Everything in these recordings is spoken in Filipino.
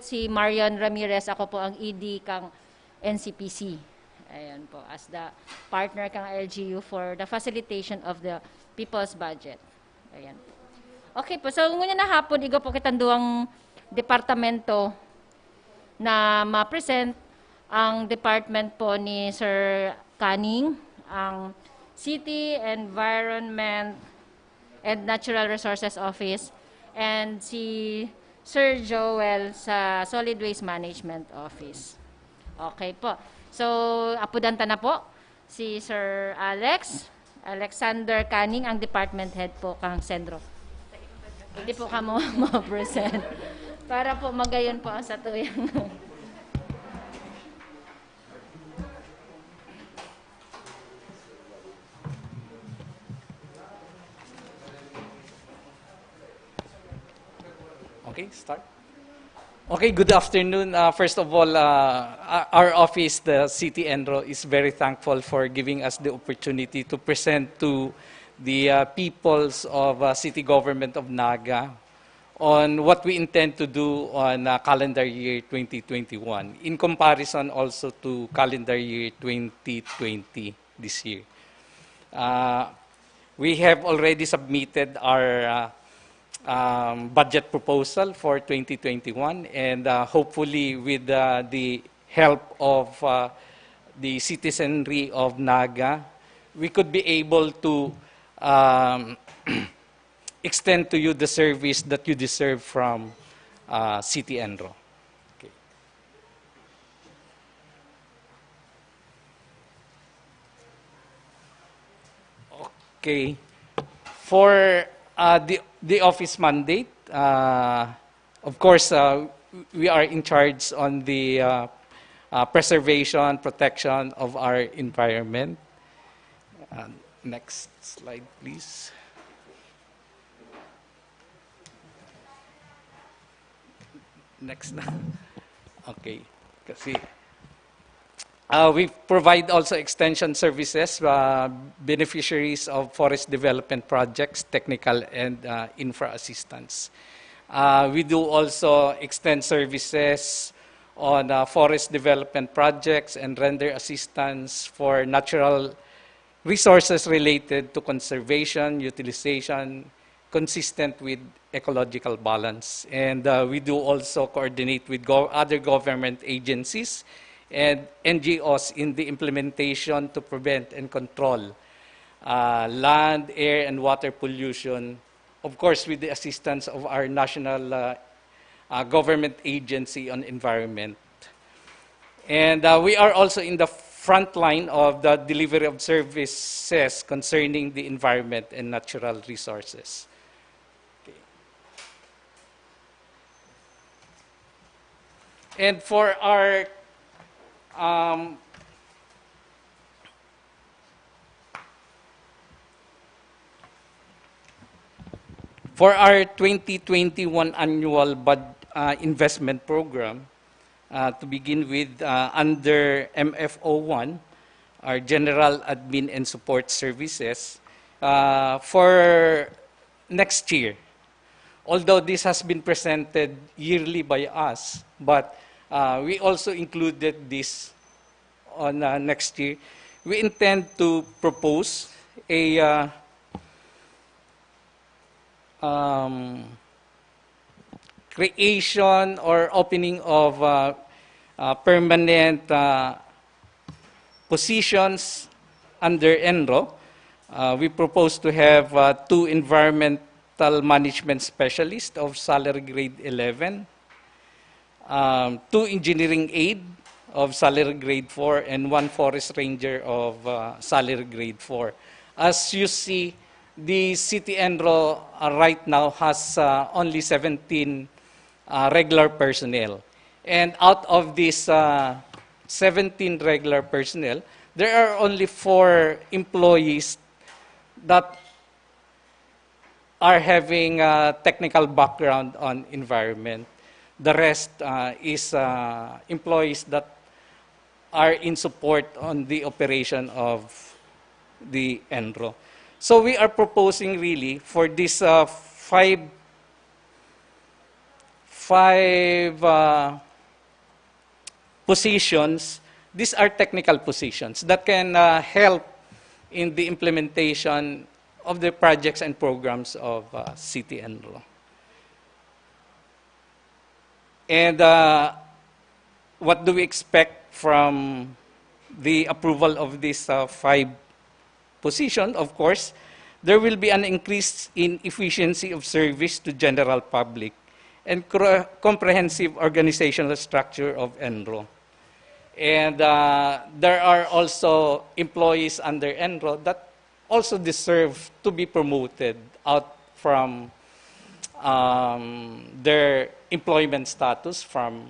Si Marian Ramirez, ako po ang ED kang NCPC. Ayan po, as the partner kang LGU for the facilitation of the people's budget. Ayan po. Okay po, so ngunyan na hapon, igo po kitang duwang departamento na ma-present ang department po ni Sir Canning, ang City, Environment, and Natural Resources Office, and si Sir Joel sa Solid Waste Management Office. Okay po. So, apudanta na po si Sir Alexander Canning, ang department head po kang Sendro. Hindi po ka mo ma-present. Para po magayon po ang satuyang. Okay, start. Okay, good afternoon. First of all, our office, the City Enro, is very thankful for giving us the opportunity to present to the peoples of City Government of Naga on what we intend to do on calendar year 2021, in comparison also to calendar year 2020 this year. We have already submitted our budget proposal for 2021, and hopefully with the help of the citizenry of Naga, we could be able to extend to you the service that you deserve from City Enro. Okay. Okay. For the office mandate, of course, we are in charge on the preservation, protection of our environment. Next slide, please. Next na. Okay. Kasi we provide also extension services, beneficiaries of forest development projects, technical and infra assistance. We do also extend services on forest development projects and render assistance for natural resources related to conservation, utilization, consistent with ecological balance. And we do also coordinate with other government agencies and NGOs in the implementation to prevent and control land, air, and water pollution, of course with the assistance of our national government agency on environment. And we are also in the front line of the delivery of services concerning the environment and natural resources. Okay. And for our for our 2021 annual investment program, to begin with, under MFO1, our General Admin and Support Services, for next year, although this has been presented yearly by us, but we also included this on next year. We intend to propose a creation or opening of permanent positions under ENRO. We propose to have 2 environmental management specialists of salary grade 11, 2 engineering aid of salary grade 4, and 1 forest ranger of salary grade 4. As you see, the City Enro right now has only 17 regular personnel. And out of these 17 regular personnel, there are only 4 employees that are having a technical background on environment. The rest is employees that are in support on the operation of the ENRO. So we are proposing really for this 5 positions. These are technical positions that can help in the implementation of the projects and programs of City Enro. And what do we expect from the approval of these 5 positions? Of course, there will be an increase in efficiency of service to general public and comprehensive organizational structure of Enro. And there are also employees under Enro that also deserve to be promoted out from their employment status from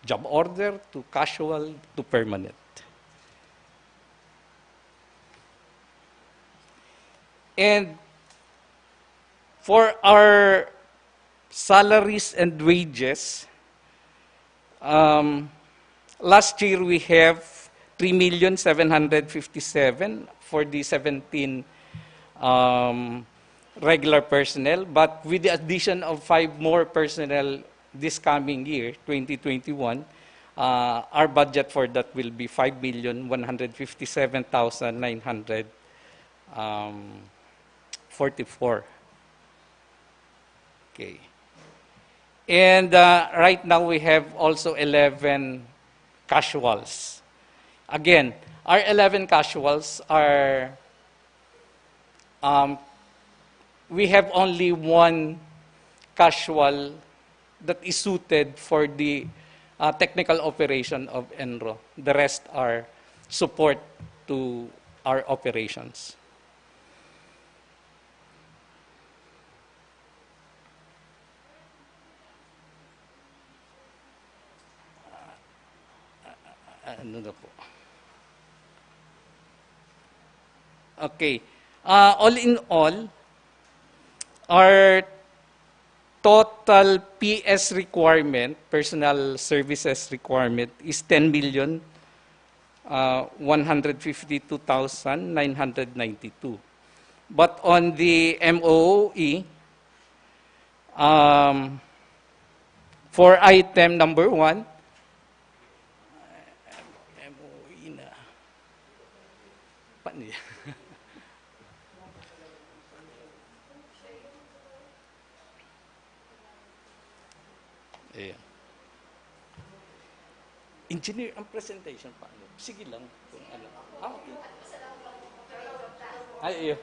job order to casual to permanent. And for our salaries and wages, last year we have 3,757,000 for the 17 regular personnel, but with the addition of 5 more personnel this coming year, 2021, our budget for that will be 5,157,944. Okay. And right now we have also 11 casuals. Again, our 11 casuals are, we have only 1 casual that is suited for the technical operation of Enro. The rest are support to our operations. Ano na po? Okay. All in all, our total PS requirement, personal services requirement, is 10,152,992. But on the MOE, for item number 1, MOE na. Paano yan? Ayan. Engineer, ang presentation paano? Sige lang. Kung ano. Okay. Ay, iyo.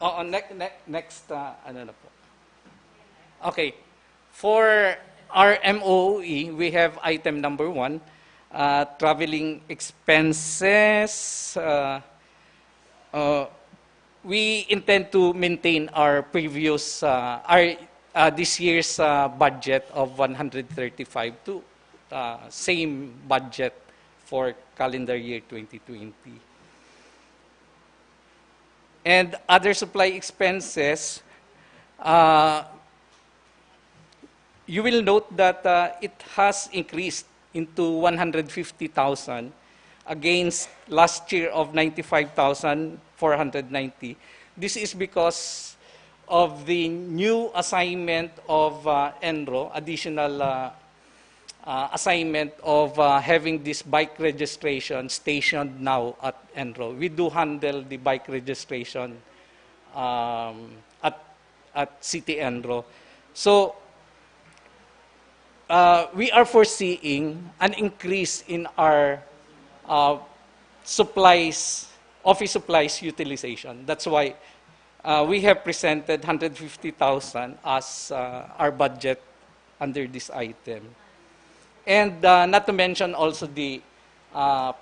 Oo, next, ano na po. Okay. For our MOE, we have item number 1, traveling expenses. We intend to maintain our previous, this year's budget of 135 to same budget for calendar year 2020. And other supply expenses, you will note that it has increased into 150,000 against last year of 95,490. This is because of the new assignment of Enro, additional assignment of having this bike registration stationed now at Enro. We do handle the bike registration at City Enro. So we are foreseeing an increase in our supplies, office supplies utilization. That's why we have presented 150,000 as our budget under this item. And not to mention also the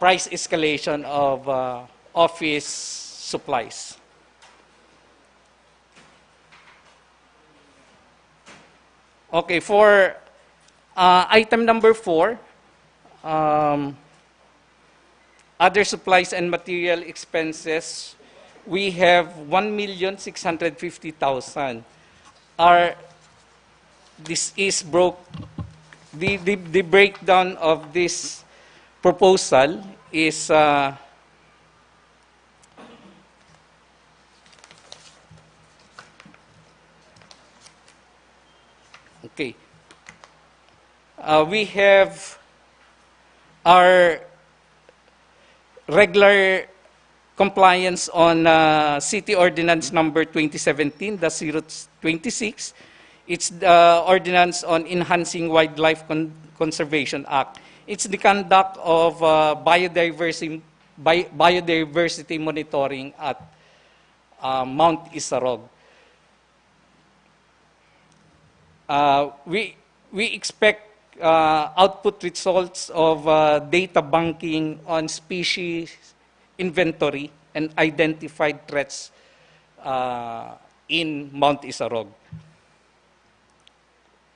price escalation of office supplies. Okay, for item number 4, other supplies and material expenses, we have 1,650,000. This is the breakdown of this proposal is okay. we have our regular compliance on City Ordinance number 2017-026. It's the ordinance on Enhancing Wildlife Conservation Act. It's the conduct of biodiversity monitoring at Mount Isarog. We expect output results of data banking on species inventory and identified threats in Mount Isarog.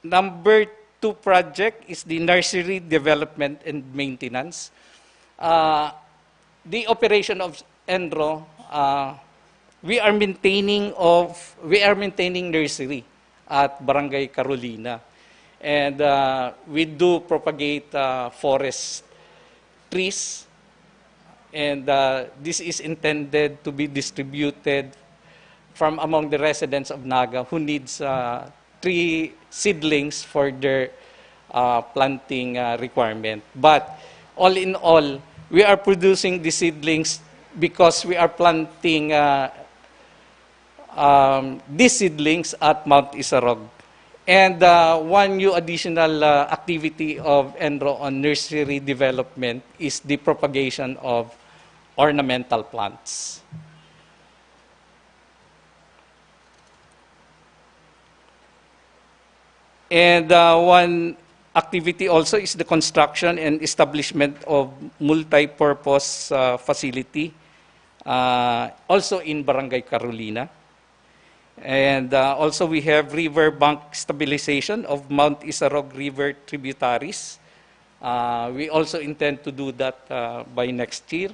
Number 2 project is the nursery development and maintenance. The operation of ENRO, we are maintaining nursery at Barangay Carolina, and we do propagate forest trees, and this is intended to be distributed from among the residents of Naga who needs tree seedlings for their planting requirement. But all in all, we are producing the seedlings because we are planting these seedlings at Mount Isarog. And one new additional activity of ENRO on nursery development is the propagation of ornamental plants. And one activity also is the construction and establishment of multi-purpose facility, also in Barangay Carolina. And also we have river bank stabilization of Mount Isarog River tributaries. We also intend to do that by next year.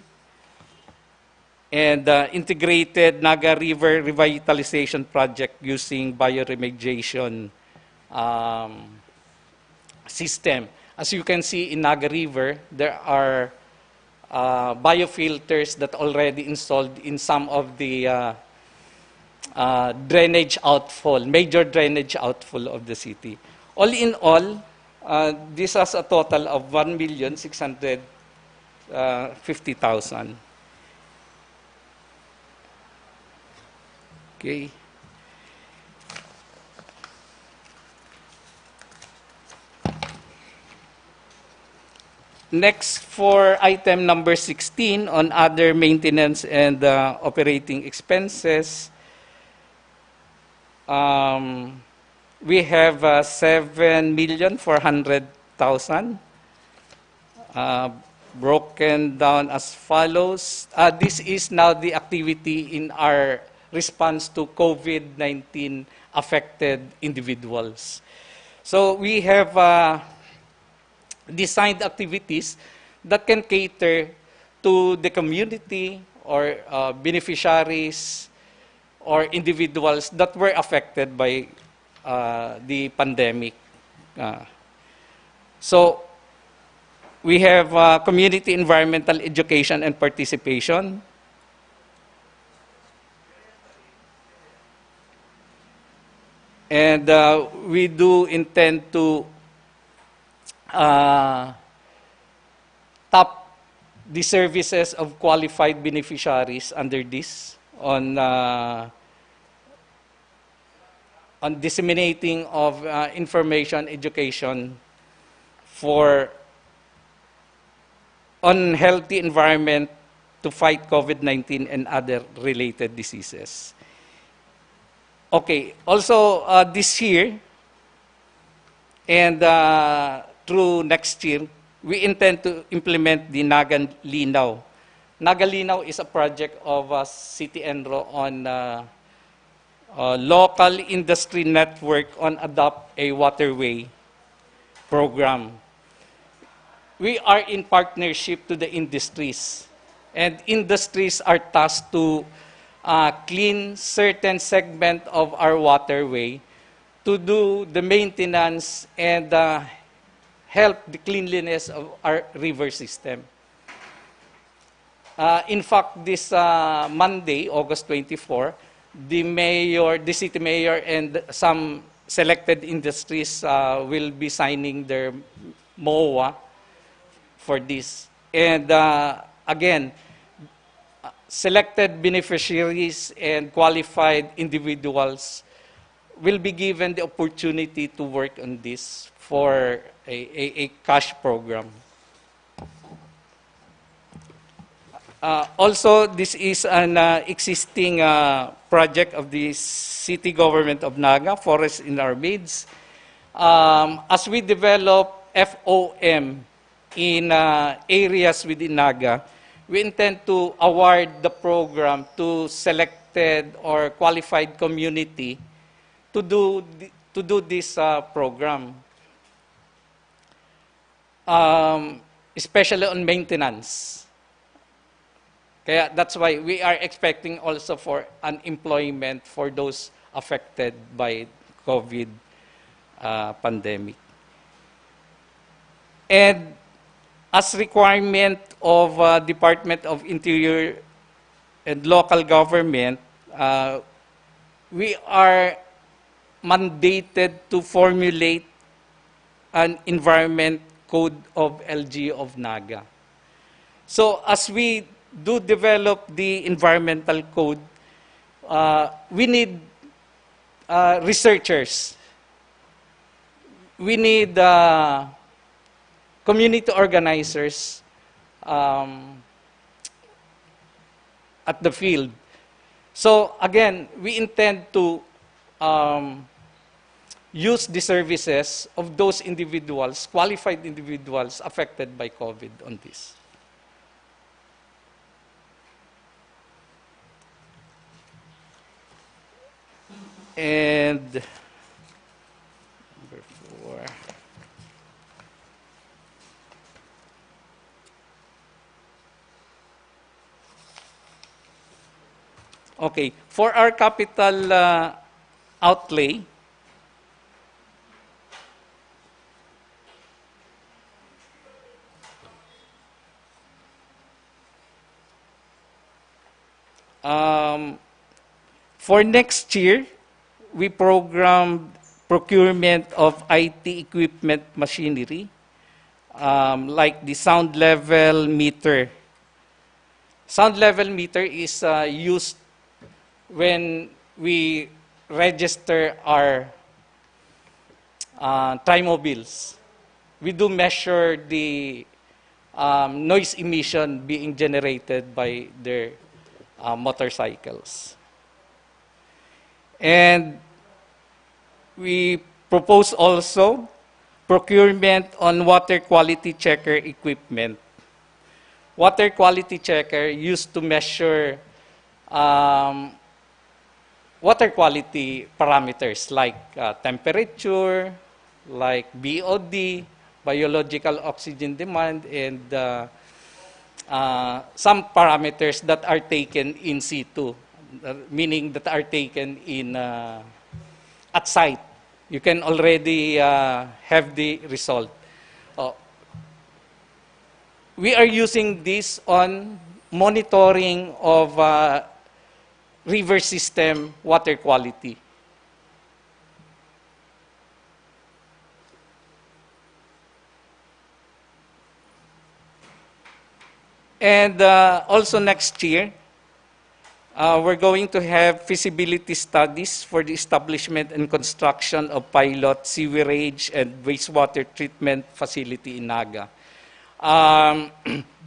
And integrated Naga River revitalization project using bioremediation system. As you can see in Naga River, there are biofilters that already installed in some of the drainage outfall, major drainage outfall of the city. All in all, this has a total of 1,650,000. Okay. Next, for item number 16 on other maintenance and operating expenses, we have 7,400,000 broken down as follows. This is now the activity in our response to COVID-19 affected individuals. So we have designed activities that can cater to the community or beneficiaries or individuals that were affected by the pandemic. So we have community environmental education and participation. And we do intend to tap the services of qualified beneficiaries under this on disseminating of information education on healthy environment to fight COVID-19 and other related diseases. Okay, also this year and through next year, we intend to implement the Naga Linaw. Naga Linaw is a project of City Enro on local industry network on Adopt a Waterway program. We are in partnership to the industries, and industries are tasked to clean certain segment of our waterway to do the maintenance and help the cleanliness of our river system. In fact, this Monday, August 24, the city mayor and some selected industries will be signing their MOA for this. And again, selected beneficiaries and qualified individuals will be given the opportunity to work on this for a cash program. Also, this is an existing project of the city government of Naga, Forest in Our Midst. As we develop FOM in areas within Naga, we intend to award the program to selected or qualified community to do this program, especially on maintenance. Kaya that's why we are expecting also for unemployment for those affected by COVID pandemic. And as requirement of Department of Interior and local government, we are mandated to formulate an environment code of LGU of Naga. So as we do develop the environmental code, we need researchers. We need community organizers at the field. So again, we intend to use the services of those individuals, qualified individuals affected by COVID on this. And number 4. Okay, for our capital outlay, for next year, we programmed procurement of IT equipment machinery, like the sound level meter. Sound level meter is used when we register our trimobiles. We do measure the noise emission being generated by their motorcycles. And we propose also procurement on water quality checker equipment. Water quality checker used to measure water quality parameters like temperature, like BOD, biological oxygen demand, and some parameters that are taken in situ, meaning that are taken in at site. You can already have the result. We are using this on monitoring of river system water quality. And also next year, we're going to have feasibility studies for the establishment and construction of pilot sewerage and wastewater treatment facility in Naga.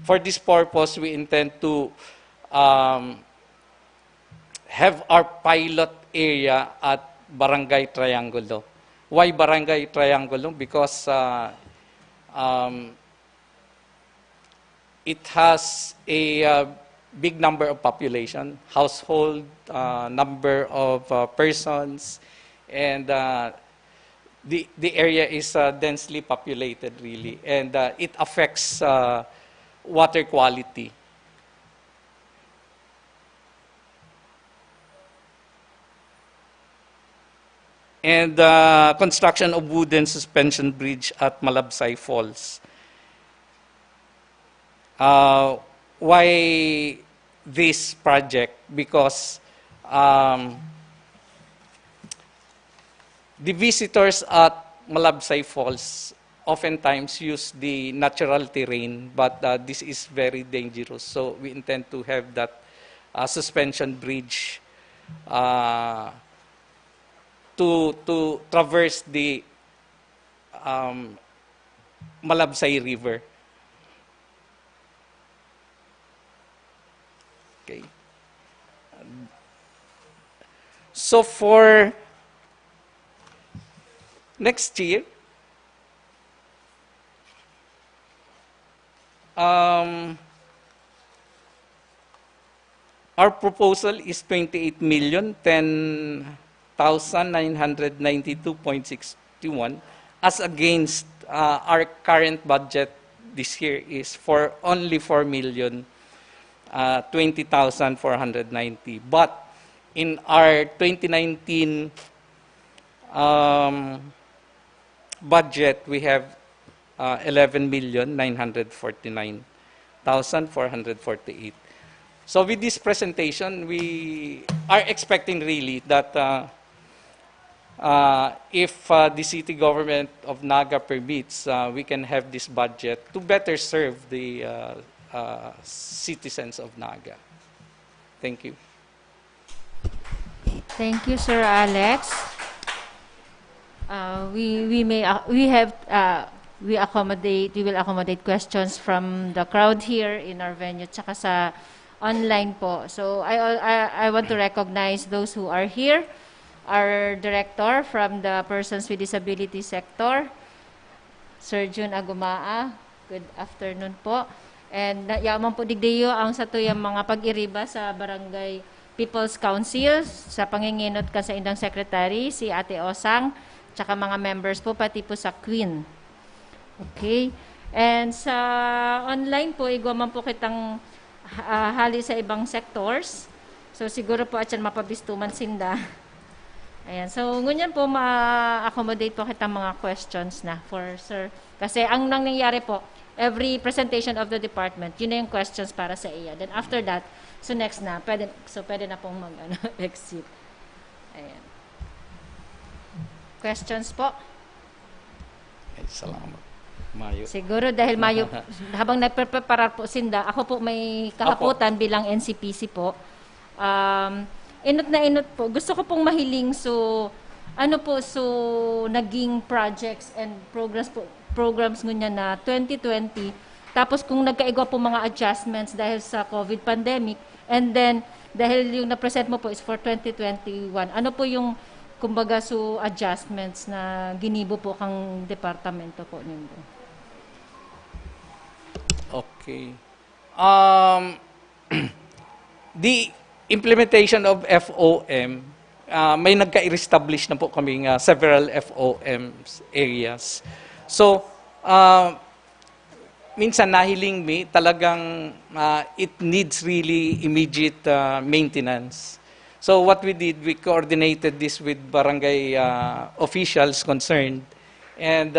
For this purpose, we intend to have our pilot area at Barangay Triangulo. Why Barangay Triangulo? Because it has a big number of population, household, number of persons, and the area is densely populated, really, and it affects water quality. And construction of wooden suspension bridge at Malabsay Falls. Why this project? Because the visitors at Malabsay Falls oftentimes use the natural terrain, but this is very dangerous. So we intend to have that suspension bridge to traverse the Malabsay River. Okay. So for next year, our proposal is 28,010,992.61 as against our current budget this year is for only 4,020,490. But in our 2019 budget, we have 11,949,448. So with this presentation, we are expecting really that if the city government of Naga permits, we can have this budget to better serve the citizens of Naga. Thank you. Thank you, Sir Alex. We will accommodate questions from the crowd here in our venue tsaka sa online po. So I want to recognize those who are here. Our director from the Persons with Disability sector, Sir Jun Agumaa. Good afternoon po. And yaman po digdeyo ang satuyang mga pag-iriba sa Barangay People's Council sa panginginot ka sa indang secretary, si Ate Osang, tsaka mga members po, pati po sa Queen. Okay. And sa online po, igwaman po kitang hali sa ibang sectors. So siguro po atyan mapabistuman sinda. Ayan. So ngunyan po ma-accommodate po kitang mga questions na for sir. Kasi ang nangyayari po, every presentation of the department, yun na yung questions para sa iya. Then after that, so next na, pwede na pong mag-exit. Ayan. Questions po? Ay, salamat. Mayo. Siguro dahil Mayo, habang nagpreparar po sinda, ako po may kahaputan bilang NCPC po. Inot na inot po. Gusto ko pong mahiling, so naging projects and programs ngunya na 2020. Tapos kung nagkaigwa po mga adjustments dahil sa COVID pandemic, and then dahil yung na-present mo po is for 2021, ano po yung kumbaga adjustments na ginibo po kang departamento po ninyo? Okay. The implementation of FOM, may nagka-establish na po kaming several FOMs areas. So, minsan nahiling me, talagang it needs really immediate maintenance. So what we did, we coordinated this with barangay officials concerned and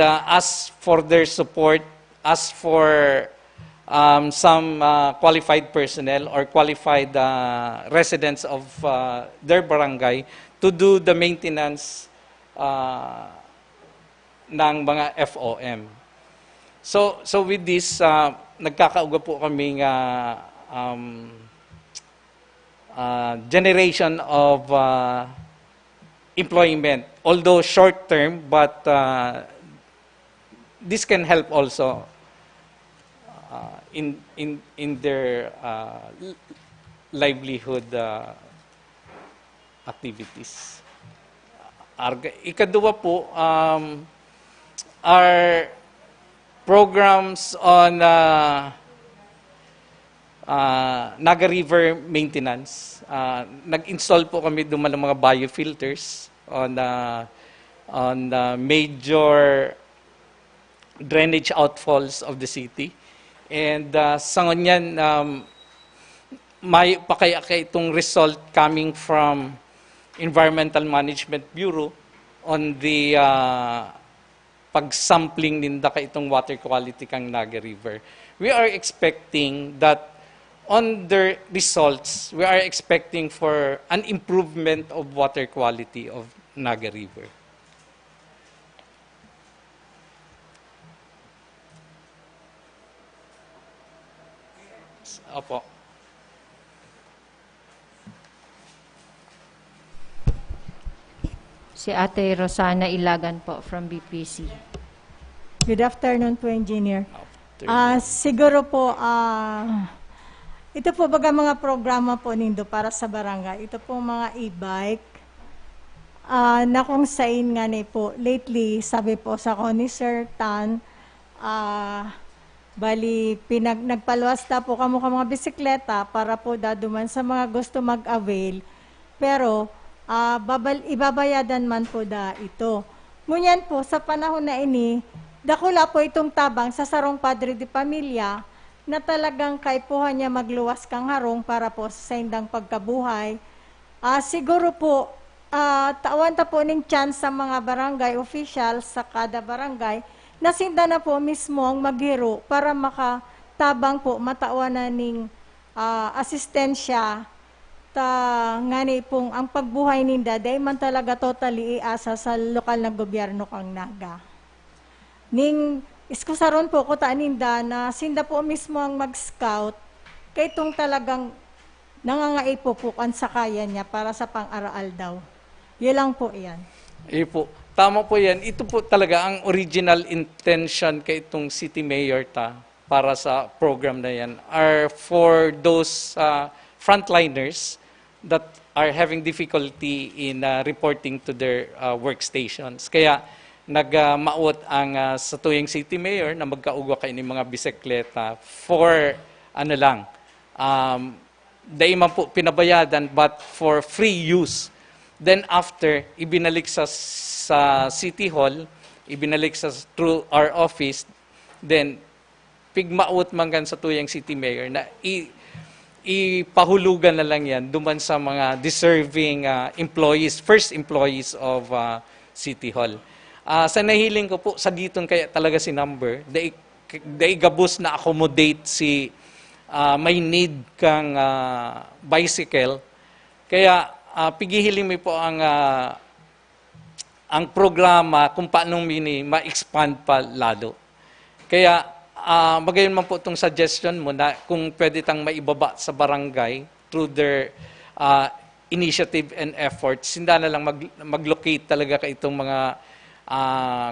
asked for their support, asked for some qualified personnel or qualified residents of their barangay to do the maintenance ng mga FOM. So with this, nagkakauga po kaming generation of employment, although short term, but this can help also in their livelihood activities. Ikadua po, our programs on Naga River maintenance. Nag-install po kami duman ng mga biofilters on major drainage outfalls of the city. And sa ngunyan, may pakaya itong result coming from Environmental Management Bureau on the pag-sampling ninda ka itong water quality kang Naga River. We are expecting that on the results, we are expecting for an improvement of water quality of Naga River. Opo. Si Ate Rosana Ilagan po from BPC. Good afternoon po, Engineer. After- Siguro po, ito po baga mga programa po nindo para sa barangay. Ito po mga e-bike na kung sain nga ni po, lately, sabi po sa ko ni Sir Tan, bali, nagpaluwas na po kamo ka mga bisikleta para po daduman sa mga gusto mag-avail. Pero, ibabayadan man po da ito. Ngunyan po, sa panahon na ini, dakula po itong tabang sa sarong padre de pamilya na talagang kaipuhan niya magluwas kang harong para po sa indang pagkabuhay. Siguro po, tawan ta po ning chance sa mga barangay officials sa kada barangay na sinda na po mismo ang maghiro para makatabang po matawanan ning asistensya ta ngani pong ang pagbuhay ninda day man talaga totally iasa sa lokal na gobyerno kang naga. Ning iskusaron po ko ninda na sinda po mismo ang mag-scout kay itong talagang nangangaipupukan sa kaya niya para sa pang-araal daw. Yan lang po yan. Po. Tama po yan. Ito po talaga ang original intention kay itong city mayor para sa program na yan are for those frontliners that are having difficulty in reporting to their workstations. Kaya nagmaot ang sa tuyong city mayor na magkaugwa kayo ng mga bisikleta for dahil man po pinabayadan but for free use. Then after, ibinalik sa City Hall, ibinalik through our office, then pigmaot man gan sa tuyang city mayor na ipahulugan na lang yan duman sa mga deserving employees, first employees of City Hall. Sa nahiling ko po, sa diton kaya talaga si number, dahil gabos na accommodate si may need kang bicycle, kaya pigihiling mo po ang programa kung paano ma-expand pa lalo. Kaya magayon man po itong suggestion mo na kung pwede tang maibaba sa barangay through their initiative and efforts, hindi na lang mag-locate talaga ka itong mga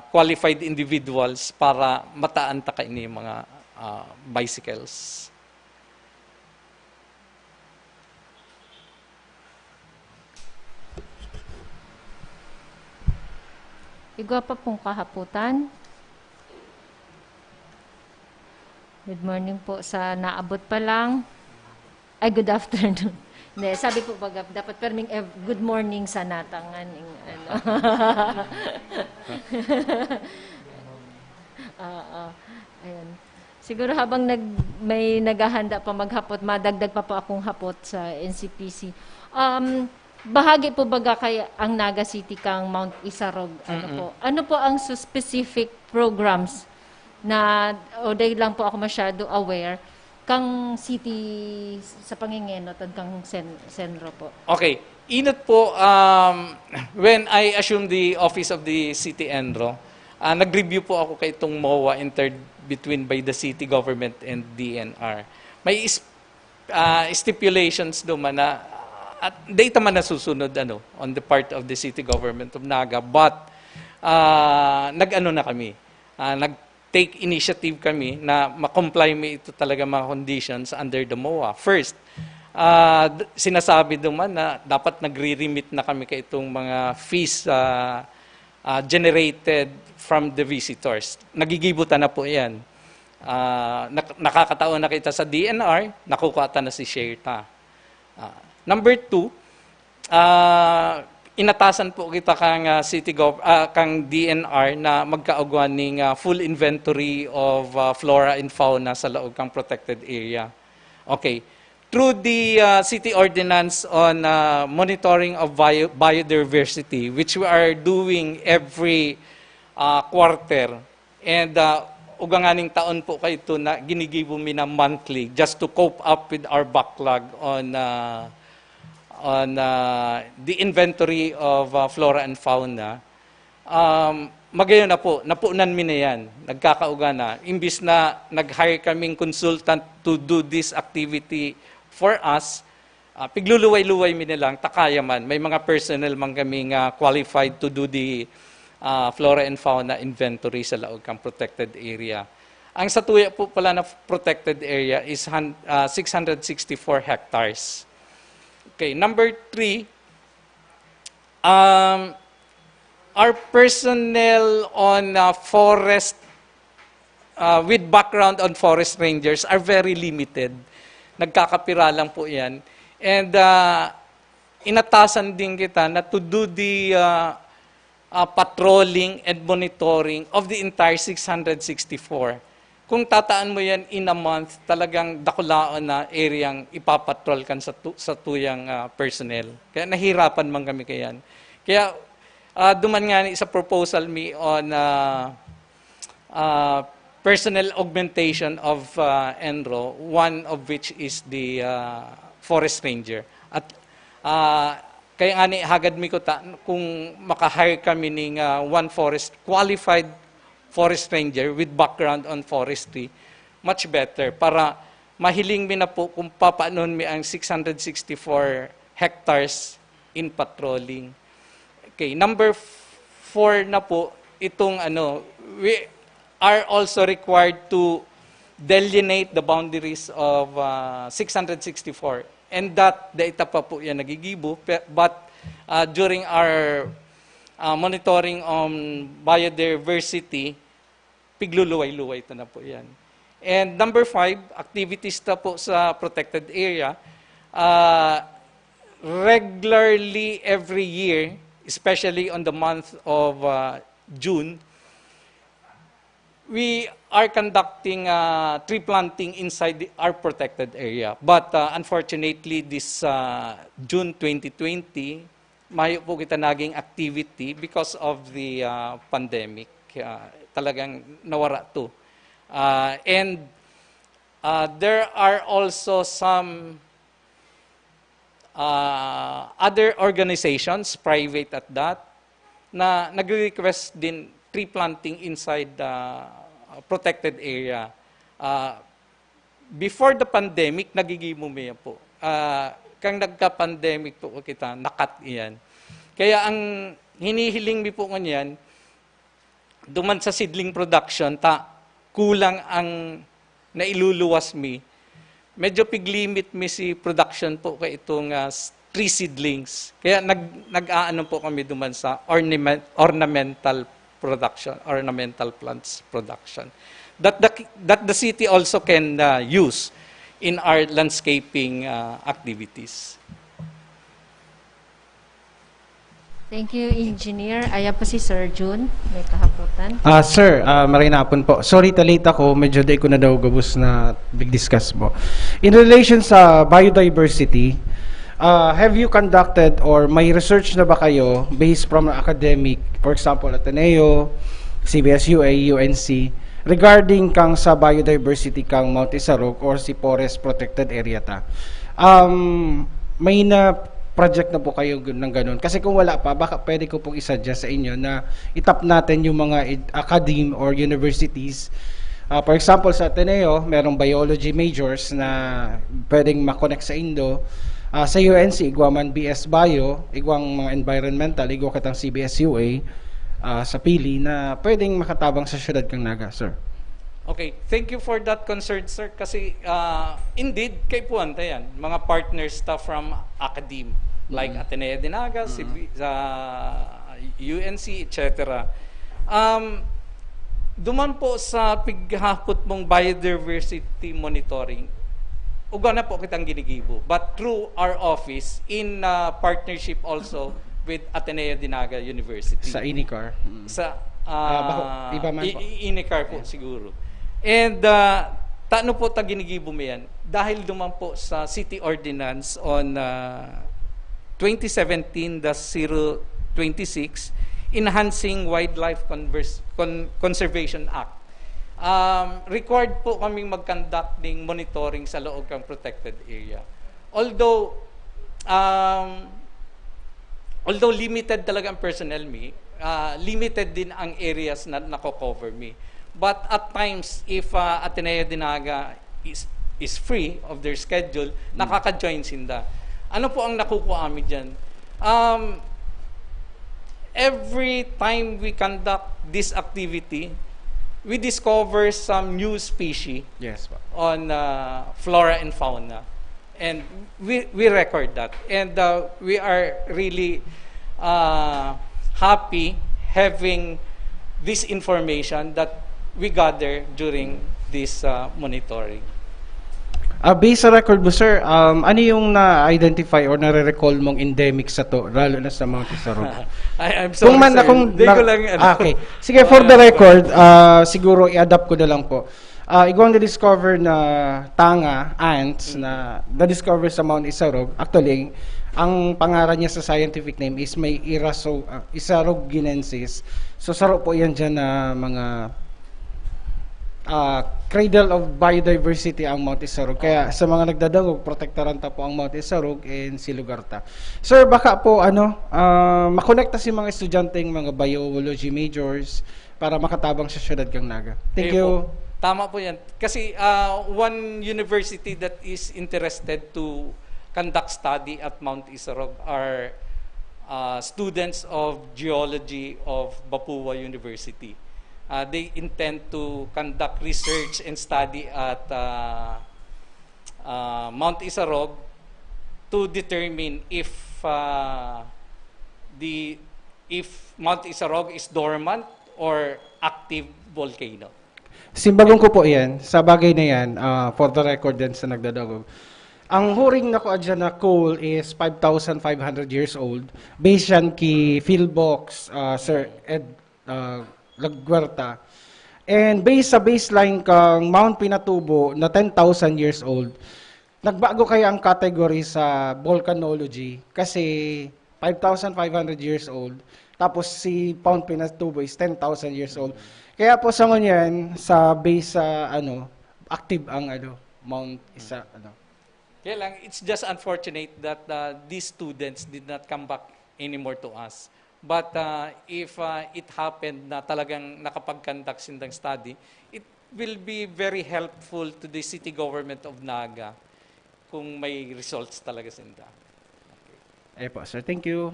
qualified individuals para mataan ta kaini mga bicycles. Igwa pa pong kahaputan. Good morning po sa naabot pa lang. Ay, good afternoon. Hindi, sabi po dapat perming good morning sa natangan. Ayan. Siguro habang may naghahanda pa maghapot, madagdag pa po akong hapot sa NCPC. Bahagi po baga kaya ang Naga City kang Mount Isarog? Ano po ang specific programs na, o dahil lang po ako masyado aware, kang city sa pangingenot at kang senro po? Okay. Inot po, when I assumed the office of the City Enro, nag-review po ako kay itong MOA entered between by the city government and DNR. May stipulations naman na at data man nasusunod on the part of the city government of Naga, but na kami, nag-take initiative kami na ma-comply mo ito talaga mga conditions under the MOA. First, sinasabi naman na dapat nagre-remit na kami kay itong mga fees generated from the visitors. Nagigibutan na po yan. Nakakataon na kita sa DNR, nakukuha na si Sherta. Number 2, inatasan po kita kang kang DNR na magkaugwan ng full inventory of flora and fauna sa loob kang protected area. Okay. Through the city ordinance on monitoring of biodiversity, which we are doing every quarter, and uganganing taon po kayo ito na ginigibo mi na monthly just to cope up with our backlog on the inventory of flora and fauna. magayon na po, napunan mi na yan, nagkakauga na. Imbis na nag-hire kaming consultant to do this activity for us, pigluluway-luway mi na lang, takaya man. May mga personnel man kaming qualified to do the flora and fauna inventory sa laog kang protected area. Ang sa tuya po pala na protected area is 664 hectares. Okay, number 3, our personnel on forest, with background on forest rangers are very limited. Nagkakapira lang po yan. And inatasan din kita na to do the patrolling and monitoring of the entire 664. Kung tataan mo yan in a month, talagang dakulaon na areang ipapatrol kan sa tuyang personnel. Kaya nahirapan man kami kayan. Kaya duman nga sa proposal me on personnel augmentation of ENRO, one of which is the forest ranger. At kaya nga ni hagad mi ko kung maka-hire kami ng one qualified forest ranger with background on forestry, much better para mahiling mi na po kung papaanon mi ang 664 hectares in patrolling. Okay, number 4 na po, itong we are also required to delineate the boundaries of 664. And that data pa po yan nagigibo, but during our monitoring on biodiversity, pigluluway-luway ito na po yan. And number 5, activities na po sa protected area, regularly every year, especially on the month of June, we are conducting tree planting inside our protected area. But unfortunately, this June 2020, mayo po kita naging activity because of the pandemic. Talagang nawara to. And there are also some other organizations, private at that, na nag-request din tree planting inside the protected area. Before the pandemic, nagigimo mo po. Kang nagka-pandemic po kita, nakat iyan. Kaya ang hinihiling mi po nganyan, duman sa seedling production, kulang ang nailuluwas mi. Medyo piglimit mi si production po kay itong tree seedlings. Kaya nag-aano po kami duman sa ornamental production, ornamental plants production. That the city also can use in our landscaping activities. Thank you, Engineer. Ayan po si Sir June. May kahapotan. Sir, marinapon po. Sorry, talita ko. Medyo day ko na daw gabos na big discuss po. In relation sa biodiversity, have you conducted or may research na ba kayo based from academic, for example, Ateneo, CBS-UA, UNC, regarding kang sa biodiversity kang Mount Isarog or si Forest Protected Area ta? May na project na po kayo ng ganun. Kasi kung wala pa, baka pwede ko pong isa-suggest sa inyo na itap natin yung mga academe or universities. For example, sa Ateneo, merong biology majors na pwedeng makonect sa Indo. Sa UNC, igwaman BS Bio, igwang mga environmental, igwa katang CBS-UA, sa Pili, na pwedeng makatabang sa syudad kang Naga, sir. Okay, thank you for that concern, sir. Kasi indeed, kay Puanta yan, mga partners from academe, like Ateneo de Naga, UNC, etc. Duman po sa pighapot mong biodiversity monitoring, uga na po kitang ginigibo. But through our office, in partnership also with Ateneo de Naga University. Sa INICAR. Sa iba man po. INICAR po siguro. And taano po ta ginigibo mo yan? Dahil duman po sa City Ordinance on 2017-026, Enhancing Wildlife Conservation Act. Required po kaming mag-conduct ng monitoring sa loob ng protected area. Although limited talaga ang personnel limited din ang areas na nako-cover me. But at times, if Ateneo Dinaga is free of their schedule, nakaka-join sinda. Ano po ang nakukuha kami dyan? Every time we conduct this activity, we discover some new species Yes po. on flora and fauna. And we record that. And we are really happy having this information that we gather during this monitoring. Based sa record mo, sir, ano yung na-identify or nare-recall mong endemic sa to, lalo na sa Mount Isarog? I'm sorry, sir. Hindi ko lang, okay. Sige, for the record, siguro i-adapt ko na lang po. Igwang na-discover na tanga, ants, na na-discover sa Mount Isarog, actually, ang pangalan niya sa scientific name is may Isaroginensis. So, saro po yan dyan na mga cradle of biodiversity ang Mount Isarog. Kaya sa mga nagdadangog, protektaranta po ang Mount Isarog and Silugarta. Sir, baka po makonekta si mga estudyanteng mga biology majors para makatabang sa syudad kang Naga. Thank you. Po. Tama po yan. Kasi one university that is interested to conduct study at Mount Isarog are students of geology of Papua University. They intend to conduct research and study at Mount Isarog to determine if Mount Isarog is dormant or active volcano. Simbagong ko po yan, sa bagay na yan, for the record din sa nagdadagog. Ang huring na ko adyan na coal is 5,500 years old. Based yan ki Philbox, Sir Ed Laguerta. And based sa baseline kang Mount Pinatubo na 10,000 years old, nagbago kaya ang category sa volcanology kasi 5,500 years old. Tapos si Mount Pinatubo is 10,000 years old. Kaya po sa ngunyan, sa base sa active ang Mount Isa Kaya lang, it's just unfortunate that these students did not come back anymore to us. But if it happened na talagang nakapag-conduct sindang study, it will be very helpful to the city government of Naga kung may results talaga sinda. Eh po, sir. Thank you.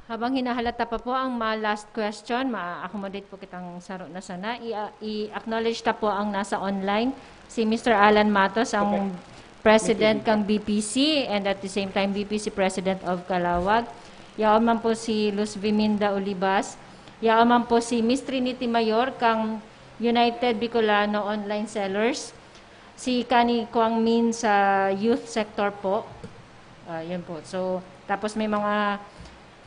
Habang hinahalata pa po ang last question, ma-accommodate po kitang saro na sana. I-acknowledge ta po ang nasa online, si Mr. Alan Matos, ang President kang BPC and at the same time BPC President of Calawag. Yaon man po si Luz Viminda Olivas. Yaon man po si Miss Trinity Mayor kang United Bicolano Online Sellers. Si Kani Kwang Min sa youth sector po. Yun po. So, tapos may mga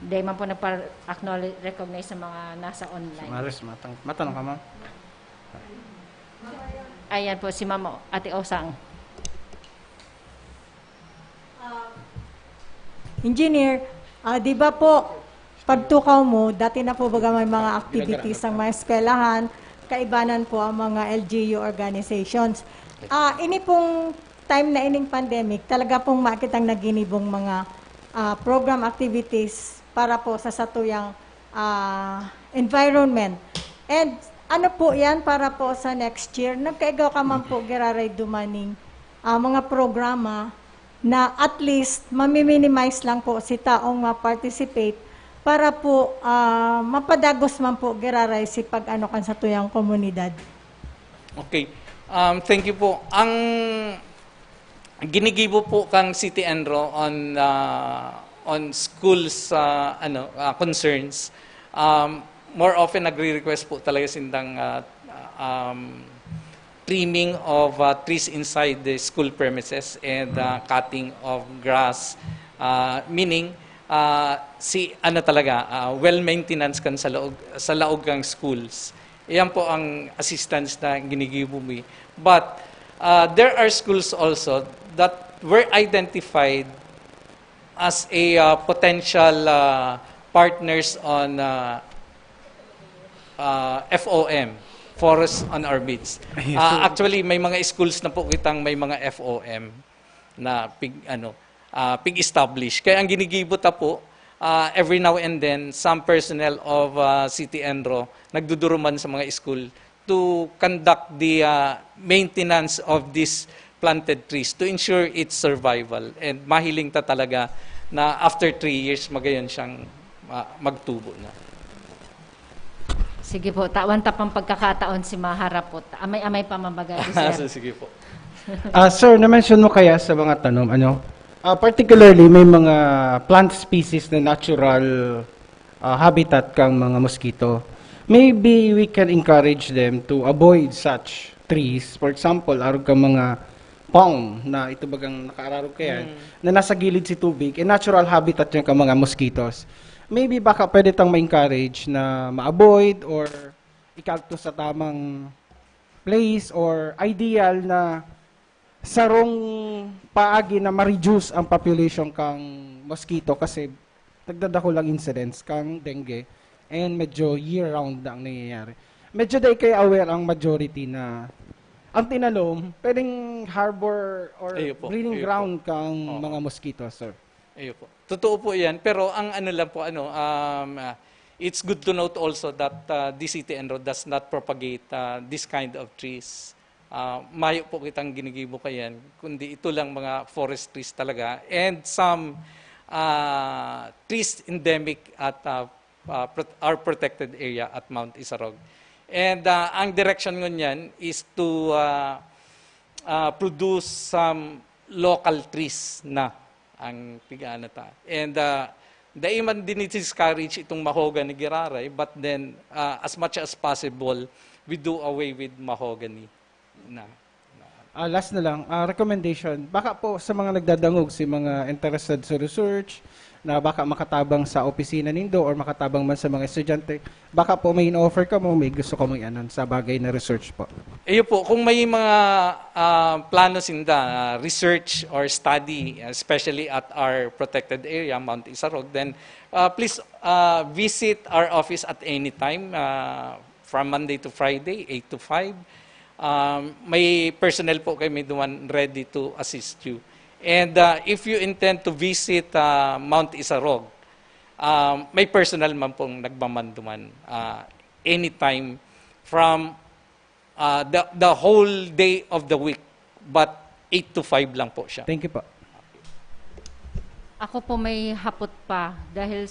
di man po nagpa-acknowledge, recognize sa mga nasa online. Maris, matanong ka, ma'am. Ayan po si Ma'am Ate Osang. Engineer, di ba po, pagtukaw mo, dati na po baga may mga activities ng mga eskwelahan, kaibanan po ang mga LGU organizations. Ini pong time na ining pandemic, talaga pong makitang naginibong mga program activities para po sa satuyang environment. And ano po yan para po sa next year? Nagkaigaw ka man po giraray dumaning mga programa na at least mamiminimize lang po si taong ma-participate para po mapadagos man po giraray si pag-ano kan sa tuyang komunidad. Okay. Thank you po. Ang ginigibo po kang City Enro on schools concerns, more often nagre-request po talaga sindang trimming of trees inside the school premises and cutting of grass, meaning well maintenance kan sa laog kang schools. Iyan po ang assistance na ginigibo mo. But there are schools also that were identified as a potential partners on FOM, Forest on Orbits. Actually, may mga schools na po kitang may mga FOM na pig-establish. Kaya ang ginigibot ta po, every now and then, some personnel of City Enro nagduduruman sa mga school to conduct the maintenance of these planted trees to ensure its survival. And mahiling ta talaga na after 3 years, magayon siyang magtubo na. Sige po, tawan tapang pagkakataon si maharap po. Amay-amay pa mabagay, sir. Sige po. Sir, na-mention mo kaya sa mga tanong, particularly may mga plant species na natural habitat kang mga mosquito. Maybe we can encourage them to avoid such trees. For example, arog kang mga palm na ito bagang nakaararog kayan, na nasa gilid si tubig, natural habitat yung kang mga mosquitoes. Maybe baka pwede tang ma-encourage na ma-avoid or ikalto sa tamang place or ideal na sarong paagi na ma-reduce ang population kang mosquito kasi nagdadako lang incidents kang dengue and medyo year-round na ang nangyayari. Medyo dahil kayo aware ang majority na ang tinalom, pwedeng harbor or breeding ground kang mga mosquito, sir. Ayun po. Totoo po yan. Pero ang ano lang po, it's good to note also that the City Enro does not propagate this kind of trees. Mayo po kitang ginigibo pa yan, kundi ito lang mga forest trees talaga. And some trees endemic at our protected area at Mount Isarog. And ang direction ngunyan is to produce some local trees na ang pigaan na ta. And daiman din discourage itong mahogany giraray, but then as much as possible, we do away with mahogany. Last na lang, recommendation, baka po sa mga nagdadangog, si mga interested sa research, na baka makatabang sa opisina nindo or makatabang man sa mga estudyante, baka po may in-offer ka mo, may gusto ka mo i-anon sa bagay na research po. Iyo po, kung may mga plano sinda, research or study, especially at our protected area, Mount Isarog, then please visit our office at any time, from Monday to Friday, 8 to 5. May personnel po kami duman ready to assist you. And if you intend to visit Mount Isarog, may personnel man pong nagmamanduman anytime from the whole day of the week, but 8 to 5 lang po siya. Thank you po. Ako po may hapot pa dahil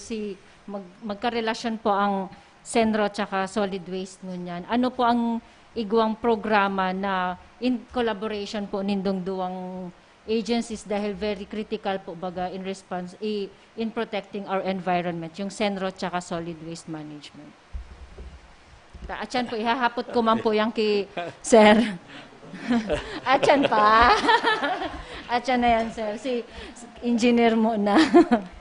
magkarelasyon po ang Senro tsaka solid waste nun yan. Ano po ang igwang programa na in collaboration po nindong duwang agencies dahil very critical po baga in response in protecting our environment, yung Senro tsaka solid waste management. Atyan po, ihahapot ko man po yung kay Sir. Atyan pa. Atyan na yan, Sir. Si engineer mo na.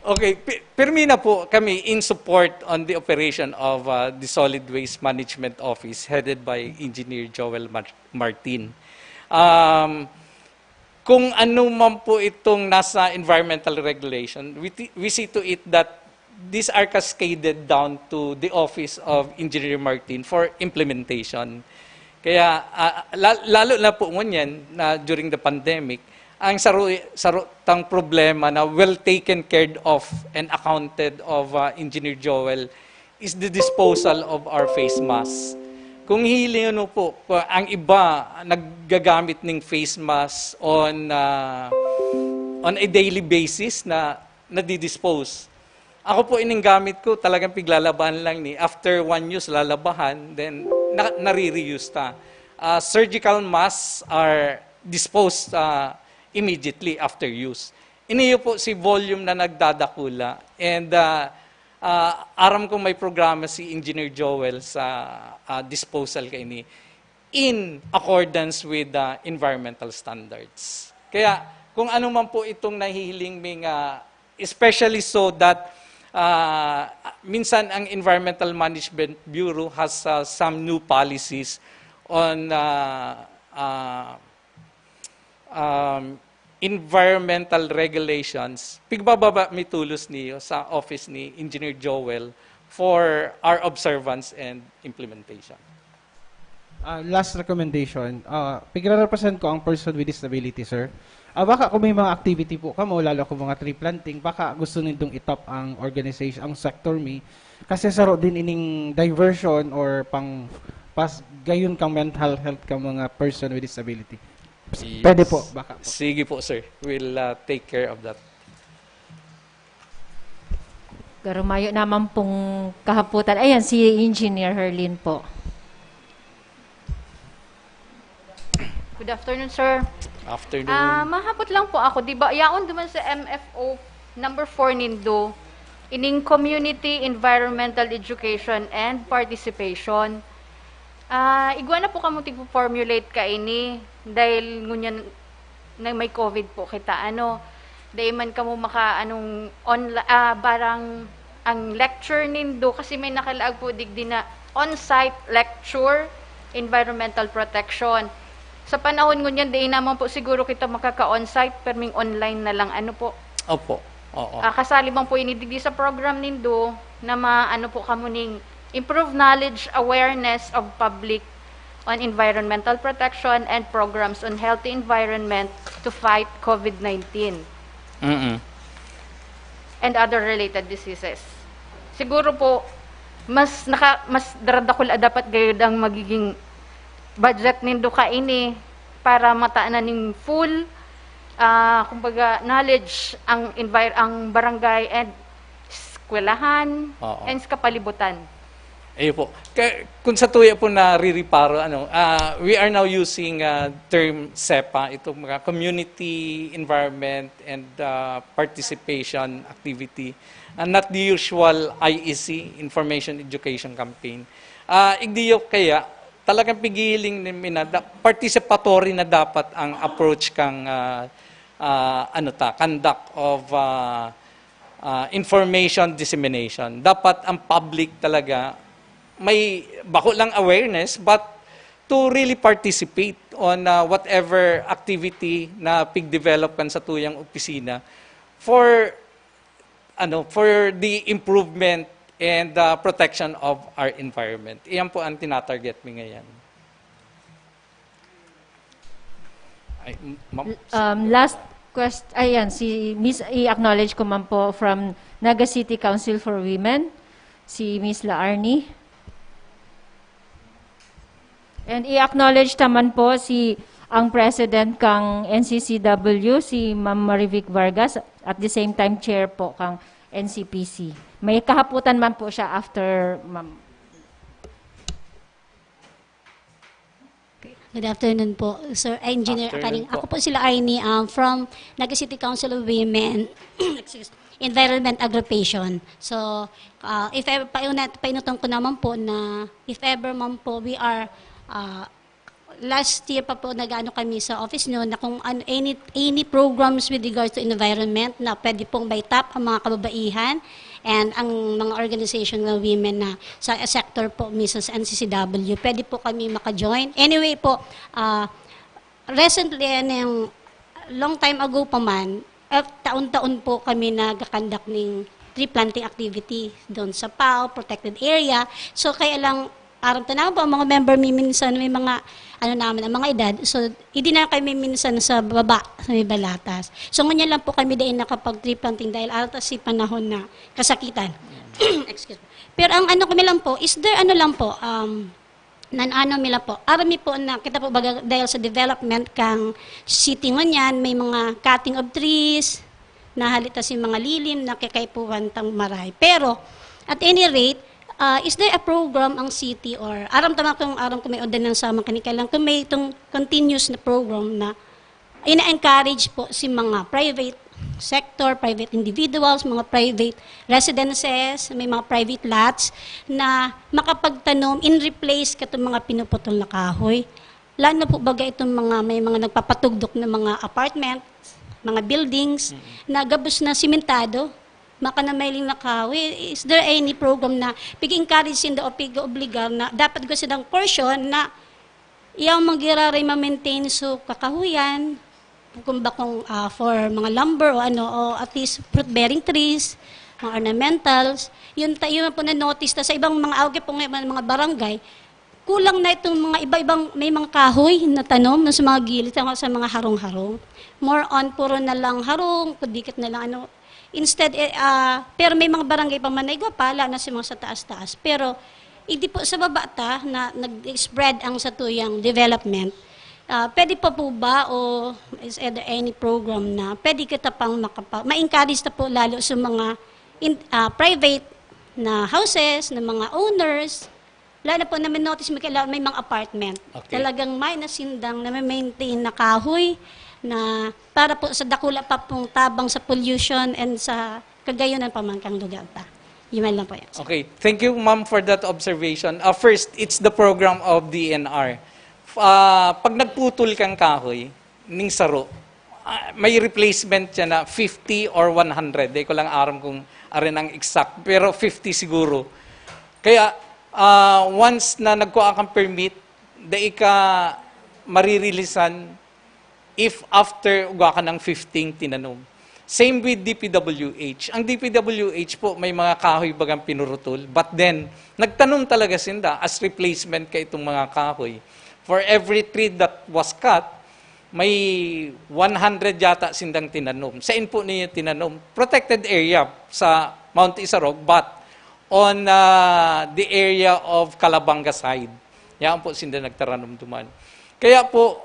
Okay, permina po kami in support on the operation of the Solid Waste Management Office headed by Engineer Joel Martin. Kung ano man po itong nasa environmental regulation, we see to it that these are cascaded down to the office of Engineer Martin for implementation. Kaya lalo na po ngunyan na during the pandemic, ang sarutang problema na well taken care of and accounted of Engineer Joel is the disposal of our face masks. Kung hiling po, ang iba naggagamit ng face mask on a daily basis na nadidispose. Ako po gamit ko, talagang piglalaban lang ni. After 1 use, lalabahan, then nare-reuse ta. Surgical masks are disposed immediately after use. Iniyo po si volume na nagdadakula. And aram ko may programa si Engineer Joel sa disposal kaini in accordance with the environmental standards. Kaya kung ano man po itong nahihiling especially so that minsan ang Environmental Management Bureau has some new policies on environmental regulations, pigbababa mi tulos niyo sa office ni Engineer Joel for our observance and implementation. Last recommendation, pigre-represent ko ang person with disability, sir. Baka kung may mga activity po kamo, lalo kung mga tree planting, baka gusto nindong itop ang organization, ang sector me. Kasi saro din ining diversion or gayon kang mental health kang mga person with disability. Pwede po, baka po. Sige po, sir. We'll take care of that. Garumayo naman pong kahaputan. Ayan, si Engineer Herlin po. Good afternoon, sir. Afternoon. Mahapot lang po ako, di ba? Yaon duman sa MFO number 4 nindo, ining Community Environmental Education and Participation. Igwa na po kamo tigpo-formulate ka ini dahil ngunyan na may COVID po kita. Dahil man kamo maka barang ang lecture nindo kasi may nakalaag po digdi na on-site lecture, environmental protection. Sa panahon ngunyan, di naman po siguro kita makaka-on-site, perming online na lang. Opo. Oo. Kasali bang po inidigdi sa program nindo na po kamuning improve knowledge, awareness of public on environmental protection and programs on healthy environment to fight COVID-19 Mm-mm. and other related diseases. Siguro po, mas daradakol dapat gayud ang magiging budget nindo ka ini para mataanan ning full kumbaga knowledge ang barangay and eskwelahan Oo. and kapalibutan. Ayun po. Kung sa tuya po na ririparo, we are now using term SEPA, itong mga Community Environment and Participation Activity, and not the usual IEC, Information Education Campaign. Igdiyo kaya, talagang pigiling participatory na dapat ang approach kang conduct of information dissemination. Dapat ang public talaga may bako lang awareness but to really participate on whatever activity na pig-develop kan sa tuyang opisina for the improvement and protection of our environment. Iyan po ang tinatarget mi ngayon. Ay, Last question, ayan, si Miss, i-acknowledge ko man po from Naga City Council for Women, si Miss Laarni. And i-acknowledge naman po ang President kang NCCW, si Ma'am Marivic Vargas, at the same time Chair po kang NCPC. May kahaputan man po siya after, Ma'am. Good afternoon po, Sir Engineer Afternoon Akaring. po. Ako po sila Arnie from Naga City Council of Women, Environment Aggregation. So, if ever, painutong ko naman po na if ever man po we are, last year pa po nag-ano kami sa office nyo na kung any programs with regards to environment na pwede pong by top ang mga kababaihan and ang mga organization ng women na sa sector po mismo sa NCCW, pwede po kami maka-join. Anyway po, recently, long time ago pa man, taon-taon po kami nag-conduct ng tree planting activity doon sa PAO, protected area. So kaya lang, parang tanaw po, mga member minsan may mga, ang mga edad. So, hindi na kami minsan sa baba, sa may balatas. So, ngunyan lang po kami dahil nakapag-tree planting dahil alta si panahon na kasakitan. Excuse me. Pero ang kami lang po, is there lang po, arami po na kita po baga dahil sa development kang city ngunyan, may mga cutting of trees, nahalita si mga lilim, nakikaipuan tang maray. Pero, at any rate, is there a program ang city or aram ko may ordinan sa makanika lang kung may itong continuous na program na ina-encourage po si mga private sector, private individuals, mga private residences, may mga private lots na makapagtanom in replace katong mga pinuputol na kahoy. Lalo na po baga itong may mga nagpapatugdok na mga apartment, mga buildings na gabos na simentado, maka na mailing na kahoy. Is there any program na pig-encourage in the pig-obligar na dapat ko silang portion na iyaw magyararay ma-maintain so kakahuyan, kung for mga lumber o o at least fruit-bearing trees, mga ornamentals. Yun po na-notice sa ibang mga auge po mga barangay, kulang na itong mga iba-ibang, may mga kahoy na tanom na sa mga gilid, sa mga harong-harong. More on, puro na lang harong, kudikit na lang ano. Instead, pero may mga barangay pa man na igwapala na sa mga sa taas-taas. Pero, hindi po sa baba na nag-spread ang satuyang development. Pwede pa po ba o is there any program na pwede kita pang ma-encourage na po lalo sa mga private na houses, na mga owners, lalo po na may notice may mga apartment. Okay. Talagang may nasindang na may maintain na kahoy na para po sa dakula pa pong tabang sa pollution and sa kagayunan pamangkang lugar pa. Yun lang po yan. Okay, thank you ma'am for that observation. First, it's the program of DNR. Pag nagputol kang kahoy, ning saro, may replacement siya na 50 or 100. Di ko lang aram kung arin ang exact, pero 50 siguro. Kaya, once na nagkuha kang permit, dahil ka maririlisan if after uga ka ng 15 tinanom. Same with DPWH. Ang DPWH po, may mga kahoy bagang pinurutol. But then, nagtanom talaga sinda as replacement kay itong mga kahoy. For every tree that was cut, may 100 yata sindang tinanom. Saan po niya tinanom? Protected area sa Mount Isarog, but on the area of Calabanga side. Yan po sinda nagtaranom duman. Kaya po,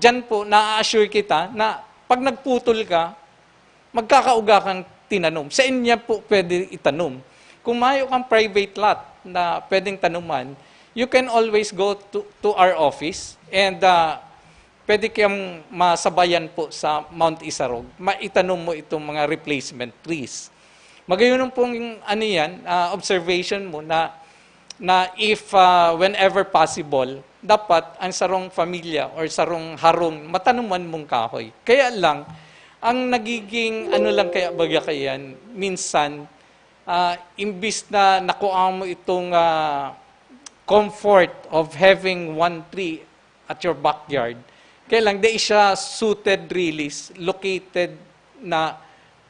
dyan po, na-assure kita na pag nagputol ka, magkakauga kang tinanom. Sa inyo po pwede itanom. Kung mayo kang private lot na pwedeng tanuman, you can always go to our office and pwede kang masabayan po sa Mount Isarog. Maitanom mo itong mga replacement trees. Magayon pong observation mo na if whenever possible, dapat ang sarong pamilya or sarong harong matanuman mong kahoy. Kaya lang, ang nagiging kaya baga kayan, minsan, imbis na nakuha mo itong comfort of having one tree at your backyard, kaya lang, di siya suited release, located na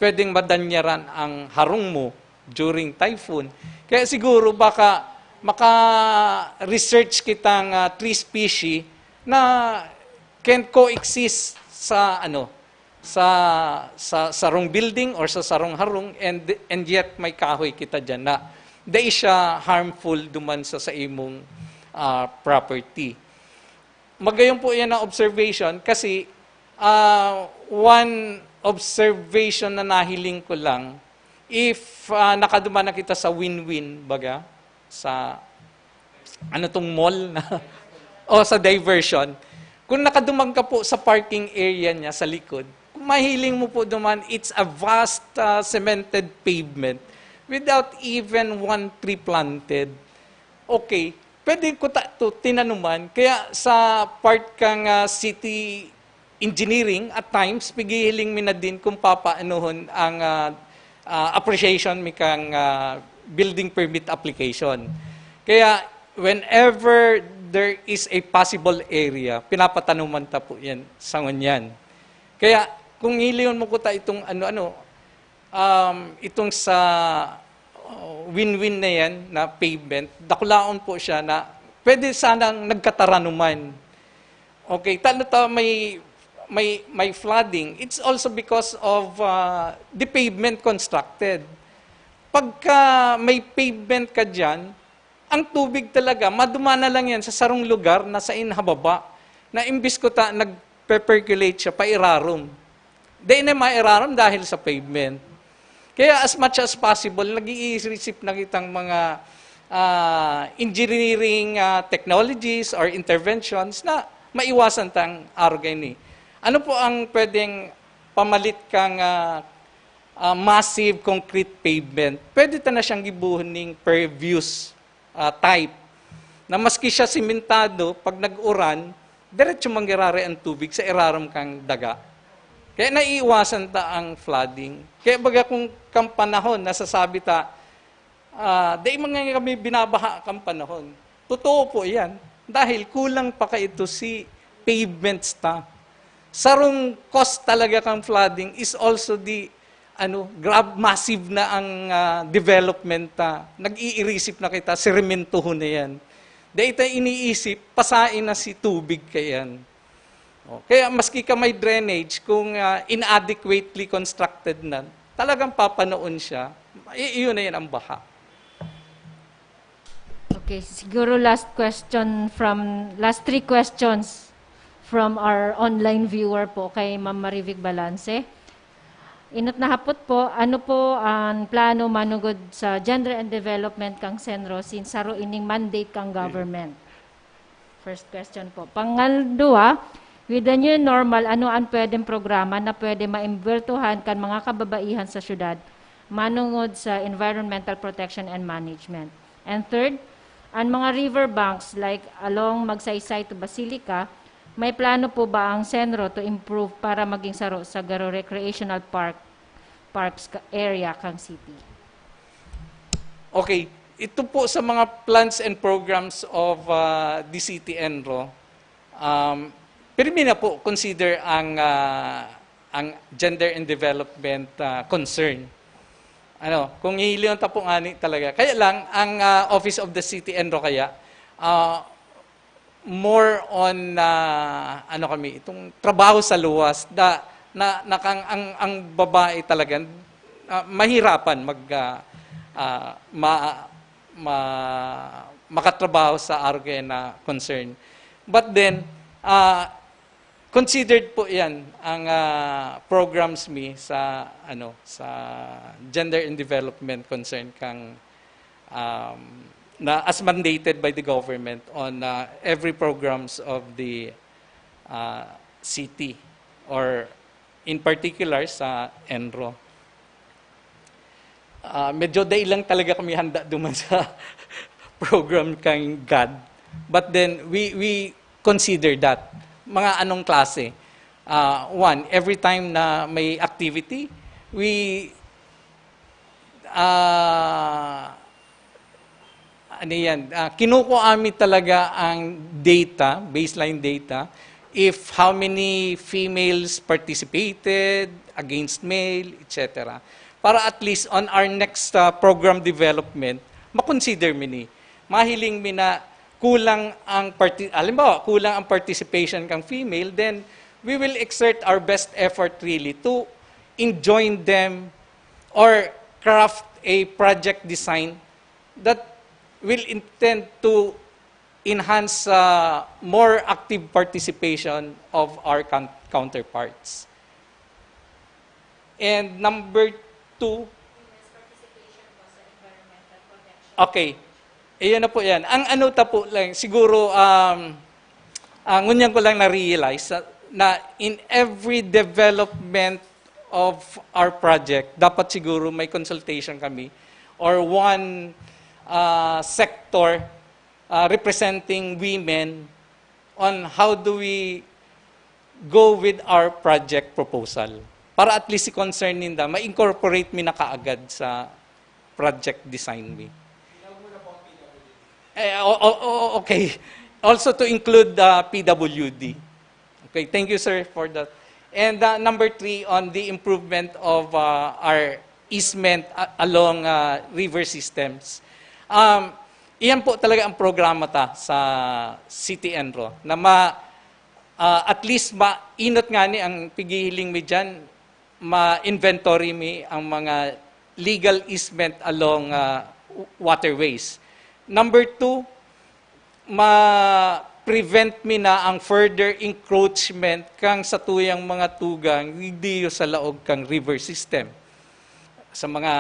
pwedeng madanyaran ang harong mo during typhoon. Kaya siguro baka maka-research kitang tree species na can coexist sa sa sarong building or sa sarong harong and yet may kahoy kita dyan na di siya harmful duman sa imong property. Magayon po yan ang observation kasi one observation na nahiling ko lang, if nakaduman na kita sa win-win baga, sa tong mall na o sa diversion, kung nakadumang ka po sa parking area niya sa likod, kung mahiling mo po duman, it's a vast cemented pavement without even one tree planted. Okay, pwede ko tinanuman. Kaya sa part kang city engineering, at times, pigihiling mi na din kung papaanohon ang appreciation mi kang building permit application. Kaya, whenever there is a possible area, pinapatanuman ta po yan sa ngunyan. Kaya, kung iliyon mo ko itong itong sa win-win na yan, na pavement, dakulaon po siya na pwede sanang nagkataranuman. Okay, may flooding. It's also because of the pavement constructed. Pagka may pavement ka dyan, ang tubig talaga, madumana lang yan sa sarong lugar na sa inhababa, na imbis ko nag-percolate siya, pairarom. Di na mairarom dahil sa pavement. Kaya as much as possible, nag-i-receive na kitang mga engineering technologies or interventions na maiwasan tang arugay ni. Ano po ang pwedeng pamalit kang massive concrete pavement? Pwede ta na siyang gibuhon pervious type na maski siya simentado, pag nag-uran, diretso mangyarari ang tubig sa iraram kang daga. Kaya naiiwasan ta ang flooding. Kaya baga kung kang panahon, nasasabi ta, di mga kami binabaha kang panahon. Totoo po yan. Dahil kulang pa ka ito si pavements ta. Sarong cost talaga kang flooding is also the massive na ang development ta. Nag-iirisip na kita, serementoho na yan. Dahil tayo iniisip, pasain na si tubig kayan. Kaya maski ka may drainage, kung inadequately constructed na, talagang papanoon siya, iyon na yan ang baha. Okay, siguro last three questions from our online viewer po kay Ma'am Marivic Balance. Inot na hapot po, ano po ang plano manugod sa Gender and Development kang Senro since saro ining mandate kang government? First question po. Pangalawa, with the new normal, ano ang pwedeng programa na pwede maimbwertuhan kan mga kababaihan sa syudad manungod sa environmental protection and management? And third, ang mga river banks like along Magsaysay to Basilica, may plano po ba ang Senro to improve para maging saro sa Garo Recreational Parks area kang city? Okay, ito po sa mga plans and programs of the City Enro, pirmi na po consider ang gender and development concern. Kung hihiliyon ta po ani talaga. Kaya lang, ang Office of the City Enro kaya, more on itong trabaho sa luwas ang babae talaga mahirapan makatrabaho sa arge na concern. But then considered po 'yan ang programs sa sa gender and development concern kang na as mandated by the government on every programs of the city or in particular sa Enro. Medyo day lang talaga kami handa duman sa program kang GAD. But then we consider that mga anong klase. One, every time na may activity, we kinukuha amin talaga ang data, baseline data, if how many females participated against male, etc. Para at least on our next program development, makonsider mi ni. Mahiling mi na kulang ang participation kang female, then we will exert our best effort really to enjoin them or craft a project design that will intend to enhance more active participation of our counterparts. And number 2, okay, iyon na po yan. Ang po lang, siguro, ngunyan ko lang na-realize na in every development of our project, dapat siguro may consultation kami or one sector representing women on how do we go with our project proposal. Para at least si concern ninda, ma-incorporate mi na kaagad sa project design mi. Okay. Also to include PWD. Okay, thank you sir for that. And number 3, on the improvement of our easement along river systems. Iyan po talaga ang programa sa City Enro na at least mainot nga ni ang pigihiling mi dyan, ma-inventory mi ang mga legal easement along waterways. Number 2, ma-prevent mi na ang further encroachment kang sa tuyang mga tugang diyo sa laog kang river system. Sa mga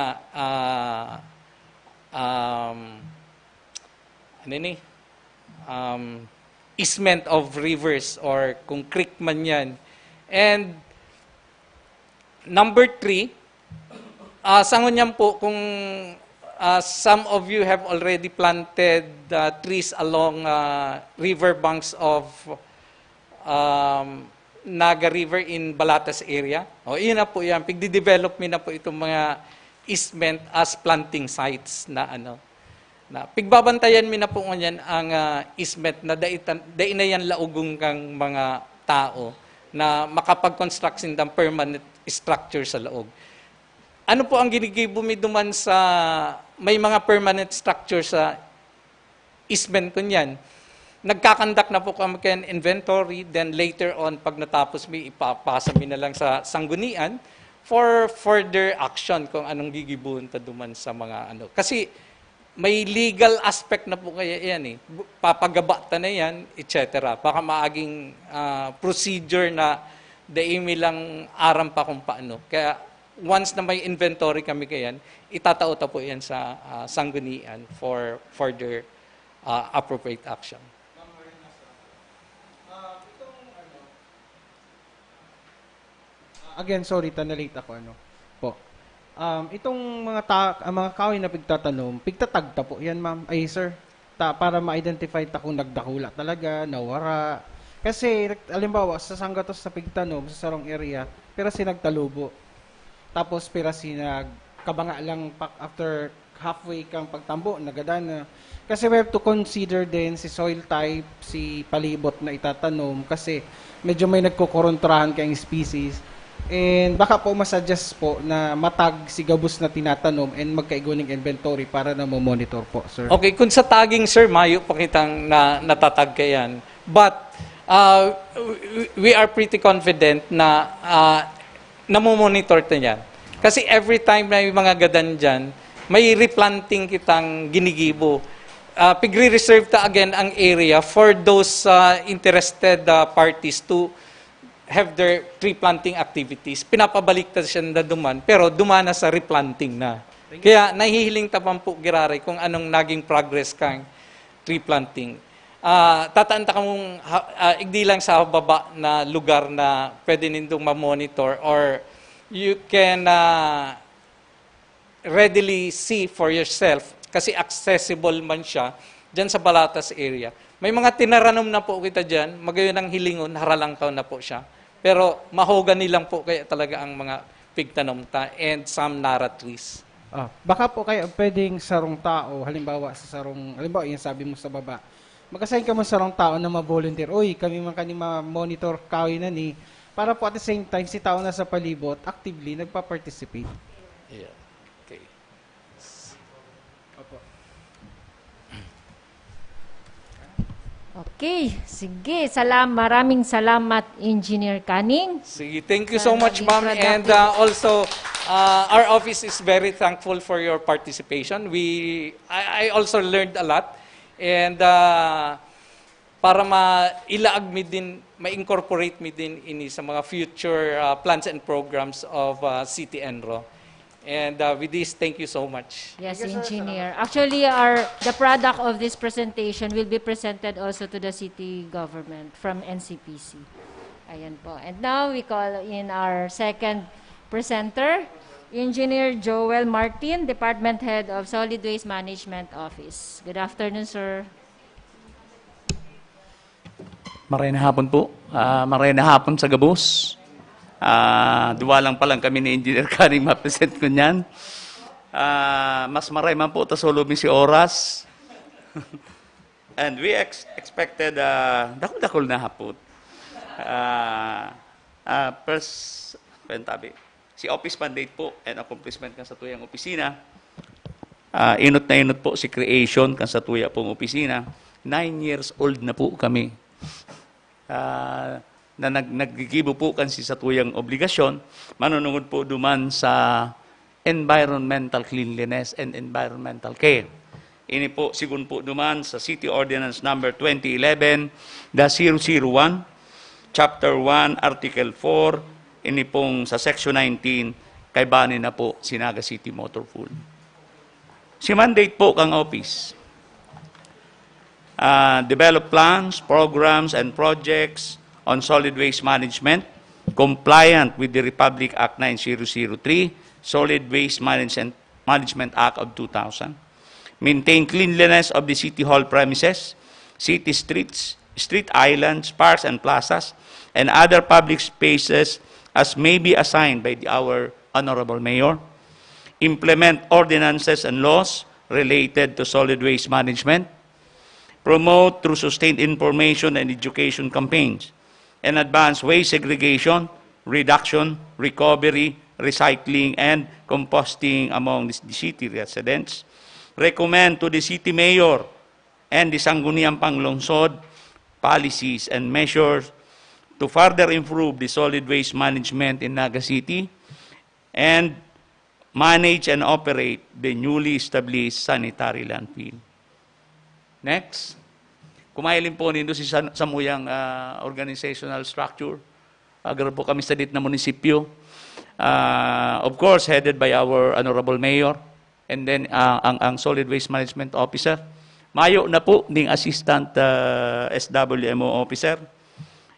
easement of rivers or kung creek man yan. And number 3, sangon yan po kung some of you have already planted trees along river banks of Naga River in Balatas area. Iyon na po yan. Pigdi-develop mi na po itong mga easement as planting sites na na pigbabantayan mi na po nganyan ang easement na dai na yan laugong kang mga tao na makapag-construct ng permanent structure sa laog. Ano po ang ginigibo mi duman sa may mga permanent structure sa easement ko niyan. Nagkakandak na po kami kayo inventory, then later on, pag natapos mi, ipapasa mi na lang sa sanggunian for further action kung anong gigibuhon ta duman sa mga ano. Kasi may legal aspect na po kaya yan eh. Papagaba ta na yan, etc. Baka maaging procedure na daimi lang aram pa kung paano. Kaya once na may inventory kami kayan, itatao ta po yan sa sanggunian for further appropriate action. Again, sorry, tanalate ako, ano po. Itong mga kahoy na pigtatanom, pigtatagta po yan, ma'am. Ay, sir, para ma-identify ta kung nagdakula talaga, nawara. Kasi, alimbawa, sa sanggatos sa pigtanom, sa sarong area, pero sinagtalubo. Tapos, pero kabanga lang after halfway kang pagtambo, nagadana. Kasi we have to consider din si soil type, si palibot na itatanom, kasi medyo may nagkukontrahan kayong species. And baka po masuggest po na matag si gabus na tinatanong and magkaiguning inventory para na monitor po, sir. Okay, kung sa tagging, sir, mayo pa kitang natatag kayan. But we are pretty confident na namomonitor ta yan. Kasi every time na may mga gadan dyan, may replanting kitang ginigibo. Pigre-reserve ta again ang area for those interested parties to have their tree planting activities. Pinapabalik ta siya na duman, pero dumana sa replanting na. Kaya nahihiling tapang po, Giraray, kung anong naging progress kang tree planting. Tataan ta kamong igdi lang sa baba na lugar na pwede nindong ma-monitor, or you can readily see for yourself, kasi accessible man siya dyan sa Balatas area. May mga tinaranom na po kita dyan, magayon ng hilingon, haralangkaw na po siya. Pero mahogany lang po kaya talaga ang mga pigtanom ta and some nara trees. Baka po kaya pwedeng sarong tao, halimbawa yung sabi mo sa baba, mag-assign ka mo sarong tao na ma-volunteer, uy, kami man kanima monitor kahoy na ni, para po at the same time, si tao na sa palibot, actively nagpa-participate. Yeah. Okay. Opo. Okay, sige. Maraming salamat, Engineer Canning. Sige, thank you so much, Naging ma'am. And productive. also, our office is very thankful for your participation. I also learned a lot. And para mailaag mi din, ma-incorporate mi din ini sa mga future plans and programs of City Enro. And with this, thank you so much. Yes, Engineer. Actually, the product of this presentation will be presented also to the city government from NCPC. Ayan po. And now, we call in our second presenter, Engineer Joel Martin, Department Head of Solid Waste Management Office. Good afternoon, sir. Maray na hapon po. Maray na hapon sa gabos. Duwa lang pa lang kami ni Engineer Canning ma-present ko niyan. Mas maray man po tasolobi si oras. And we expected dakol na hapon. First, si office mandate po and accomplishment kan sa tuyang opisina. Inot na inot po si creation kan sa tuya pong opisina. 9 years old na po kami. Na naggigibo po kan si sa tuyang obligasyon, manunungod po duman sa environmental cleanliness and environmental care. Ini po, sigun po duman sa City Ordinance Number 2011-001, Chapter 1, Article 4, ini pong sa Section 19, kay bani na po Sinaga City Motor Pool. Si mandate po kang office. Develop plans, programs, and projects on solid waste management, compliant with the Republic Act 9003, Solid Waste Management Act of 2000. Maintain cleanliness of the City Hall premises, city streets, street islands, parks and plazas, and other public spaces as may be assigned by our Honorable Mayor. Implement ordinances and laws related to solid waste management. Promote through sustained information and education campaigns and advance waste segregation, reduction, recovery, recycling, and composting among the city residents. Recommend to the city mayor and the sangguniang panglungsod policies and measures to further improve the solid waste management in Naga City and manage and operate the newly established sanitary landfill. Next. Kumailin po nindo si samuyang organizational structure. Agar po kami sa na munisipyo. Of course, headed by our Honorable Mayor and then ang Solid Waste Management Officer. Mayo na po ning Assistant SWMO Officer.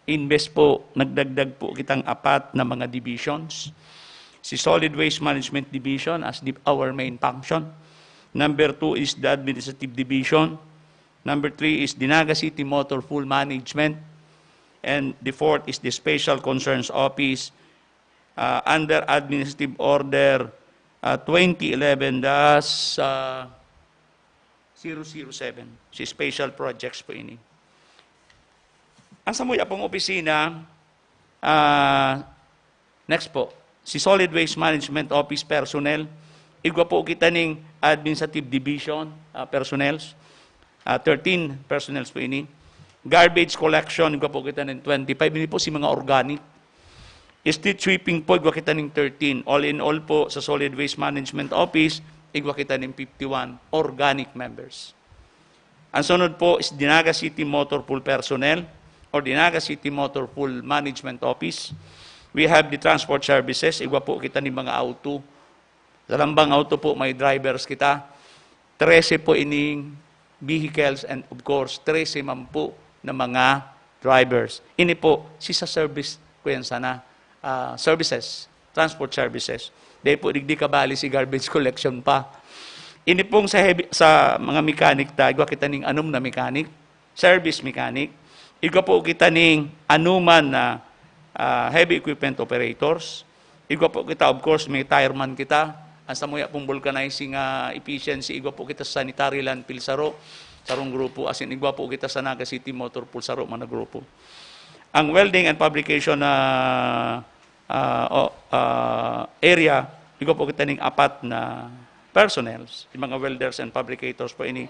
Invest po, nagdagdag po kitang 4 na mga divisions. Si Solid Waste Management Division as our main function. Number 2 is the Administrative Division. Number 3 is the Naga City Motor Pool Management. And the 4th is the Special Concerns Office under Administrative Order 2011-007. Si Special Projects po ini. Ang samuya pong opisina, next po, si Solid Waste Management Office personnel, igwa po kita ning Administrative Division personnels, 13 personnels po ini. Garbage collection, igwa po kita ng 25. Ini po si mga organic. Street sweeping po, igwa kita ng 13. All in all po, sa Solid Waste Management Office, igwa kita ng 51 organic members. Ang sunod po is Dinaga City Motor Pool personnel or Dinaga City Motor Pool Management Office. We have the transport services, igwa po kita ng mga auto. Sa lambang auto po, may drivers kita. 13 po ining vehicles and of course, 13 man po na mga drivers. Ini po, si sa service ko yan sana, services, transport services. Dahil po, digdi kabali si garbage collection pa. Ini pong sa mga mechanic ta, igwa kita ning anum na mechanic, service mechanic, igwa po kita ning anuman na heavy equipment operators, igwa po kita, of course, may tireman kita, ang samuya pong vulcanizing efficiency, igwa po kita sa sanitary landfill sarong grupo, as in igwa po kita sa Naga City Motor Pool saro, mga grupo. Ang welding and fabrication area, igwa po kita ning 4 na personnels, yung mga welders and fabricators po ini.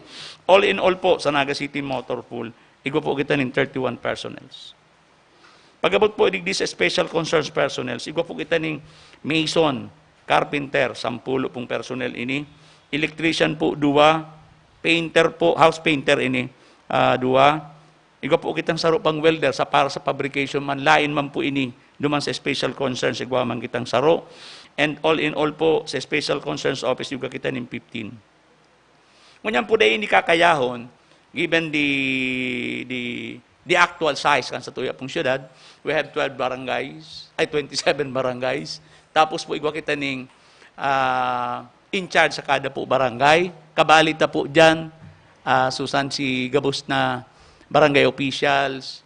All in all po, sa Naga City Motor Pool, igwa po kita ning 31 personnels. Pagabot po digdi sa special concerns personnels, igwa po kita ning mason, carpenter, 10 pong personnel ini. Electrician po, 2. Painter po, house painter ini, 2. Igwa po kitang saro pang welder para sa fabrication man, lain man po ini, duman sa special concerns, igwa man kitang saro. And all in all po, sa special concerns office, igwa kita ng 15. Ngunyan po dahil hindi kakayahon, given the actual size kan sa tuya pong syudad, we have 12 barangays, 27 barangays. Tapos po, igwa kita ning in charge sa kada po barangay. Kabalita po dyan, Susan, si gabos na barangay officials,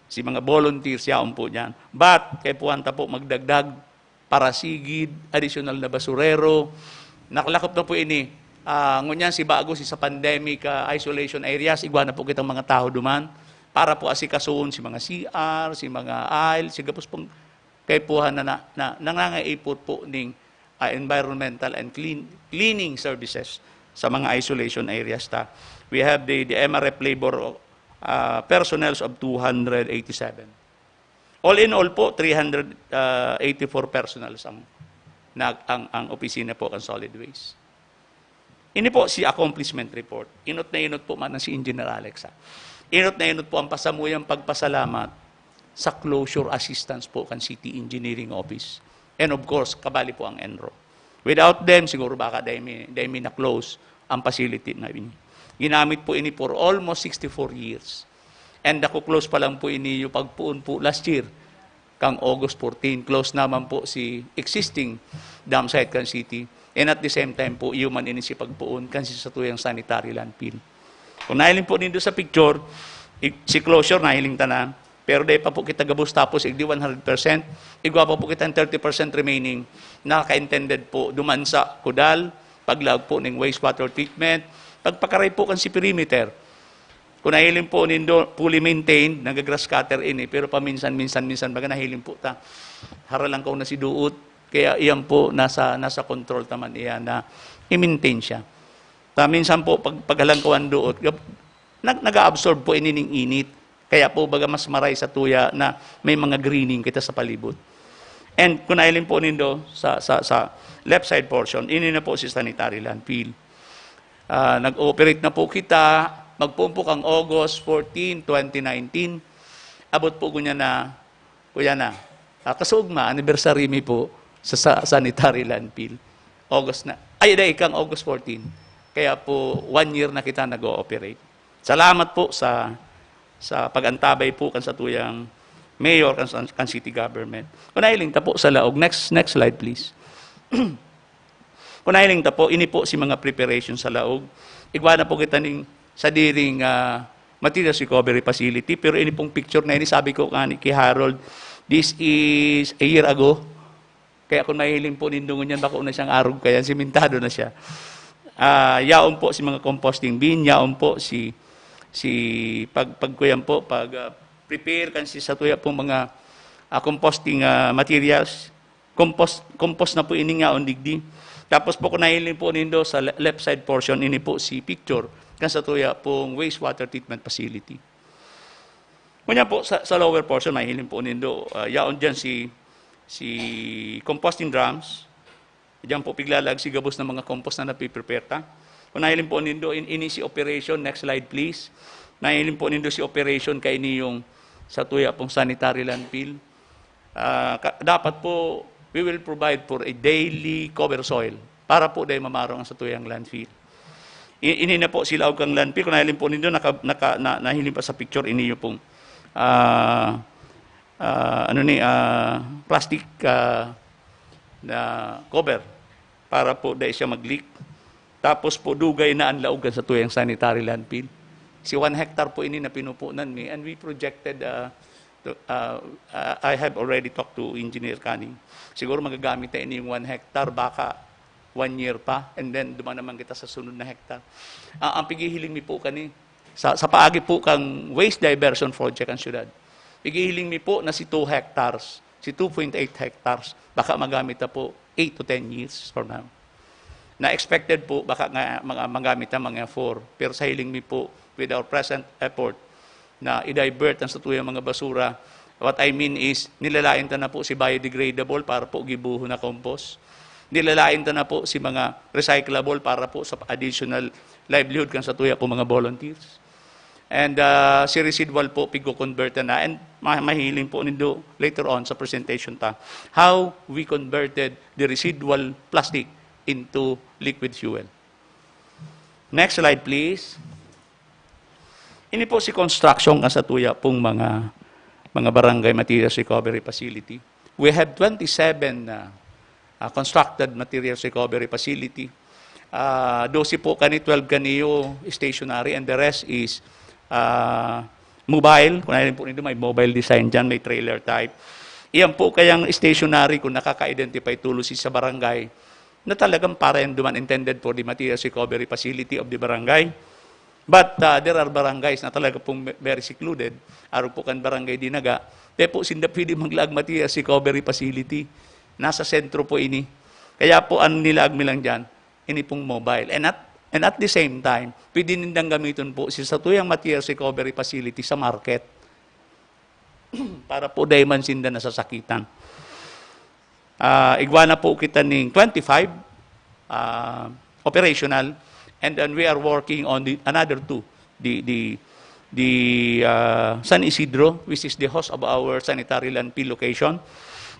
si mga volunteers, yaon po dyan. But, kay puwanta po magdagdag, parasigid, additional na basurero. Nakalakop na po ini. Ngunyan si bago, si sa pandemic isolation areas, igwa na po kitang mga tao duman. Para po asikasuon si mga CR, si mga aisle, si gabos pong kay puhan na nangangaipot po ng environmental and cleaning services sa mga isolation areas ta. We have the MRF labor personnels of 287. All in all po, 384 personnels ang opisina po ng solid waste. Ini po si accomplishment report. Inot na inot po man si Engineer Alex. Inot na inot po ang pasamuyang pagpasalamat sa closure assistance po kan City Engineering Office. And of course, kabali po ang ENRO. Without them, siguro baka dahil may na-close ang facility na ini. Ginamit po ini for almost 64 years. And ako-close pa lang po ini yung pagpuon po last year, kang August 14, close naman po si existing dam site kan City. And at the same time po, human ini si pagpuon kan si satuyang sanitary landfill. Kung nahiling po nindo sa picture, si closure nahiling tanan, pero dahil pa po kita gabos tapos igdi 100%, igwa pa po kita 30% remaining, nakaka-intended po duman sa kudal, paglag po ng wastewater treatment, pagpakaray po kan si perimeter. Kung nahiling po nindo, fully maintained, nag-grass cutter ini, pero paminsan-minsan, baga nahiling po ta, haralang ko na si duot, kaya iyan po nasa control taman iyan na i-maintain siya. Minsan po, paghalang ko ang duot, nag-absorb po inining init. Kaya po baga mas maray sa tuya na may mga greening kita sa palibot. And kung nailin po nindo sa left side portion, ini na po si sanitary landfill. Nag-ooperate na po kita, magpumpok ang August 14, 2019. Abot po kunya na, kasugma, anniversary mi po sa sanitary landfill. August na. Ay, ikang August 14. Kaya po, 1 year na kita nag-ooperate. Salamat po sa pag-antabay po kan sa tuyang mayor kan city government. Kunailing ta po sa laog. Next slide please. Kunailing ta po, ini po si mga preparation sa laog. Igwa na po kita ning sa diring materials recovery facility. Pero ini pong picture na ini, sabi ko kay Harold, this is a year ago. Kaya kung mahiling po nindungon yan, baka una siyang arog kaya, simentado na siya. Yaon po si mga composting bin, yaon po prepare kan si sa tuya pong mga composting materials. Compost na po ini nga on digdi. Tapos po kung nahilin po nindo sa left side portion, ini po si picture kan sa tuya pong wastewater treatment facility. Kunya po sa lower portion, mahilin po nindo, yaon dyan si composting drums. Diyan po piglalag si gabos ng mga compost na napiprepare ta. Kung nahilin po nindo, ini si operation, next slide please. Nahilin po nindo si operation kay ini yung sa tuya pong sanitary landfill. Dapat po, we will provide for a daily cover soil para po dahil mamarong ang sa tuyang landfill. Ini na po sila og kang landfill. Kung nahilin po nindo, nahilin pa sa picture, ini yung pong plastic na cover para po dahil siya mag-leak. Tapos po dugay na ang laugan sa tuyang sanitary landfill. Si 1 hectare po ini na pinupunan mi, and we projected, I have already talked to Engineer Canning. Siguro magagamit na ini yung 1 hectare, baka 1 year pa, and then duman naman kita sa sunod na hectare. Ang pigihiling mi po kani, sa paagi po kang waste diversion project ang syudad. Pigihiling mi po na si 2 hectares, si 2.8 hectares, baka magamit na po 8 to 10 years from now. Na expected po, baka nga magamit na mga 4. Pero sa hiling mi po, with our present effort, na i-divert ang sa tuyang mga basura, what I mean is, nilalain ta na po si biodegradable para po gibuho na compost. Nilalain ta na po si mga recyclable para po sa additional livelihood kan sa tuya po mga volunteers. And si residual po, pigo-convert na. And mahiling po nindo later on sa presentation ta, how we converted the residual plastic into liquid fuel. Next slide, please. Ini po si construction kan sa tuya pong mga barangay materials recovery facility. We have 27 constructed materials recovery facility. 12 po kani, 12 kaniyo stationary, and the rest is mobile. Kung natin po nito, may mobile design dyan, may trailer type. Iyan po kayang stationary kung nakaka-identify tulusi sa barangay na talagang para yung duman intended for the materials recovery facility of the barangay. But there are barangays na talaga pong very secluded. Araw po kan barangay Dinaga. Kaya po sinda pwede maglaag materials recovery facility. Nasa sentro po ini. Kaya po ang nilaag nilang dyan, ini pong mobile. And at the same time, pwede nindang gamitin po sa tuyang materials recovery facility sa market. Para po dahil man sinda nasasakitan. Igwa na po kita ng 25 operational. And then we are working on another 2, the San Isidro, which is the host of our sanitary landfill location,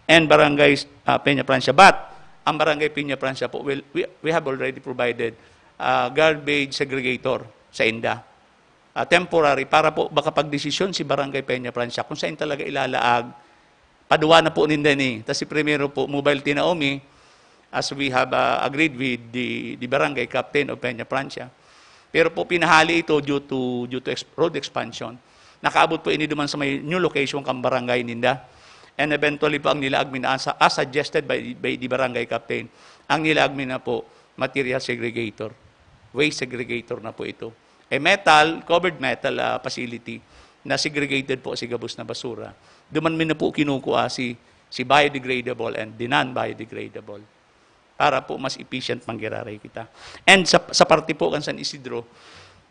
and Barangay Peña Francia. But ang Barangay Peña Francia po, we have already provided garbage segregator sa INDA. Temporary, para po baka pagdesisyon si Barangay Peña Francia kung saan talaga ilalaag, paduwa na po ninda ni. Tapos si Primero po, mobile tinaomi, as we have agreed with the barangay captain of Peña Francia. Pero po pinahali ito due to road expansion. Nakaabot po ini duman sa may new location kang barangay ninda. And eventually po ang nilaagmin na as suggested by the barangay captain, ang nilaagmin na po material segregator. Waste segregator na po ito. A covered metal facility na segregated po si gabos na basura. Duman min na po kinukuha si biodegradable and the non-biodegradable. Para po mas efficient manggiraray kita. And sa parte po kan San Isidro,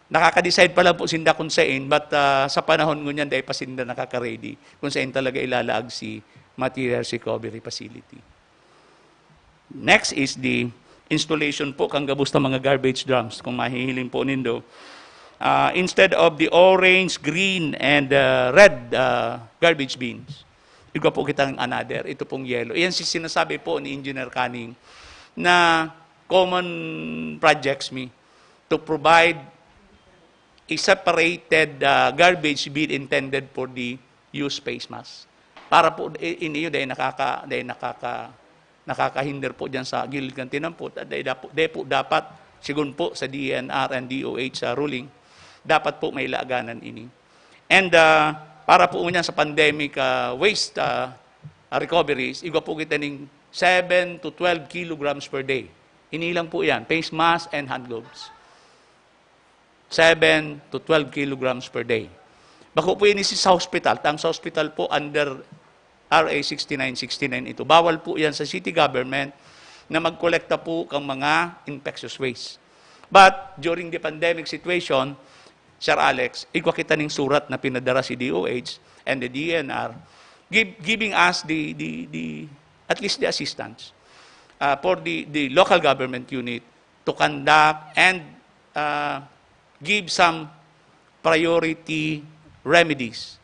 Nakaka-decide pala po sinda kung saan, but sa panahon ngunyan, dahil pa sinda nakaka-ready kung saan talaga ilalaag si materials recovery facility. Next is the installation po kang gabos ng mga garbage drums, kung mahihiling po nindo. Instead of the orange, green, and red garbage bins, ikaw po kitang another, ito pong yellow. Iyan si sinasabi po ni Engineer Canning na common projects to provide a separated garbage bin intended for the use face mask. Para po iniyo dahil nakakahinder po diyan sa gilid ng tinampot. Dahil po dapat sigun po sa DNR and DOH ruling, dapat po may laaganan ini. And para po niyan sa pandemic waste recoveries, igo po kita ning 7 to 12 kilograms per day. Inilang po yan, face mask and hand gloves. 7 to 12 kilograms per day. Bako po ini sa hospital. Ang sa hospital po under RA 6969 ito. Bawal po yan sa city government na magkolekta po kang mga infectious waste. But during the pandemic situation, Sir Alex, ikwa kita ning surat na pinadara si DOH and the DNR giving us at least the assistance for the local government unit to conduct and give some priority remedies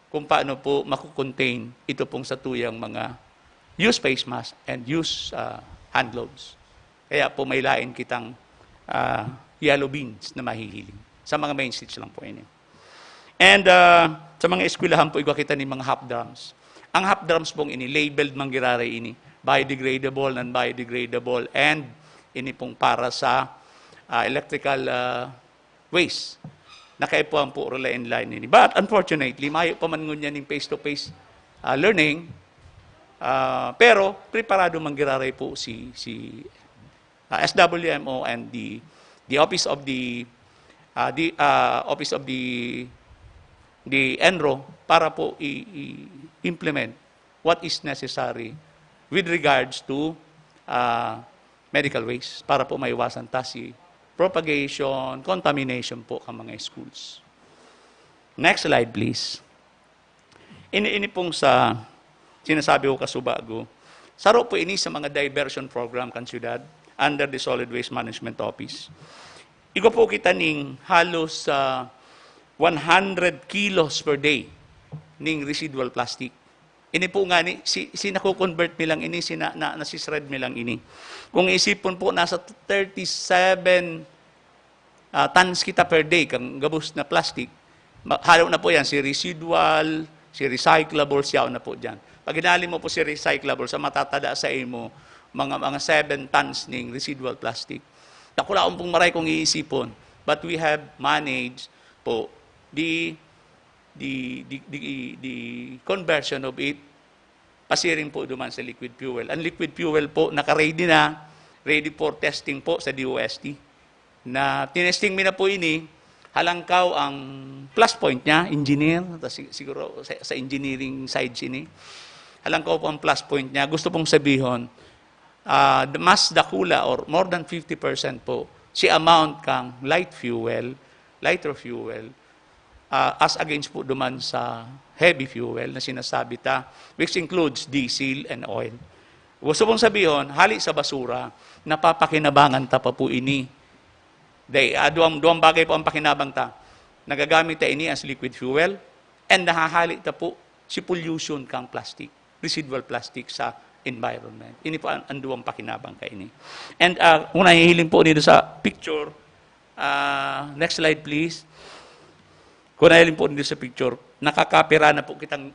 kung paano po makukontain ito pong satuyang mga use face mask and use hand gloves. Kaya po may lain kitang yellow beans na mahihiling. Sa mga main streets lang po ini. And sa mga eskwelahan po, igwa kita ni mga half drums. Ang half drums pong ini, labeled manggirare ini, biodegradable, non-biodegradable, and ini pong para sa electrical waste. Nakaipuan po relay in line ini. But unfortunately, mayo pa man ngunyan ng face-to-face learning, pero preparado manggirare po si SWMO and the Office of the Office of the ENRO para po i-implement what is necessary with regards to medical waste para po maiwasan si propagation, contamination po ang mga schools. Next slide, please. Ini pong sa sinasabi ko kasubago, saro po ini sa mga diversion program kan syudad under the Solid Waste Management Office. Iko po kita ning halos 100 kilos per day ning residual plastic. Ini po nga ni sinako-convert nilang ini nasisred nilang ini. Kung isipon po nasa 37 tons kita per day kang gabos na plastic. Halo na po yan si residual, si recyclable, siya na po diyan. Pag inali mo po si recyclable sa matatada sa imo mga 7 tons ning residual plastic. Nakulaon pong maray kong iisipon, but we have managed po the conversion of it, pasiring po duman sa liquid fuel. Ang liquid fuel po, naka-ready na, ready for testing po sa DOST. Na tinesting mi na po ini, halangkaw ang plus point niya, engineer, siguro sa engineering side ini, halangkaw po ang plus point niya. Gusto pong sabihin, mas dakula or more than 50% po si amount kang lighter fuel, as against po duman sa heavy fuel na sinasabi which includes diesel and oil. Gusto pong sabihin, hali sa basura, napapakinabangan pa po ini. Duwang bagay po ang pakinabang nagagamit ini as liquid fuel and nahahali po si pollution kang plastic, residual plastic sa environment. Ini po ang duwang pakinabang ini. And kung nahihiling po dito sa picture, next slide please. Kung nahihiling po dito sa picture, nakakapira na po kitang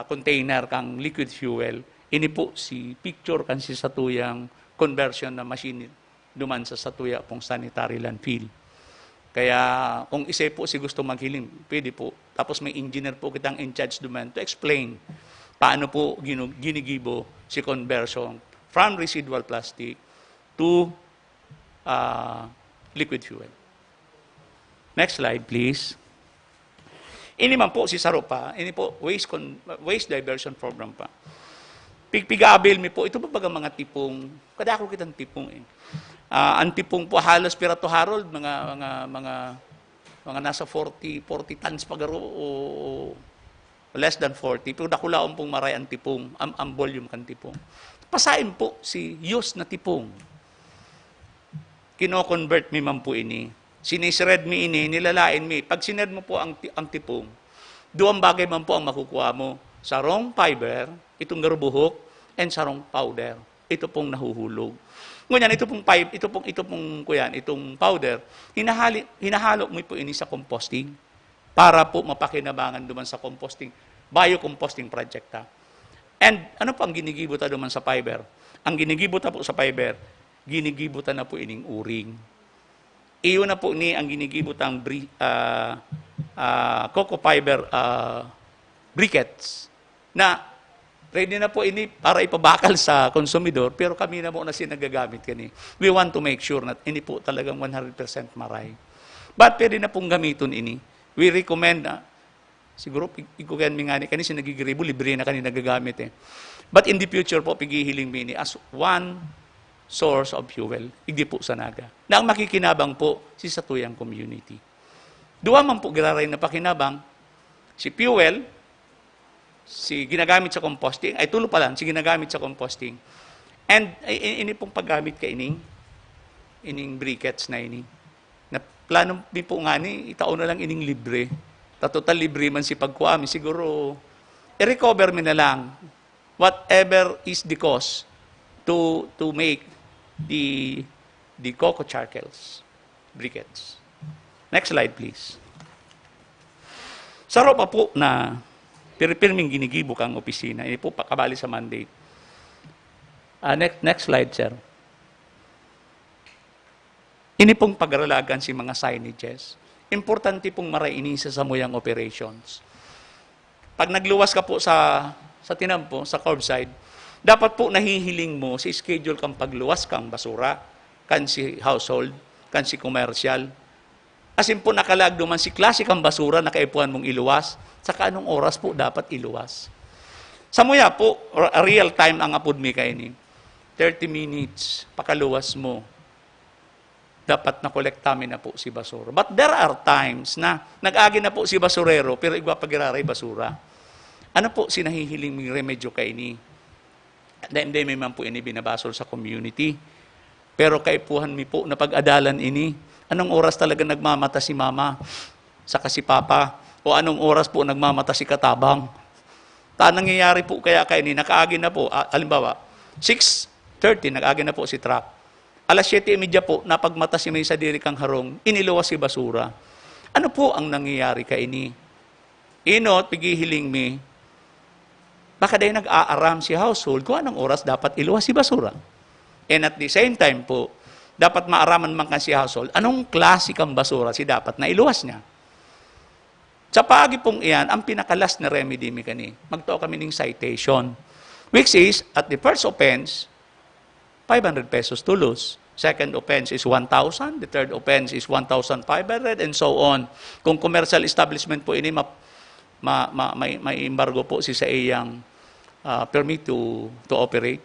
container kang liquid fuel. Ini po si picture kan si satuyang conversion na machine duman sa satuya pong sanitary landfill. Kaya kung isa po si gusto maghiling, pwede po. Tapos may engineer po kitang in charge duman to explain paano po ginigibo si conversion from residual plastic to liquid fuel. Next slide, please. Ini man po si Saropa, ini po waste diversion program pa. Pigpigaabil mi po, ito ba baga mga tipong, kadako kitang tipong eh. Ang tipong po halos pirato Harold, mga nasa 40 tons pagaro o less than 40. Pero dakulaon pong maray ang tipong, ang volume kan tipong. Pasain po si Yus na tipong. Kino-convert mi man po ini. Sinisred mi ini, nilalain mi. Pag sinred mo po ang tipong, duwang bagay man po ang makukuha mo. Sarong fiber, itong garubuhok, and sarong powder. Ito pong nahuhulog. Ngunyan, itong powder, hinahalo mo po ini sa composting para po mapakinabangan duman sa composting, biocomposting project. And ano po ang ginigibutan duman sa fiber? Ang ginigibutan po sa fiber, ginigibutan na po ining uring. Iyo na po ni ang ginigibutang cocoa fiber briquettes na ready na po ini para ipabakal sa konsumidor, pero kami na muna nagagamit kani. We want to make sure na ini po talagang 100% maray. But pwede na pong gamiton ini. We recommend na, siguro, ikugan mi nga ni, kani sinagigribo, libre na kani nagagamit eh. But in the future po, pigihiling mi ini as one source of fuel, hindi po sa naga. Na ang makikinabang po, si Satuyang community. Duwa man po giraray na pakinabang, si fuel, si ginagamit sa composting, ay tulo pa lang, si ginagamit sa composting. And ini pong paggamit ka ining briquettes na ini. Na plano din po nga ni, itaon na lang ining libre. Total libre man si pagkuami, siguro, i-recover mi na lang whatever is the cost to make the cocoa charcoals, briquettes. Next slide, please. Saro pa po na pirming ginigibok ang opisina. Ini po pakabali sa mandate. Next slide, sir. Ini pong pagralagan si mga signages. Importante pong marainisa sa muyang operations. Pag nagluwas ka po sa tinampo, sa curbside, dapat po nahihiling mo si schedule kang pagluwas kang basura, kan si household, kan si commercial. Asin po nakalag duman si klase kang basura na kaipuan mong iluwas, saka anong oras po dapat iluwas. Sa muya po, real time ang apod mi kayo ni. 30 minutes, pakaluwas mo. Dapat nakolektamin na po si basura. But there are times na nag-agi na po si basurero, pero igwa pagiraray basura. Ano po sinahihiling ming remedyo kayo ni? Hindi may man po ini binabasol sa community. Pero kaipuhan mi po na pag-adalan ini, anong oras talaga nagmamata si mama, saka si papa, o anong oras po nagmamata si katabang. Nangyayari po kaya kayo ni, nakaagi na po, halimbawa, 6:30, nag-agi na po si truck. Alas 7:30 po, napagmata si may sa diri kang harong, iniluwas si basura. Ano po ang nangyayari kayo ni? Inot, pigihiling mi, baka dahil nag-aaram si household kung anong oras dapat iluwas si basura. And at the same time po, dapat maaraman man kan si household, anong klase kang basura si dapat na iluwas niya. Sa paagi pong iyan, ang pinakalas na remedy mi kani, magtuo kami ng citation, which is, at the first offense, 500 pesos tulos. Second offense is 1,000. The third offense is 1,500 and so on. Kung commercial establishment po ini, may embargo po si sa iyang permit to operate.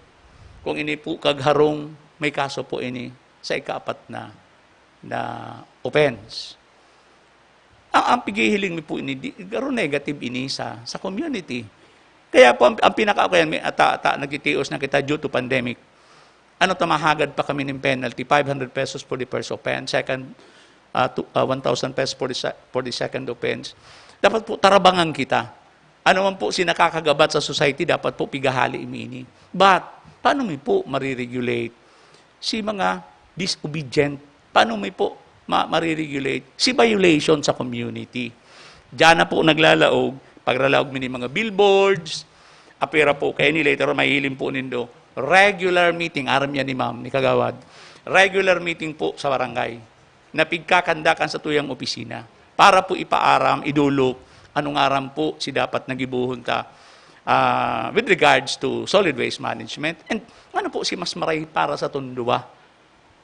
Kung ini po kagharong, may kaso po ini sa ikaapat na offense. Ang pigihiling mi po ini, garo negative ini sa community. Kaya po, ang pinaka-akayan, nagtitios na kita due to pandemic. Tamahagad pa kami ng penalty, 500 pesos for the first offense, second, 1,000 pesos for the second offense. Dapat po tarabangan kita. Ano man po sinakakagabat sa society, dapat po pigahali imini. But, paano mi po mariregulate si mga disobedient? Paano mi po mariregulate si violation sa community? Diyan na po naglalaog, pagralaog mi ni mga billboards, apira po kayo ni later may hilim po nindo, regular meeting, aram yan ni ma'am, ni Kagawad, regular meeting po sa barangay, na pigkakandakan sa tuyang opisina, para po ipaaram, idulok, anong aram po si dapat nagibuhon ta with regards to solid waste management, and ano po si mas maray para sa tunduwa,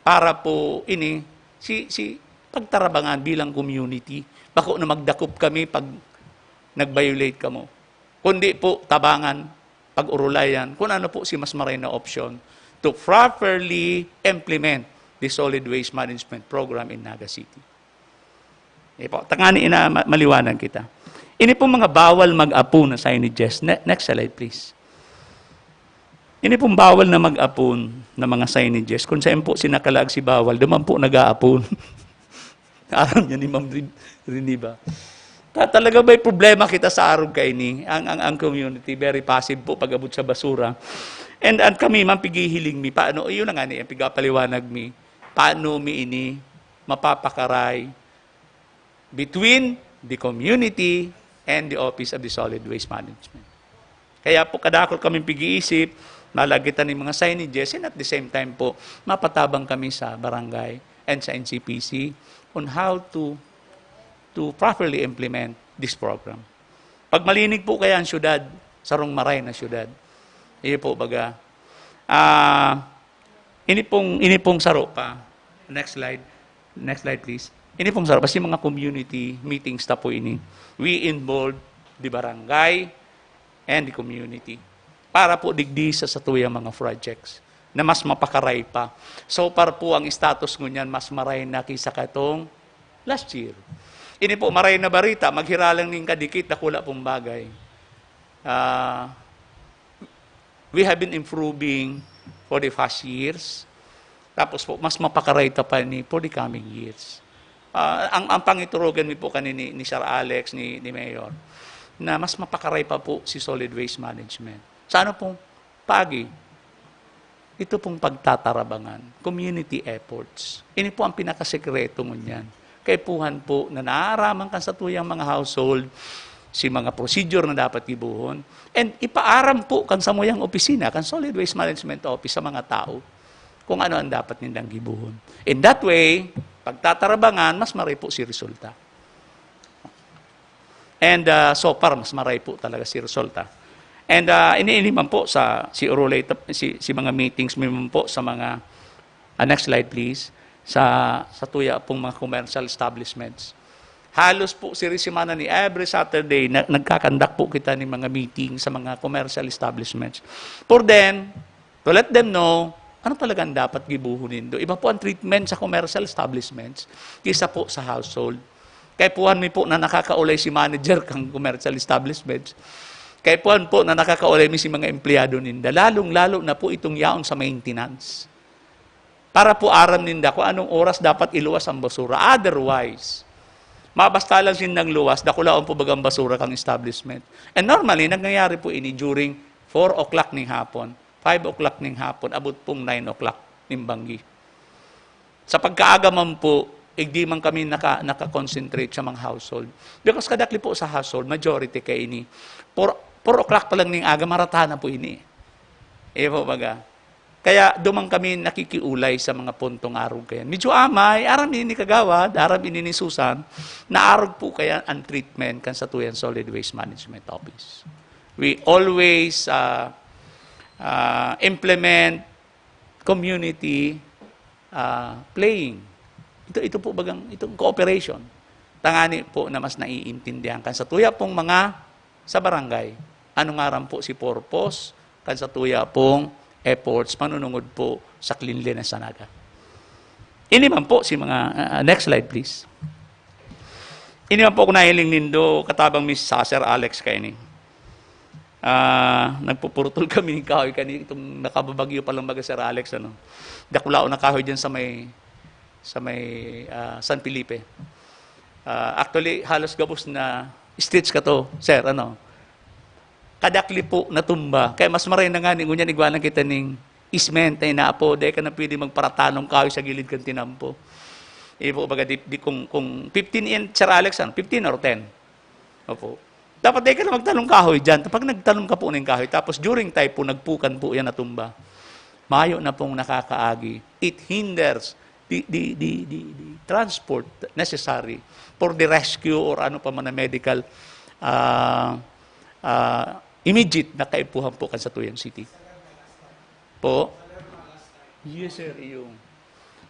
para po ini, si pagtarabangan bilang community, bako na magdakup kami pag nag-violate ka mo. Kundi po, tabangan, pag-urulayan kung ano po si mas maray na option to properly implement the solid waste management program in Naga City. Po, tangani ina maliwanag kita. Ini po mga bawal mag-apo na signages. Next slide, please. Ini pong bawal na mag-apon na mga signages. Kung saan po sinakalag si bawal, duman po nag-aapon. Aram niya ni Ma'am Rini ba? Talaga ba'y problema kita sa araw kay ni? Ang community, very passive po pag-abot sa basura. And kami, ma'am, pigihiling mi. Paano, yun na nga ni, pigapaliwanag mi. Paano mi ini mapapakaray between the community and the Office of the Solid Waste Management. Kaya po kadakol kami pig-iisip, malagitan ng mga signages, and at the same time po, mapatabang kami sa barangay and sa NCPC on how to properly implement this program. Pag malinig po kaya ang syudad, sarong maray na syudad, iyo po baga, ini pong saro pa. Next slide please. Ini pong saro, kasi mga community meetings ta po ini. We involve the barangay and the community para po digdi sa tuyang mga projects na mas mapakaray pa. So para po ang status ngunyan mas maray na kisa katong last year. Ini po maray na barita, maghiralang ning kadikit na kula pong bagay. We have been improving for the past years. Tapos po, mas mapakaray pa ni for the coming years. Ang pangiturugan mi po kanini ni Sir Alex, ni Mayor, na mas mapakaray pa po si solid waste management. Sa ano pong pagi? Ito pong pagtatarabangan, community efforts. Ini po ang pinakasekreto ngunyan. Kaipuhan po na naaraman kan sa tuyang mga household, si mga procedure na dapat ibuhon, and ipaaram po kan sa muyang opisina, kan Solid Waste Management Office sa mga tao, kung ano ang dapat nilang gibuhon. In that way, pagtatarabangan, mas maray po si resulta. And so far, mas maray po talaga si resulta. And iniiniman po sa si mga meetings mo po sa mga next slide please, sa tuya pong mga commercial establishments. Halos po si Risimana ni every Saturday nagkakandak po kita ng mga meeting sa mga commercial establishments. For them, to let them know ano talagang dapat gibuhunin do. Iba po ang treatment sa commercial establishments kaysa po sa household. Kaya puhan mi po na nakakaulay si manager kang commercial establishments. Kaya puhan po na nakakaulay mi si mga empleyado ninda. Lalong-lalo na po itong yaon sa maintenance. Para po aram ninda kung anong oras dapat iluwas ang basura. Otherwise, mabasta lang sindang luwas, dakulaon po bagang basura kang establishment. And normally, nangyayari po ini during 4 o'clock ng hapon, 5 o'clock ng hapon, abot pong 9 o'clock ng banggi. Sa pagkaagaman po, hindi man kami naka-concentrate sa mga household. Because kadakli po sa household, majority kay ini. 4 o'clock pa lang ng aga, maratana po ini. Po baga. Kaya dumang kami nakikiulay sa mga puntong araw kaya. Medyo amay, aram ini ni Kagawad, aram ini ni Susan, na araw po kaya ang treatment kan sa Tuyan Solid Waste Management Office. We always implement community playing. Ito po bagang itong cooperation. Tangani po na mas naiintindihan kan sa tuya pong mga sa barangay. Anong aram po si purpose kan sa tuya pong efforts, panunungod po sa cleanliness sa Naga. Ini man po si mga, next slide please. Ini man po kung nahiling nindo, katabang Miss Sir Alex kayo ni. Nagpupurutol kami ng kahoy kanina, itong nakababagyo pa lang baga Sir Alex, ano. Dakulao na kahoy dyan sa may San Felipe. Actually, halos gabos na stitch ka to, Sir, ano. Kadakli po natumba. Kaya mas maray na nga ngunyan igwanan kita ning isment na inaapo. Dahil ka na pwede magparatanong kahoy sa gilid kang tinampo. Ipo baga kung 15 in, Sir Alex, 15 or 10? Opo. Dapat dahil ka na magtanong kahoy dyan. Pag nagtanong ka po ng kahoy, tapos during typhoon, nagpukan po yan natumba. Mayo na pong nakakaagi. It hinders the transport necessary for the rescue or ano pa man na medical immediate na kaipuhan po kan sa Tuyan City. Po? Yes, sir. Iyong.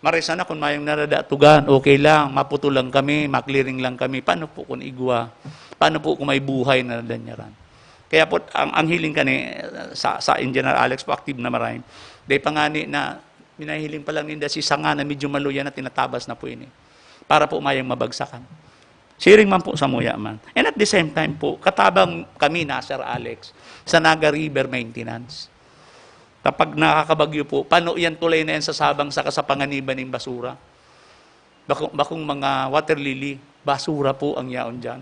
Marisa na kung mayong naradatugan, okay lang, maputo lang kami, maklearing lang kami. Paano po kung igwa? Paano po kung may buhay na danyaran? Kaya po, ang hiling kani, sa Engineer Alex po, active na marami. Dahil pangani na, minahiling pa lang ninda si Sanga na medyo maluya na tinatabas na po ini. Para po mayang mabagsakan. Sharing man po sa muya man. And at the same time po, katabang kami na, Sir Alex, sa Naga River Maintenance. Kapag nakakabagyo po, paano yan tulay na yan sa sabang saka sa panganiban ng basura? Bakong mga water lily, basura po ang yaon dyan.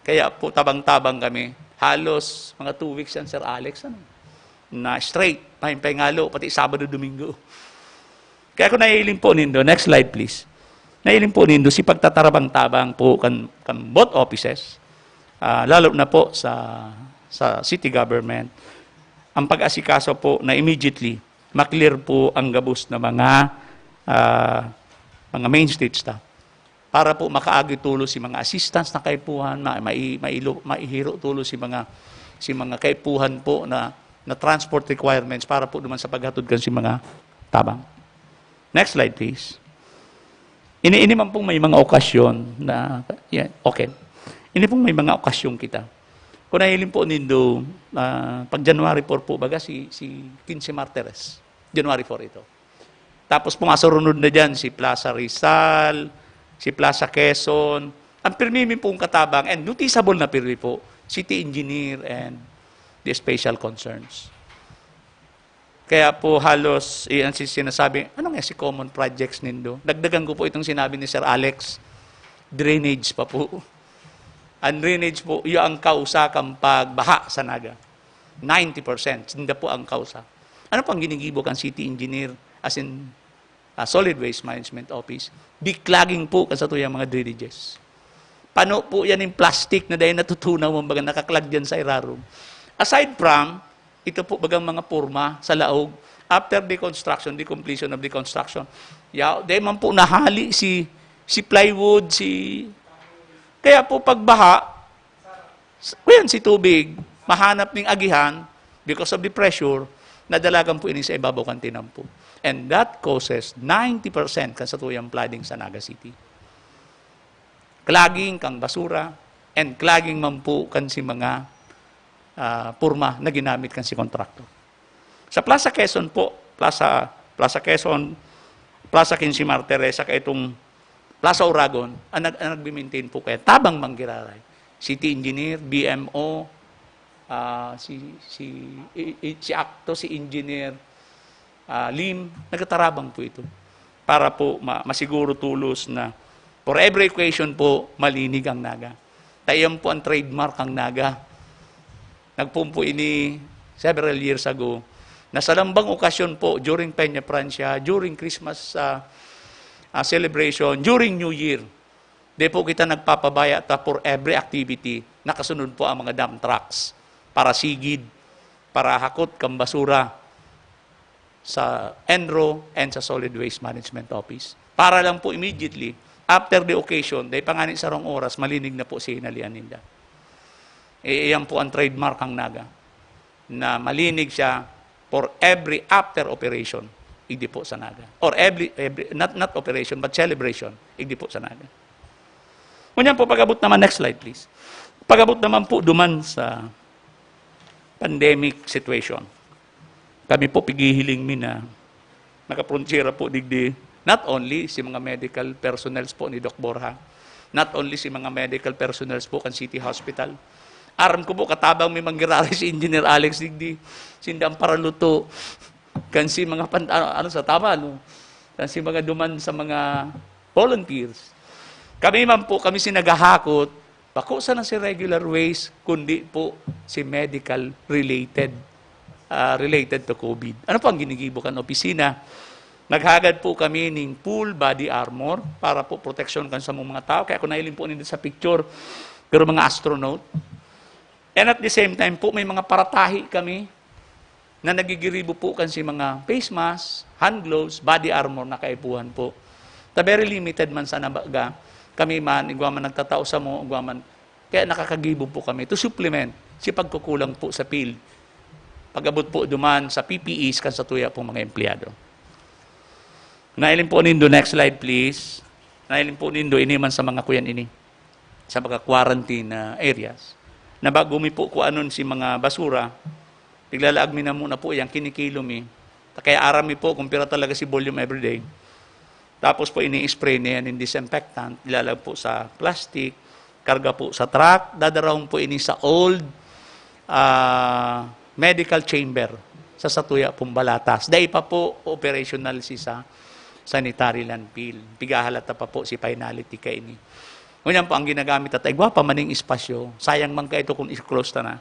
Kaya po, tabang-tabang kami. Halos mga 2 weeks yan, Sir Alex, na straight, pahingalo, pati Sabado, Domingo. Kaya kung nahihiling po nindo, next slide please. Nahihiling po nindo, si pagtatarabang-tabang po kan both offices, lalo na po sa city government, ang pag-asikaso po na immediately maklear po ang gabos na mga main state staff para po makaagi tulo si mga assistants na kaipuhan, maihiro tulo si mga kaipuhan po na transport requirements para po naman sa paghatod kan si mga tabang. Next slide please. Ini man pong may mga okasyon na okay. Ini pong may mga okasyon kita. Kung nahilin po nindo, pag January 4 po, baga si 15 Martires. January 4 ito. Tapos po nga surunod na dyan, si Plaza Rizal, si Plaza Quezon. Ang pirmimi pong katabang, and noticeable na pirmi po, city engineer and the special concerns. Kaya po halos, ang sinasabi, anong si common projects nindo? Dagdagan ko po itong sinabi ni Sir Alex, drainage pa po. Ang drainage po, yung ang kausa kang pagbaha sa Naga. 90%, hindi po ang kausa. Ano pang ginigibo kang city engineer as in solid waste management office? Declogging po kasi ito yung mga drainages. Paano po yan yung plastic na dahil natutunaw mo baga nakaklag dyan sa irarong. Aside from, ito po bagang mga purma sa laog, after the completion of the construction, dahil man po nahali si plywood, kaya po pagbaha, si tubig, mahanap ng agihan because of the pressure, nadalagan po ini sa ibabaw kantinan po. And that causes 90% kasatuyang flooding sa Naga City. Clogging kang basura, and clogging man po kan si mga purma na ginamit kan si kontraktor. Sa Plaza Quezon po, Plaza Quezon, Plaza 15 Martires, saka itong Plaza Uragon, ang nag-maintain po kaya tabang manggiraray. City engineer, BMO, si Acto, si engineer, Lim, nagtatarabang po ito. Para po masiguro tulos na for every equation po, malinig ang Naga. Tayan po ang trademark ang Naga. Nagpumpo ini several years ago. Nasa lambang okasyon po, during Peña Francia, during Christmas celebration, during New Year, di po kita nagpapabaya for every activity, nakasunod po ang mga dump trucks para sigid, para hakot kang basura sa ENRO and sa Solid Waste Management Office. Para lang po immediately, after the occasion, dahil pangani sa rong oras, malinig na po si hinalian ninda. Iyan po ang trademark ang Naga, na malinig siya for every after operation. Igdi po sa Naga. Or every not operation, but celebration. Igdi po sa Naga. Ngunyan po, pag-abot naman, next slide please. Pag-abot naman po duman sa pandemic situation. Kami po pigihiling na nakapronsira po digdi, not only si mga medical personnels po ni Doc Borja, not only si mga medical personnels po kan City Hospital. Aram ko po, katabang may manggirari si Engineer Alex digdi, sindang paraluto, kan si mga kan si mga duman sa mga volunteers. Kami man po, kami sinagahakot, bako sana si regular waste, kundi po si medical related to COVID. Ano po ang ginigibo kan opisina? Naghagad po kami ng full body armor para po protection kan sa mga tao. Kaya kung nailin po nito sa picture, pero mga astronaut. And at the same time po, may mga paratahi kami na nagigiribo po kan si mga face mask, hand gloves, body armor na kaipuhan po. Very limited man sana baga. Kami man, igwaman nagtatao sa mo, igwaman. Kaya nakakagibo po kami to supplement si pagkukulang po sa field. Pag-abot po duman sa PPEs kan sa tuya pong mga empleyado. Nailin po nindo, next slide please. Nailin po nindo, ini man sa mga kuyan ini, sa mga quarantine areas. na bago mi po ko anon si mga basura, tiglalaag mi na muna po yan, kinikilo mi. Kaya arami po, kumpira talaga si volume everyday. Tapos po ini-spray na yan in disinfectant, ilalag po sa plastic, karga po sa truck, dadarahon po ini sa old medical chamber sa Satuya pong Balatas. Dahil pa po operational si sa sanitary landfill. Pigahalata pa po si finality kay ini. Ngunyan po ang ginagamit at ay gwapa maning espasyo. Sayang man ka ito kung i-close na.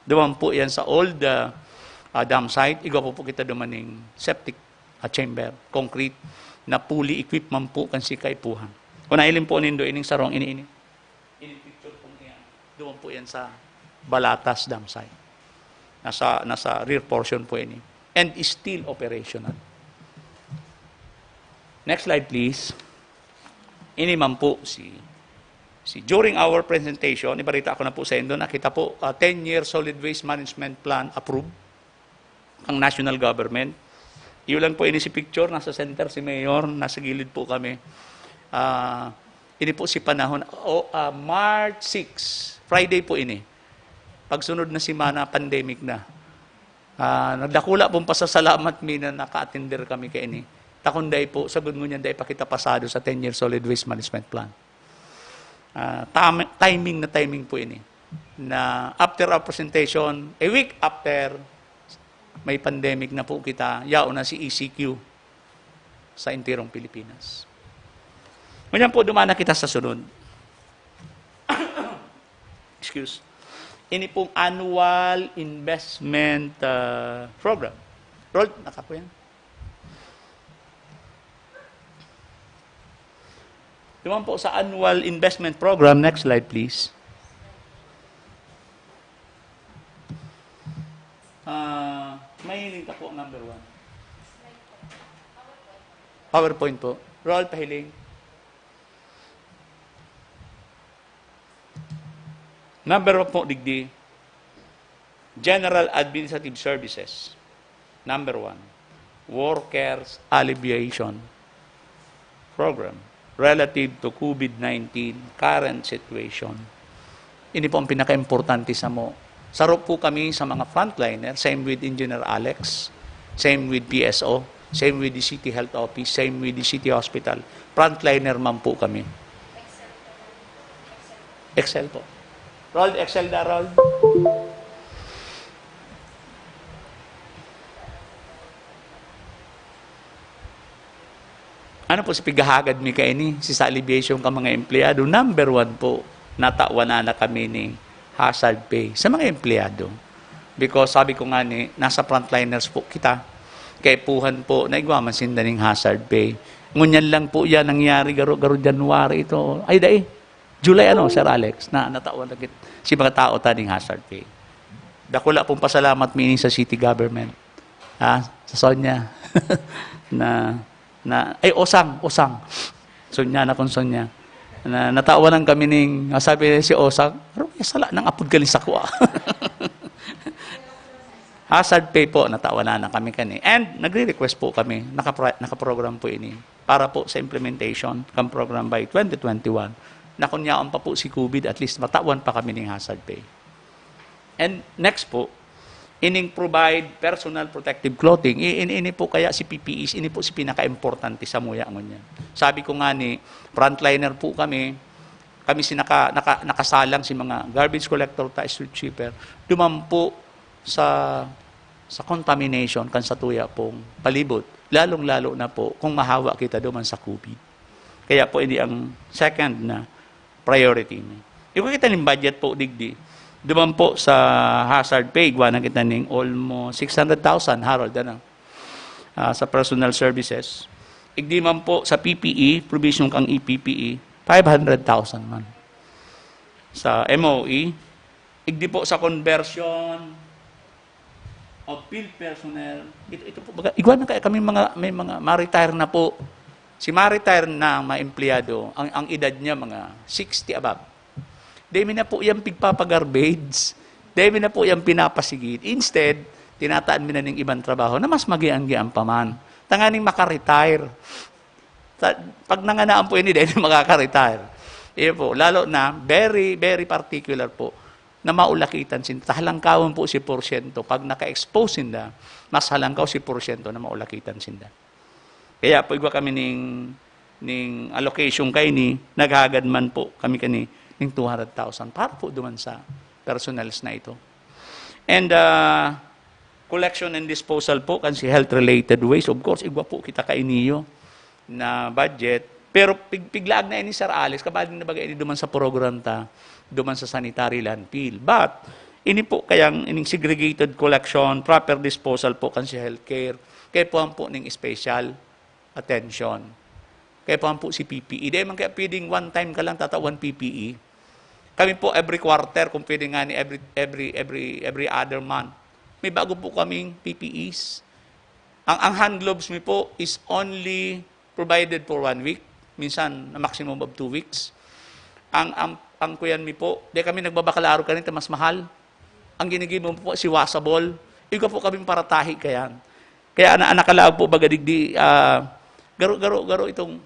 Duman po yan sa old dam site. Igwa po kita dumaning septic chamber, concrete, na fully equipped man po kan si kaipuhan. Kung nailin po nindo ining sarong ini picture po yan. Duman po yan sa Balatas dam site. Nasa rear portion po ini. And is still operational. Next slide, please. Ini man po during our presentation, ibarita ako na po sa inyo, nakita po 10-year solid waste management plan approved ang national government. Iyon lang po ini si picture, nasa center si Mayor, nasa gilid po kami. Ini po si panahon, March 6, Friday po ini. Pagsunod na si Mana, pandemic na. Nagdakula pong pasasalamat mi na naka-attender kami kay ini. Takunday po, sagod mo niyan, dahil pakita pasado sa 10-year solid waste management plan. Timing po ini. Na after our presentation, a week after, may pandemic na po kita, yao na si ECQ sa intirong Pilipinas. Ngayon po, dumana kita sa sunod. Excuse. Ini pong annual investment program. Roll, nakapo yan. Duman po sa annual investment program. Next slide, please. May link po number 1. PowerPoint po. Roll, pahiling. Number 1 po, digdi. General Administrative Services. Number 1. Workers Alleviation Program relative to COVID-19 current situation. Ini po ang pinaka-importante sa mo. Sarap po kami sa mga frontliner, same with Engineer Alex, same with PSO, same with the City Health Office, same with the City Hospital. Frontliner man po kami. Excel po. Roll, Excel na, roll. Ano po si pigahagad mi kay ni si sa alleviation ka mga empleyado? Number 1 po, natawanan na kami ni hazard pay sa mga empleyado. Because sabi ko nga ni, nasa frontliners po kita. Kay puhan po, naigwaman sindaning hazard pay. Ngunyan lang po yan nangyari garo January ito. Ay dai, July Sir Alex, na natawan na si mga tao taning hazard pay. Dakula pong pasalamat meaning sa city government. Sa Sonya. Ay Osang. Sonya na kung Sonya. Na natawanan kami ning sabi si Osang, sala nang apod galing sa kuha. Hazard pay po, natawanan na kami kani. And nagre-request po kami, nakaprogram po ini, para po sa implementation ng program by 2021. Nakunyaon pa po si COVID, at least matawan pa kami ng hazard pay. And next po, ining provide personal protective clothing. Ini po kaya si PPEs, ini po si pinaka-importante sa muya ngunyan. Sabi ko nga ni, frontliner po kami si nakasalang si mga garbage collector, street sweeper, dumampo sa contamination kan sa tuya pong palibot. Lalong-lalo na po kung mahawa kita duman sa COVID. Kaya po ini ang second na priority. Yung kita ng budget po digdi, duman po sa hazard pay, gwa na kita ng almost 600,000, Harold, sa personal services. Igdi man po sa PPE, provision kang EPPE, 500,000 man. Sa MOE, igdi po sa conversion of field personnel, ito po, igwa na kaya kami may mga ma-retire na po. Si ma-retire na mga empleyado, ang edad niya mga 60 above. Dahil na po yung pigpapagarbage. Dahil na po yung pinapasigid. Instead, tinataan mo na ng ibang trabaho na mas magiang-giang pa man. Tanganing makaretire. Pag nanganaan po yun, dahil makaka-retire. Iyon po, lalo na, very, very particular po. na maulakitan sinda. Halangkawan po si porsyento. Pag naka-expose sinda, mas halangkaw si porsyento na maulakitan sinda. Kaya po igwa kami ning allocation kay ni, naghagad man po kami kani ning 200,000 para po duman sa personals na ito. And collection and disposal po kasi health-related waste. Of course, igwa po kita kay niyo na budget. Pero piglaag na ini Sir Alex, kabaling na bagay ini duman sa program ta, duman sa sanitary landfill. But, ini po kayang ining segregated collection, proper disposal po kasi healthcare, kaya po ning special attention. Kaya po si PPE. Dahil man kaya pwedeng one time ka lang tatawan PPE. Kami po every quarter, kung pwede nga ni every other month, may bago po kaming PPEs. Ang hand gloves mi po is only provided for 1 week. Minsan, na maximum of 2 weeks. Ang kuyan mi po, di kami nagbabakalaro kanito, mas mahal. Ang ginigibon po si washable. Ika po kami paratahi kayan. Kaya nakalaag po bagadigdi, garo itong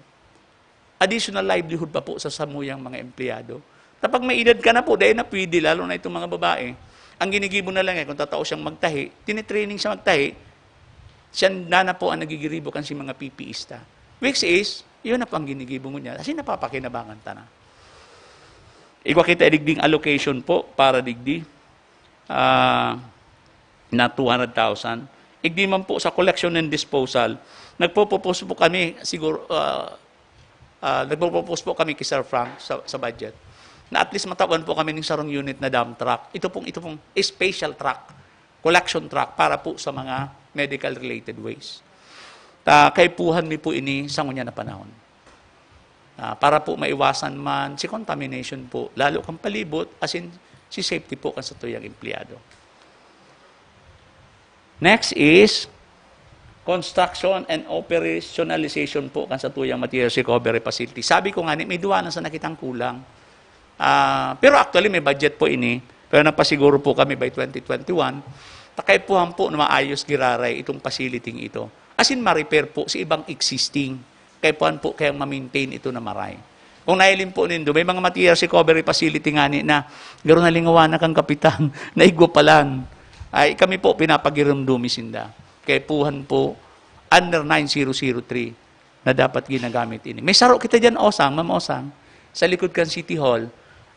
additional livelihood pa po sa samuyang mga empleyado. Tapag may edad ka na po, dahil na pwede, lalo na itong mga babae, ang ginigibo na lang kung tatao siyang magtahi, tinitraining siya magtahi, siya na po ang nagigiribo kan si mga PPEista. Which is, yun na po ang ginigibo mo niya. Kasi napapakinabangan ta na. Igwa kita digding allocation po para digdi na 200,000. Igdi man po sa collection and disposal, nagpo-propose po kami, siguro, nagpo-propose po kami kay Sir Frank sa budget, na at least matawan po kami ng sarong unit na dump truck. Ito pong special truck, collection truck, para po sa mga medical-related waste. Kaipuhan mi po ini sa ngunya na panahon. Para po maiwasan man si contamination po, lalo kang palibot, as in si safety po kan sa tuyang empleyado. Next is construction and operationalization po kan sa tuyang materials recovery facility. Sabi ko nga, may duwa na sa nakitang kulang. Pero actually may budget po ini, pero napasiguro po kami by 2021, takaipuhan po na maayos giraray itong facility ito. As in, ma-repair po sa ibang existing. Kaipuhan po kayang ma-maintain ito na maray. Kung nailin po nindo, may mga materials recovery facility nga ni na garo na lingawan na kang kapitan, naigwa palan. Ay, kami po pinapagirumdumi sinda. Kaipuhan po under 9003 na dapat ginagamit ini. May saro kita dyan, Osang, Ma'am Osang, sa likod kan City Hall,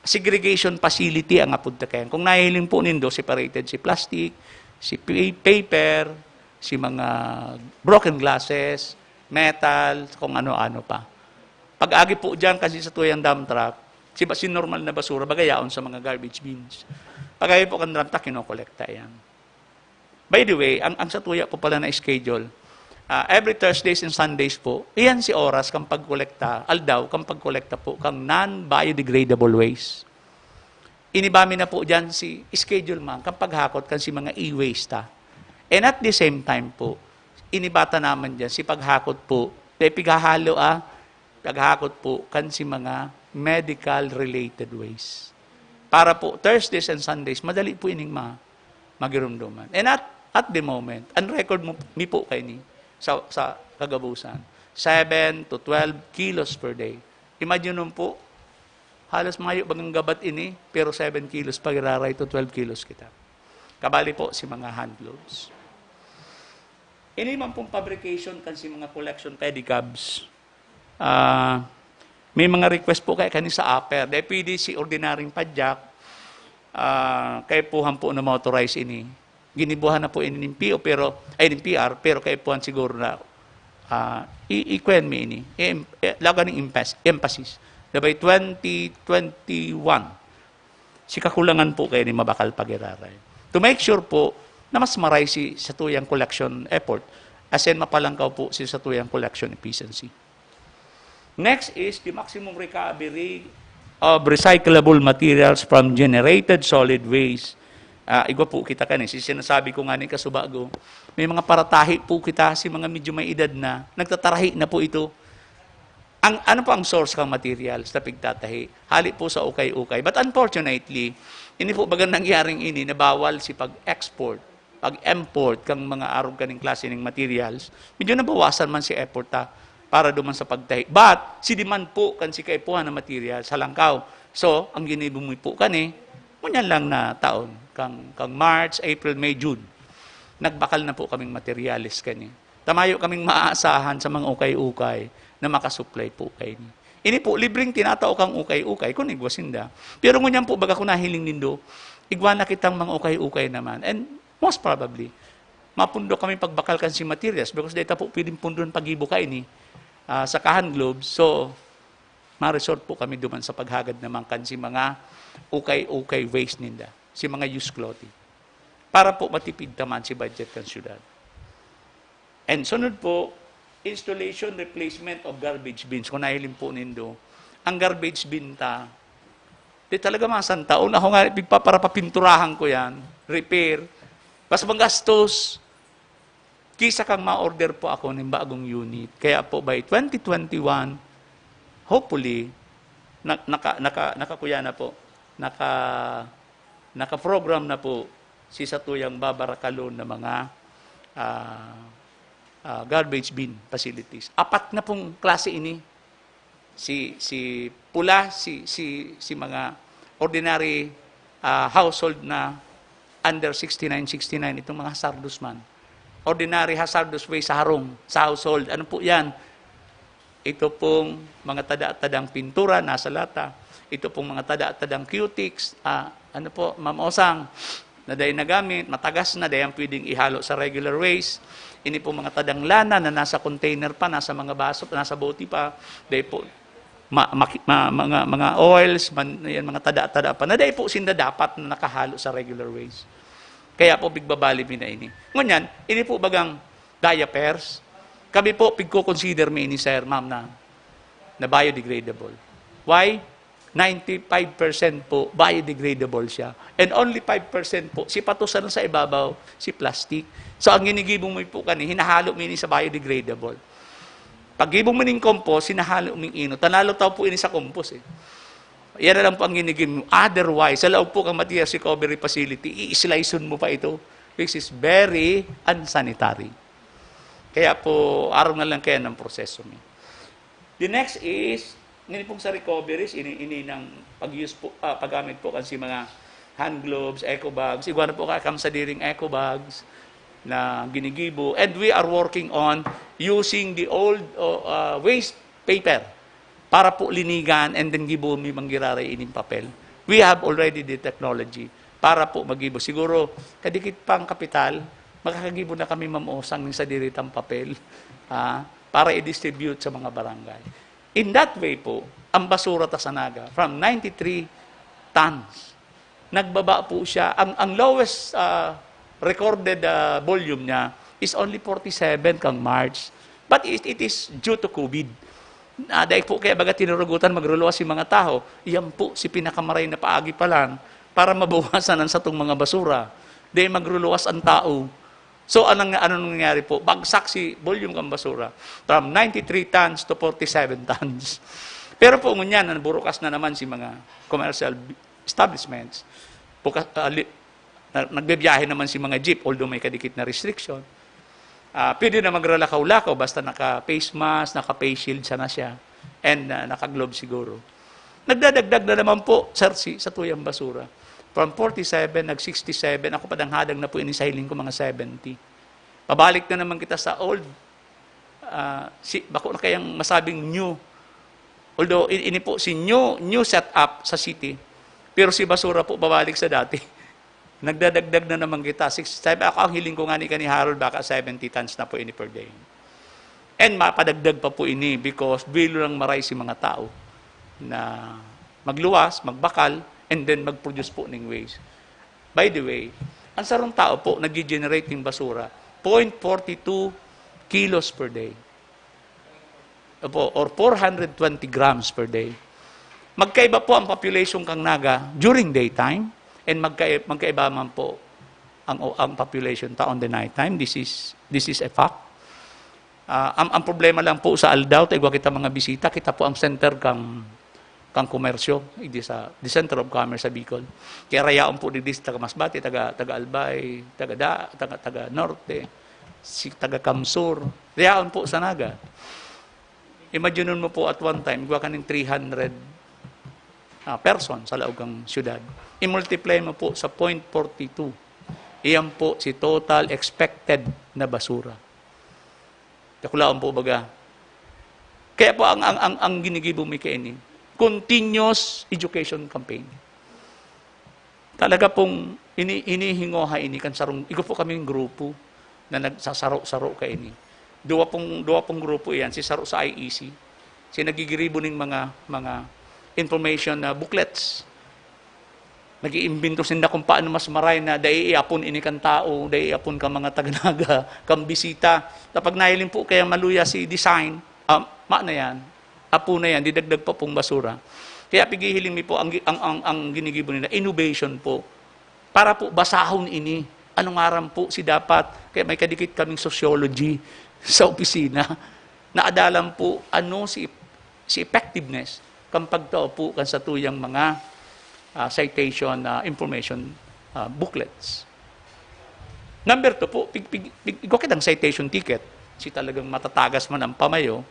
segregation facility ang apunta kayan. Kung nahiling po nindo, separated si plastic, si paper, si mga broken glasses, metal, kung ano-ano pa. Pag-agi po dyan kasi sa tuyang dump truck, si normal na basura, bagayaon sa mga garbage bins. Pag-agi po kan dump truck, kinokolekta yan. By the way, ang sa tuya po pala na schedule, every Thursdays and Sundays po, iyan si oras kang pagkolekta, aldaw, kang pagkolekta po, kang non-biodegradable waste. Inibami na po dyan si schedule man, kang paghakot kan si mga e-waste ta. And at the same time po, inibata naman dyan, si paghakot po, paghakot po, kan si mga medical-related waste. Para po, Thursdays and Sundays, madali po ining magirumduman. And at the moment, ang record mo mi po kayo ni, sa kagabusan, 7 to 12 kilos per day. Imagine nun po, halos mayo bagang gabat ini, pero 7 kilos pagiraray to 12 kilos kita. Kabali po si mga hand gloves. Ini man pong fabrication kan si mga collection pedicabs. May mga request po kay kani sa upper. Dahil pwede si ordinaryong padyak, kay puhan po na motorize ini. Ginibuhan na po ini ng PO, pero, ay ng PR, pero kay puhan siguro na i-kwen mi ini. Laga ng emphasis. Dabay 2021, si kakulangan po kayo ni mabakal pag-iraray. To make sure po, na mas maray si sa tuyang collection effort, as in mapalangkaw po si sa tuyang collection efficiency. Next is the maximum recovery of recyclable materials from generated solid waste. Igwa po kita kanin, sinasabi ko nga ni kasubago, may mga paratahi po kita, si mga medyo may edad na, nagtatarahi na po ito. Ano po ang source kang materials na pigtatahi? Hali po sa ukay-ukay. But unfortunately, hindi po bagang nangyaring ini na bawal si pag-export, pag-import kang mga arog kaning klase ng materials, medyo nabawasan man si effort para duman sa pagtahi. But, si demand po kan si kaipuhan na materials sa langkaw. So, ang ginibumi po kani, Ngunyan lang na taon, kang March, April, May, June, nagbakal na po kaming materialis kani. Tamayo kaming maaasahan sa mga ukay-ukay na makasupply po kay ni. Ini po, libreng tinatao kang ukay-ukay, kung igwasinda. Pero ngunyan po, baga kung nahiling nindo, igwa na kitang mga ukay-ukay naman. And most probably, mapundo kami pagbakal kan si materials because data po pwedeng pundon pagibo ka ini sa Kahan Globe. So, ma-resort po kami duman sa paghagad naman kan si mga ukay-ukay waste ninda, si mga used clothing. Para po matipid naman si budget kan syudad. And sunod po, installation, replacement of garbage bins. Kung nahilim po nindo, ang garbage bin di talaga masan taon. Ako nga, para papinturahan ko yan, repair. Mas magastos, kisa kang ma-order po ako ng bagong unit. Kaya po by 2021, hopefully, nakakuya na po, naka-program na po si Satuyang babarakalon na mga garbage bin facilities. 4 na pong klase ini. Si pula, si mga ordinary household na under 69, itong mga hazardous man. Ordinary hazardous waste sa harong, sa household. Ano po yan? Ito pong mga tada-tadang pintura, nasa lata. Ito pong mga tada-tadang cutics, ano po, mamosang, na dahil nagamit, matagas na, dahil pwedeng ihalo sa regular waste. Ini po mga tadang lana na nasa container pa, nasa mga baso, nasa bote pa. Dahil po, mga oils, mga tada-tada pa, na dahil po sinda dapat na nakahalo sa regular waste. Kaya po, bigbabali na ini. Ngunyan, ini po bagang diapers. Kami po, pigko-consider me ini, sir, ma'am, na biodegradable. Why? 95% po biodegradable siya. And only 5% po, si patusan sa ibabaw, si plastic. So, ang ginigibong mo po kani, hinahalo mo ini sa biodegradable. Pag gibong mo ning compost, hinahalo mo ino. Tanalo tao po ini sa compost. Yan na lang po ang ginigim mo. Otherwise, sa loob po kang materials recovery facility, i-sliceon mo pa ito, which is very unsanitary. Kaya po, araw na lang kaya ng proseso mo. The next is, hindi pong sa recoveries, ini ng paggamit po kasi mga hand gloves, eco bags, igwa na po kakam sa diring eco bags na ginigibo. And we are working on using the old waste paper para po linigan and then gibo mi manggiraray ining papel. We have already the technology para po magibo. Siguro, kadikit pang kapital, makakagibo na kami mamuosang ng sa diritang papel para i-distribute sa mga barangay. In that way po, ang basura sa Naga, from 93 tons, nagbaba po siya. Ang lowest recorded volume niya is only 47 kang March. But it is due to COVID. Dahil po kaya baga tinurugutan magruluwas si mga tao, iyan po si pinakamaray na paagi pa lang para mabawasan ang satong mga basura. Dahil magruluwas ang tao. So, anong nangyari po? Bagsak si volume ng basura from 93 tons to 47 tons. Pero po ngunyan, burukas na naman si mga commercial establishments. Nagbibiyahe naman si mga jeep, although may kadikit na restriction. Pwede na magralakaw-lakaw, basta naka-face mask, naka-face shield, sana siya. And naka-globe siguro. Nagdadagdag na naman po, sir, sa tuyang basura. From 47, nag-67, ako padanghadang na po inisahiling ko mga 70. Pabalik na naman kita sa old, bako na kayang masabing new. Although, ini po si new setup sa city. Pero si basura po, babalik sa dati. Nagdadagdag na naman kita. 67, ako ang hiling ko nga ni Harold, baka 70 tons na po ini per day. And mapadagdag pa po ini because bilo lang maray si mga tao na magluwas, magbakal, and then mag-produce po ng waste. By the way, ang sarong tao po, nag-generate ng basura, 0.42 kilos per day. Or 420 grams per day. Magkaiba po ang population kang Naga during daytime, and magkaiba man po ang population on the nighttime. This is a fact. Ang problema lang po sa Aldao, tayo kita mga bisita, kita po ang center kang komersyo, di the center of commerce sa Bicol. Kaya rayaon po di taga Masbate, taga Albay, taga Norte, taga Kamsur, rayaon po sa Naga. Imagine mo po at one time, gawa ka ng 300 person sa laogang syudad. I-multiply mo po sa 0.42. Iyan po si total expected na basura. Kakulaan po baga. Kaya po ang ginigibo mi kaini, continuous education campaign. Talaga pong inihingoha ini kan sarong igo po kaming grupo na nagsasaro-saro kaini. Dua pong grupo iyan, si saro sa IEC, si nagigiribo ning mga information na booklets. Nag-iimbento sinda kung paano mas maray na daiiapon ini kan tao, daiiapon ka mga taganaga, kang bisita. Kapag nahilin po kaya maluya si design, na yan, apo na yan, didagdag pa pong basura. Kaya pigihiling mi po ang ginigibo nila, innovation po. Para po basahon ini, anong aram po si dapat, kaya may kadikit kaming sociology sa opisina, na adalam po ano si effectiveness kang pagtao po kan sa tuyang mga citation information booklets. Number 2 po, igokit ang citation ticket. Si talagang matatagas man ang pamayo,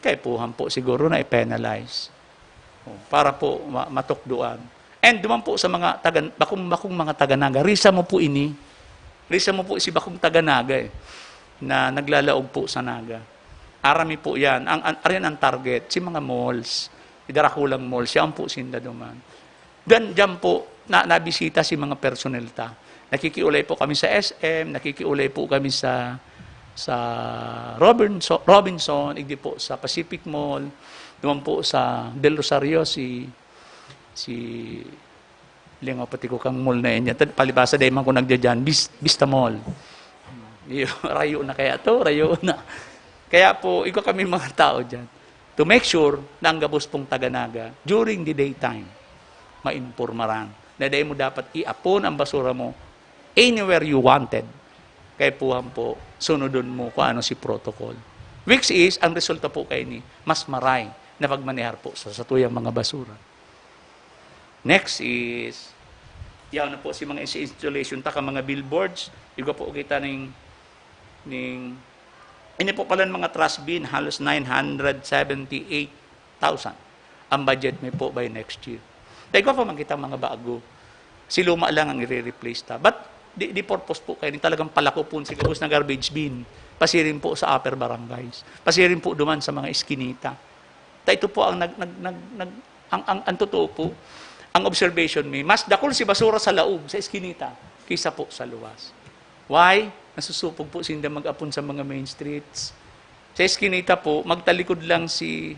kaya puhan po siguro na i-penalize. Para po matukduan. And duman po sa mga bakong mga taga-naga, risa mo po ini. Risa mo po si bakong taga-naga na naglalaog po sa naga. Arami po yan. Ariyan ang target, si mga malls. Idarakulang malls, yan po sinda duman. Diyan po, nabisita si mga personel ta. Nakikiulay po kami sa SM, nakikiulay po kami sa Robinson, hindi po sa Pacific Mall, duman po sa Del Rosario, si lingaw pati ko kang mall na yan. Palibasa dahil man ko nagdyan, Vista Mall. Rayo na kaya to, rayo na. Kaya po, ikaw kami mga tao dyan. To make sure na ang gabos pong taga-naga during the daytime, ma-impormaran. Na dahil mo dapat iapon ang basura mo anywhere you wanted. Kaya puhan po, sunodon mo kung ano si protocol. Which is, ang resulta po kayo ni, mas maray na pagmanihar po sa tuyang mga basura. Next is, yaw na po si mga installation, taka mga billboards, igo po kita ini po pala mga trash bin, halos 978,000 ang budget may po by next year. Dahil ko pa makita mga bago, si luma lang ang i-replace ta. But the purpose po kayo, talagang palako po si gabos na garbage bin, pasirin po sa upper barangays, pasirin po duman sa mga iskinita. Ito po ang ang totoo po, ang observation may, mas dakol si basura sa laog, sa iskinita, kaysa po sa luwas. Why? Nasusupog po sinda mag-apon sa mga main streets. Sa iskinita po, magtalikod lang si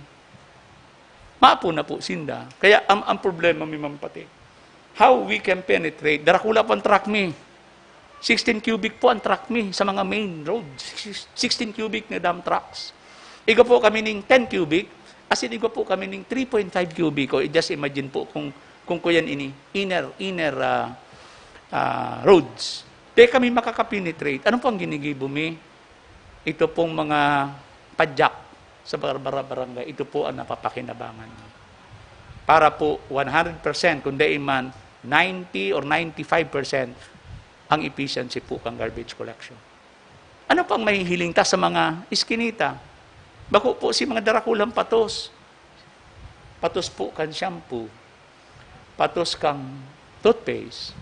maapo na po sinda. Kaya ang problema may mampati. How we can penetrate? Darakula po ang truck me. 16 cubic po ang truck me sa mga main roads. 16 cubic na dump trucks. Igo po kami ng 10 cubic, as in igo po kami ng 3.5 cubic. O just imagine po kung kuyan ini, inner roads. Di kami makakapenetrate. Ano po ang ginigibo mi? Ito pong mga padyak sa barangay, ito po ang napapakinabangan. Para po 100%, kundi man 90 or 95% ang efficiency po kang garbage collection. Ano pang mahihiling ta sa mga iskinita? Bako po si mga darakulang patos. Patos po kan shampoo. Patos kang toothpaste.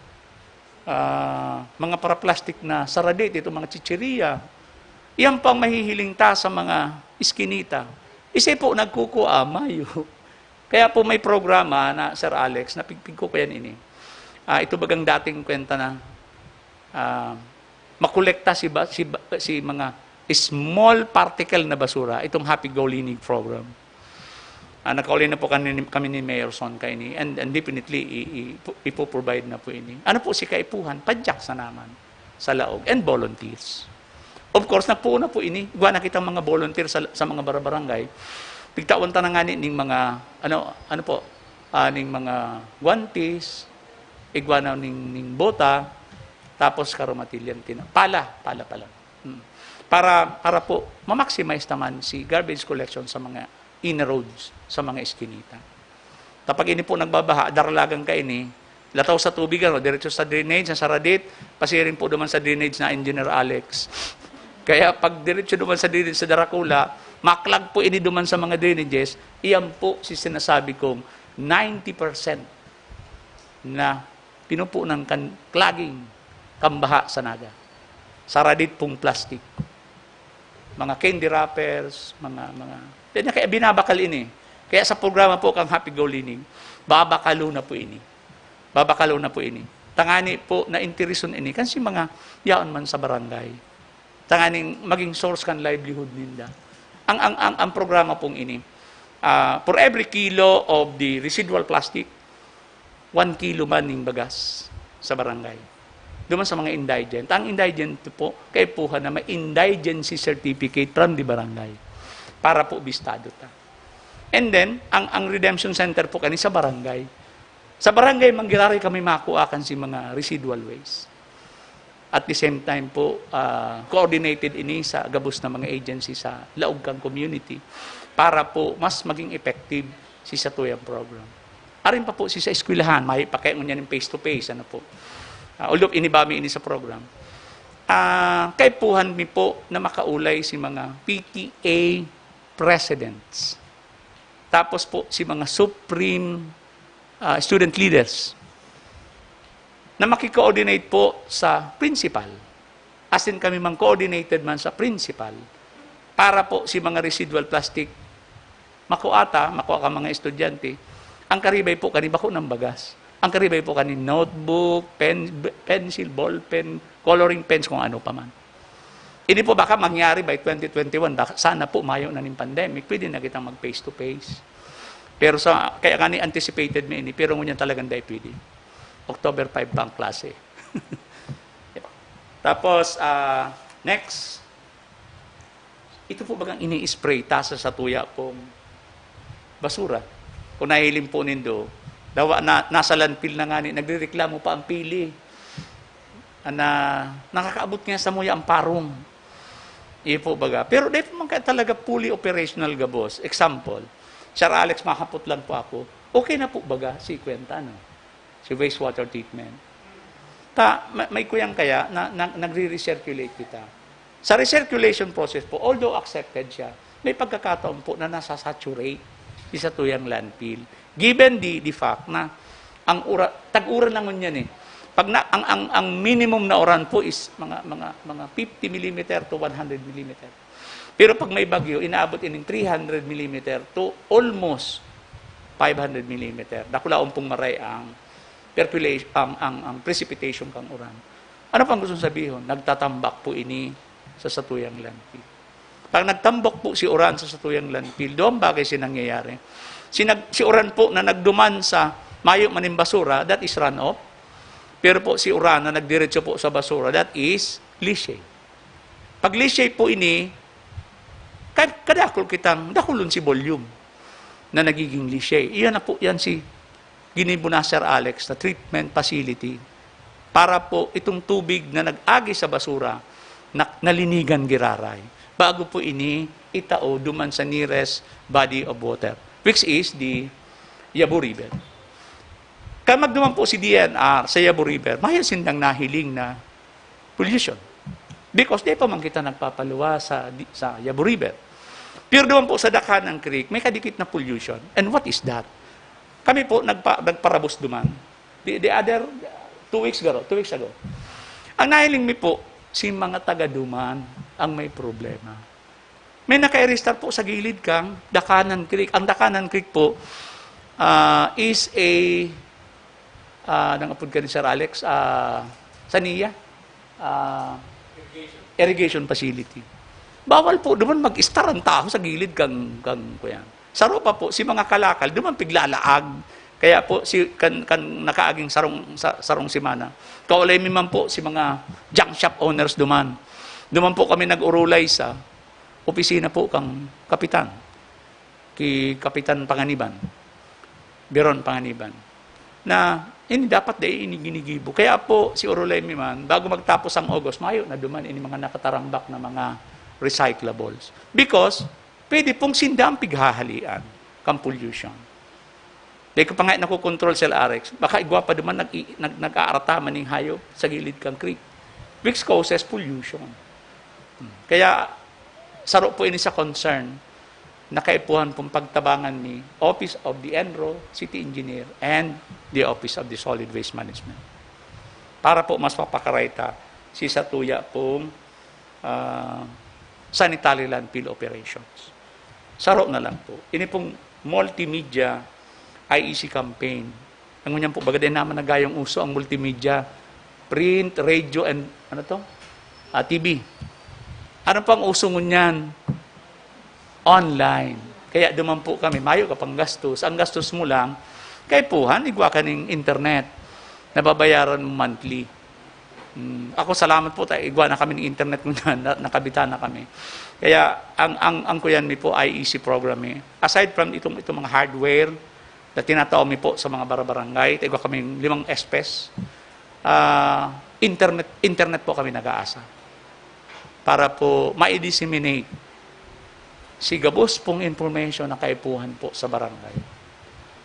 Mga para-plastic na saradit, ito mga chichiriya. Iyan pang mahihiling ta sa mga iskinita. Isa po nagkukuha, mayo. Kaya po may programa na Sir Alex, napigpig ko yan ini. Ito bagang dating kwenta na makolekta si mga small particle na basura, itong Happy Go Linig program. Nakauli na po kami ni Mayor Son kaini, and definitely ipoprovide na po ini. Ano po si kaipuhan? Padyak sa naman sa laog and volunteers. Of course, nagpuuna po ini. Igwa na kitang mga volunteer sa mga barangay. Tigtawan ta na nga ning mga, ning mga guantes, igwa na ning bota, tapos karomatilyan pala. Para po ma-maximize naman si garbage collection sa mga inner roads, sa mga eskinita. Kapag ini po nagbabaha, daralagang ka ini, lataw sa tubig, diretso sa drainage, sa saradit, pasirin po naman sa drainage na Engineer Alex. Kaya pag diretso naman sa drainage sa Daracula, maklag po ini duman sa mga drainages, iyan po si sinasabi kong 90% na pinupunan kan klaging kambaha sa naga. Saradit pong plastic. Mga candy wrappers, mga kaya binabakal ini. Kaya sa programa po kang Happy Go Linig, babakalo na po ini. Babakalo na po ini. Tangani po na interison ini kasi mga yaon man sa barangay. Tanganing maging source kan livelihood ninda. Ang programa pong ini, for every kilo of the residual plastic, 1 kilo man ng bagas sa barangay. Duman sa mga indigent. Ang indigent po, kay puha na may indigency certificate from the barangay para po bistado ta. And then, ang redemption center po kani sa barangay. Sa barangay, manggirari kami makuakan si mga residual waste. At the same time po, coordinated ini sa gabos na mga agency sa laog kang community para po mas maging effective si Satuyang program. Arin pa po si sa eskwelahan, may pakayon niya ng face-to-face, ano po. Although inibami ini sa program. Kay puhan mi po na makaulay si mga PTA presidents. Tapos po si mga supreme student leaders na makikoordinate po sa principal. As in kami mang coordinated man sa principal para po si mga residual plastic makuha ka mga estudyante. Ang karibay po kanibako ng bagas. Ang karibay po kanin notebook, pencil, ballpen, coloring pens, kung ano pa man. Hindi po baka mangyari by 2021, baka sana po mayo na ng pandemic, pwede na kitang mag face-to-face. Pero kaya kani anticipated me ini, pero ngunyan talagang dahil pwede. October 5 bang klase. Tapos, next, ito po bagang ini-spray, tasa sa tuya pong basura. Kung nahilim po nindo, dawa na nasa landfill na nga ni, nagrereklamo pa ang pili. Nakakaabot nga sa muya ang parong. Iyo po baga. Pero di po man talaga fully operational gabos. Example, Sir Alex, makapot lang po ako. Okay na po baga si Kwenta, no? Si wastewater treatment. May kuyang kaya na nagre-recirculate kita. Sa recirculation process po, although accepted siya, may pagkakataon po na nasa-saturate sa tuyang landfill. Given the fact na tag-uran lang yan eh. Pag ang minimum na uran po is mga 50 mm to 100 mm. Pero pag may bagyo, inaabot ining 300 mm to almost 500 mm. Dakulaon pong maray ang precipitation kang uran. Ano pang gusto sabihin? Nagtatambak po ini sa satuyang landfill. Pag nagtambak po si uran sa satuyang landfill, doon bagay nangyayari. Si uran po na nagduman sa mayo maning basura, that is runoff. Pero po si uran na nagdiretso po sa basura, that is leachate. Pag leachate po ini, kadakol kitang, dakulon si volume na nagiging leachate. Iyan na po yan si ginibo na Sir Alex na treatment facility para po itong tubig na nag-agi sa basura nalinigan giraray. Bago po ini itao duman sa nearest body of water, which is the Yabu River. Kaya magduman po si DNR sa Yabu River, mahal sindang nahiling na pollution. Because di pa man kita nagpapaluwa sa Yabu River. Pero duman po sa Dakanang Creek, may kadikit na pollution. And what is that? Kami po nagparabos duman. The other 2 weeks ago. Ang nahiling mi po, si mga taga-duman ang may problema. May naka-register po sa gilid kang Dakanang Creek. Ang Dakanang Creek po is a nangapod ka ni Sir Alex, Saniya, irrigation facility. Bawal po, duman mag-star ang tao sa gilid kang kuyan. Saro pa po, si mga kalakal, duman piglalaag. Kaya po, kan nakaaging sarong simana. Kaulay man po si mga junk shop owners duman. Duman po kami nag-urulay sa opisina po kang kapitan. Ki Kapitan Panganiban. Biron Panganiban. Na, ini dapat ini ginigibo. Kaya po, si urulay man, bago magtapos ang August, Mayo na duman ini mga nakatarambak na mga recyclables. Because, pwede pong sinda ang pighahalian kang pollution. Dahil ko pa nga nakukontrol Sir Alex, baka igwa pa duman nag-aarataman ng hayop sa gilid kang creek, which causes pollution. Kaya, saro po ini sa concern nakaipuhan pong pagtabangan ni Office of the Enro, City Engineer, and the Office of the Solid Waste Management. Para po mas mapakaraita si Satuya pong sanitary landfill operations. Saro na lang po. Ini pong multimedia IEC campaign. Ang ganyan po, baga din naman nagayong uso ang multimedia, print, radio, and TV. Ano pang uso ngunyan? Online. Kaya duman po kami, mayo ka pang gastos. Ang gastos mo lang, kay puhan, igwa ka ng internet. Nababayaran mo monthly. Ako salamat po, igwa na kami ng internet ngunyan, nakabita na kami. Kaya ang kuyan mi po IEC program aside from itong mga hardware na tinatao mi po sa mga barangay, igwa kami 5 espes. Internet po kami nag-aasa para po ma-disseminate si gabos pong information na kaipuhan po sa barangay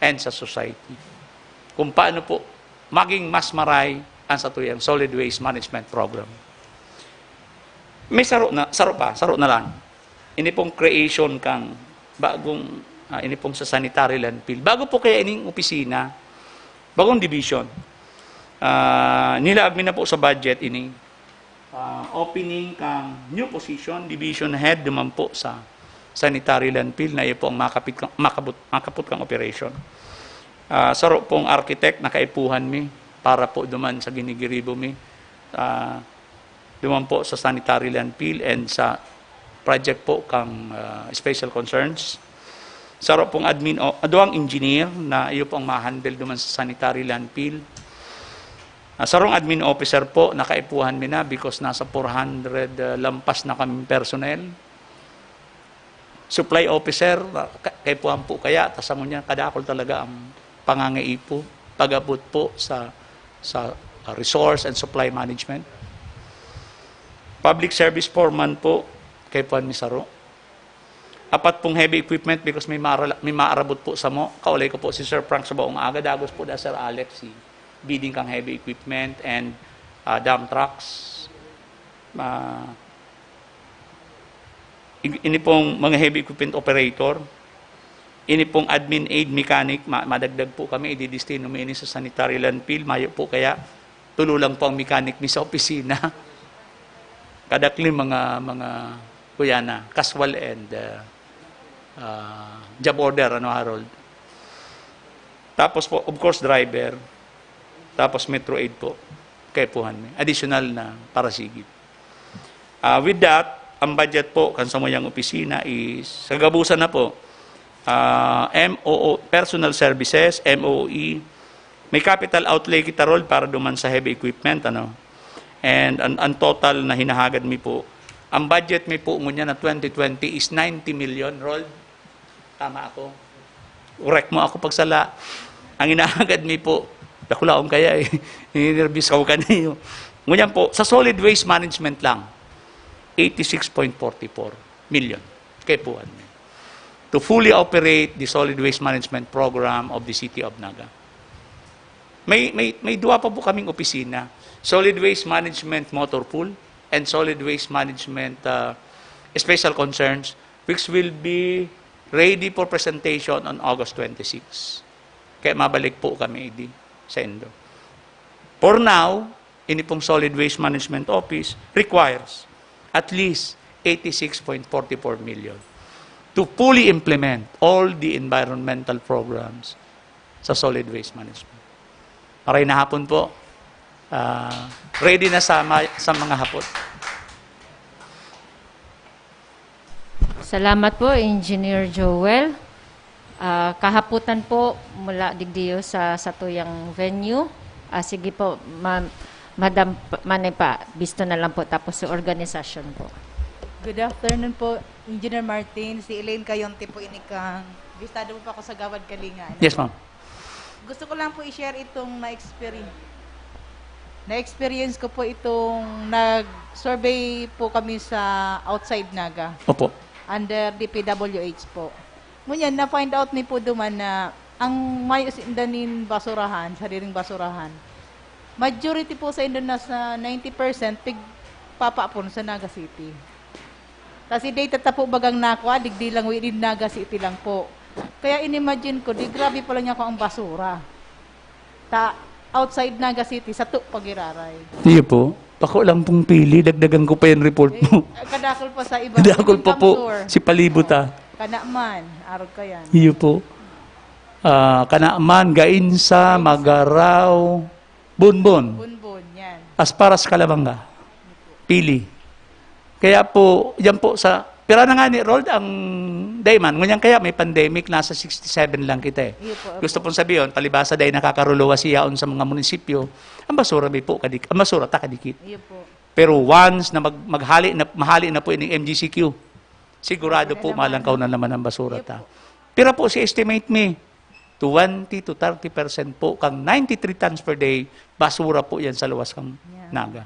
and sa society kung paano po maging mas maray ang satuyang solid waste management program. May saro na lang. Ini pong creation kang bagong ini pong sa sanitary landfill. Bago po kaya ining opisina, bagong division. Nilaag mi na po sa budget ini opening kang new position, division head naman po sa sanitary landfill na iyo po ang makaput kang operation. Saro pong architect na kaipuhan mi para po duman sa ginigiribo mi. Duman po sa sanitary landfill and sa project po kang special concerns. Saro pong aduang engineer na iyo po ang ma-handle duman sa sanitary landfill. Sarong admin officer po, nakaipuhan mi na because nasa 400 lampas na kami personnel. Supply officer, kaipuhan po kaya, tasamo niya, kadakol talaga ang pangangaipo, pag-abot po sa resource and supply management. Public service foreman po, kaipuhan mi saro. Apat pong heavy equipment because may maarabot po sa mo. Kaulay ko po si Sir Frank sa buong aga, dagos po da Sir Alex, bidding kang heavy equipment and dump trucks. Ini pong mga heavy equipment operator. Ini pong admin aid mechanic, madagdag po kami, ididistino mo ini sa sanitary landfill. Mayo po kaya, tululang po ang mechanic mi sa opisina. Kadakli mga kuyana, casual and job order, Harold. Tapos po, of course, driver. Tapos Metro Aid po, kaipuhan mi. Additional na para sigit. With that, ang budget po, kan sa mayang opisina is, sagabusan na po, MOO, personal services, MOE, may capital outlay kita rol para duman sa heavy equipment, And ang total na hinahagad mi po, ang budget mi po ngunya na 2020 is 90 million rol. Tama ako. Correct mo ako pagsala. Ang hinahagad mi po, dakulaom kaya nervous ka kanino. Ngunyan po, sa solid waste management lang, 86.44 million. Kaipuhan mi. To fully operate the solid waste management program of the City of Naga. May dua pa po kaming opisina. Solid waste management motor pool and solid waste management special concerns which will be ready for presentation on August 26. Kaya mabalik po kami sa Endo. For now, ini pong Solid Waste Management Office requires at least 86.44 million to fully implement all the environmental programs sa solid waste management. Maray na hapon po. Ready na sa mga hapon. Salamat po, Engineer Joel. Kahaputan po mula digdiyo sa satuyang venue. Sige po, Madam Manepa, bisto na lang po tapos sa organisasyon po. Good afternoon po, Engineer Martin. Si Elaine Kayonte po inikang. Bistado po pa ako sa Gawad Kalinga. Yes, ma'am. Gusto ko lang po i-share itong na-experience. Na-experience ko po itong nag-survey po kami sa outside Naga. Opo. Under DPWH po. Ngunyan, na-find out ni po duman na ang may usindanin basurahan, sariling basurahan, majority po sa Indo na sa 90% pigpapapon sa Naga City. Kasi data ta po bagang nakwa, digdi lang within Naga City lang po. Kaya inimagine ko, di grabe pala niya ko ang basura. Outside Naga City, sa pagiraray. Iyo po. Pako lang pong pili, dagdagan ko pa yung report mo. Kadakol pa sa iba. Kadakol pa po, si palibot Kanaman, arog ka yan. Iyo po. Kanaaman, Gainsa, Magaraw, Bunbon, Bunbon, yan. Asparas, Calabanga. Pili. Kaya po, yan po sa, pero na nga ni Rold, ang dayman, ngunyan kaya may pandemic, nasa 67 lang kita eh. Iyo po. Gusto pong sabihin, palibasa day nakakaruluwa siyaon sa mga munisipyo, ang basura may po kadik, ang basura ta kadikit. Iyo po. Pero once na mahali na po ini MGCQ, sigurado po malangkaw na naman ang basura ta. Pero po si estimate me, 20 to 30% po, kang 93 tons per day, basura po yan sa luwas kang Naga.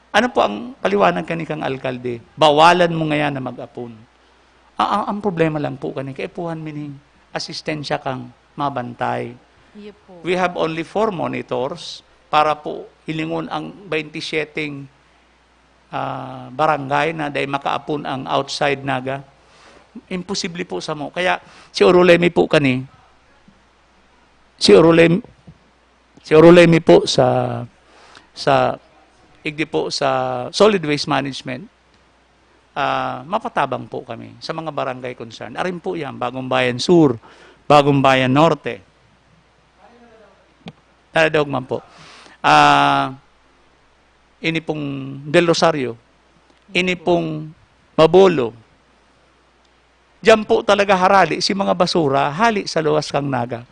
Ano po ang paliwanag kani kang alkalde? Bawalan mo ngayon na mag-apon. Ang problema lang po kani, kaipuhan mining asistensya kang mabantay. Iyo po. We have only 4 monitors para po hilingon ang 27 barangay na dahil makaapon ang outside Naga. Imposible po sa mo. Kaya si Orolemi po kani, si Orolemi po sa igdi po sa solid waste management, mapatabang po kami sa mga barangay concern. Arin po yan, Bagong Bayan Sur, Bagong Bayan Norte. Taladog man po. Ini pong Del Rosario, ini pong Mabolo. Diyan po talaga harali si mga basura, hali sa luwas kang Naga.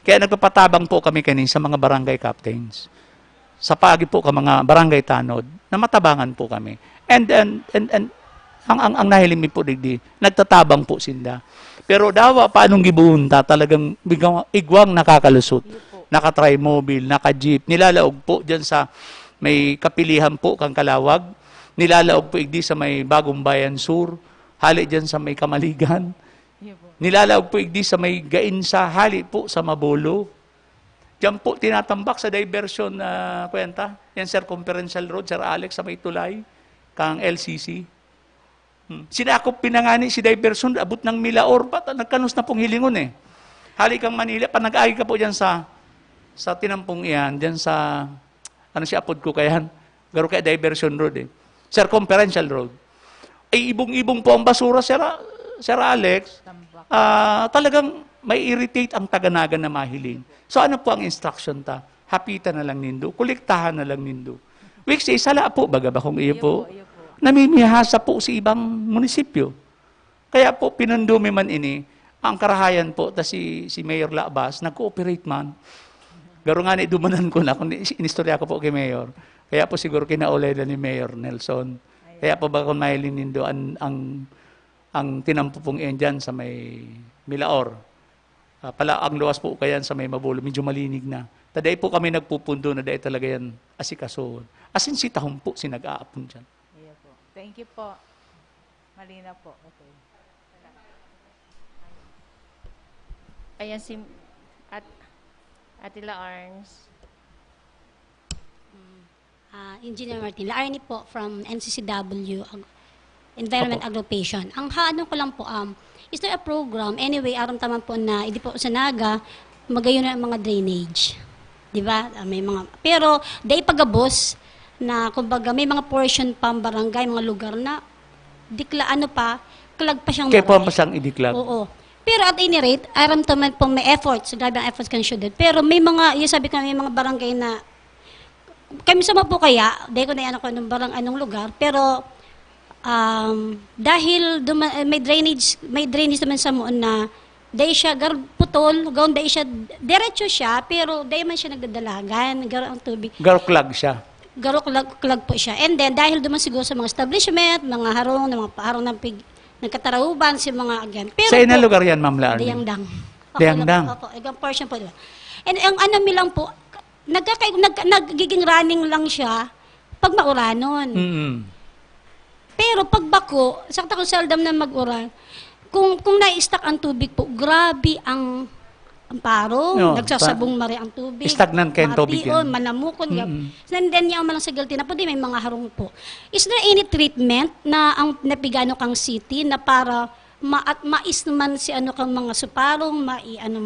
Kaya nagpapatabang po kami kanin sa mga barangay captains. Sa pagi po ka mga barangay tanod, na matabangan po kami. And ang nahilimi po digdi, nagtatabang po sinda. Pero dawa paanong gibuunta, talagang igwang nakakalusot. Naka-try mobile, naka-jeep, nilalaog po dyan sa may kapilihan po kang Kalawag, nilalaog po igdi sa may Bagong Bayan Sur, hali dyan sa may Kamaligan, nilalaog po igdi sa may Gainsa, hali po sa Mabolo. Diyan po tinatambak sa diversion na kwenta. Yan Circumferential Road, Sir Alex, sa may Tulay, kang LCC. Sinakop pinangani si diversion, abot ng Milaor, nagkanus na pong hilingon eh. Hali kang Manila, panag-agi ka po dyan sa tinampong iyan, dyan sa, ano si apod ko kayan, garo kaya diversion road eh. Circumferential Road. Ay ibong-ibong po ang basura, Sir Alex, talagang may irritate ang taga-Naga na mahiling. So ano po ang instruction ta? Hapitan na lang nindo, kuliktahan na lang nindo. Which is, sala po, baga ba kung iyo po, namimihasa po sa ibang munisipyo. Kaya po, pinandumi man ini, ang karahayan po, ta si Mayor Labas, nag-cooperate man. Garo nga ni dumanan ko na, kung inistorya ko po kay Mayor. Kaya po siguro kinaulay na ni Mayor Nelson. Kaya po ba kung mahiling nindo, ang tinampo pong iyan dyan sa may Milaor. Pala ang luwas po kayan sa may Mabolo, medyo malinig na. Taday po kami nagpupundo na dahil talaga yan asikasoon. Asin si tahong po sinag-aapon dyan. Iya po. Thank you po. Malina po. Okay. Ayan si Atila Arns. Engineer Martin, Laarni po from NCCW, Environment Aggregation. Ang haano ko lang po, is there a program, anyway, aram taman po na, hindi po sa Naga, magayon na ang mga drainage. Di ba? May mga, pero, day pagabos, na, kumbaga, may mga portion pa barangay, mga lugar na, klag pa siyang Kaya po maray. pa siyang idiklag. Oo. Pero at any rate, aram taman po may efforts, grabe ang efforts kan syudad. Pero may mga, yung sabi ko, may mga barangay na, kami sama po kaya, dahil ko na yan ako anong lugar, pero, dahil may drainage naman sa moon na dahil siya putol, gawon dahil siya diretso siya, pero dahil man siya nagdadalagan, garo ang tubig. Garo klag siya. Garo klag po siya. And then dahil duman siguro sa mga establishment, mga harong, mga paharong ng katarauban, si mga agyan. Pero Sa inang lugar yan, Ma'am Laarni? Dayangdang. Dayangdang. Opo, igang portion po. Diba? And ang ano lang po, nagiging running lang siya pag mauranon. Pero pag bako, sakta kung seldom na mag-uran, kung na-stack ang tubig po, grabe ang amparo, No, nagsasabong mari ang tubig. Stagnant kayong tubig matiyon, yan. manamukon. And then niya malang sa galti na po, di may mga harong po. Is there any treatment na ang napigano kang city na para mais naman si ano kang mga suparong, ano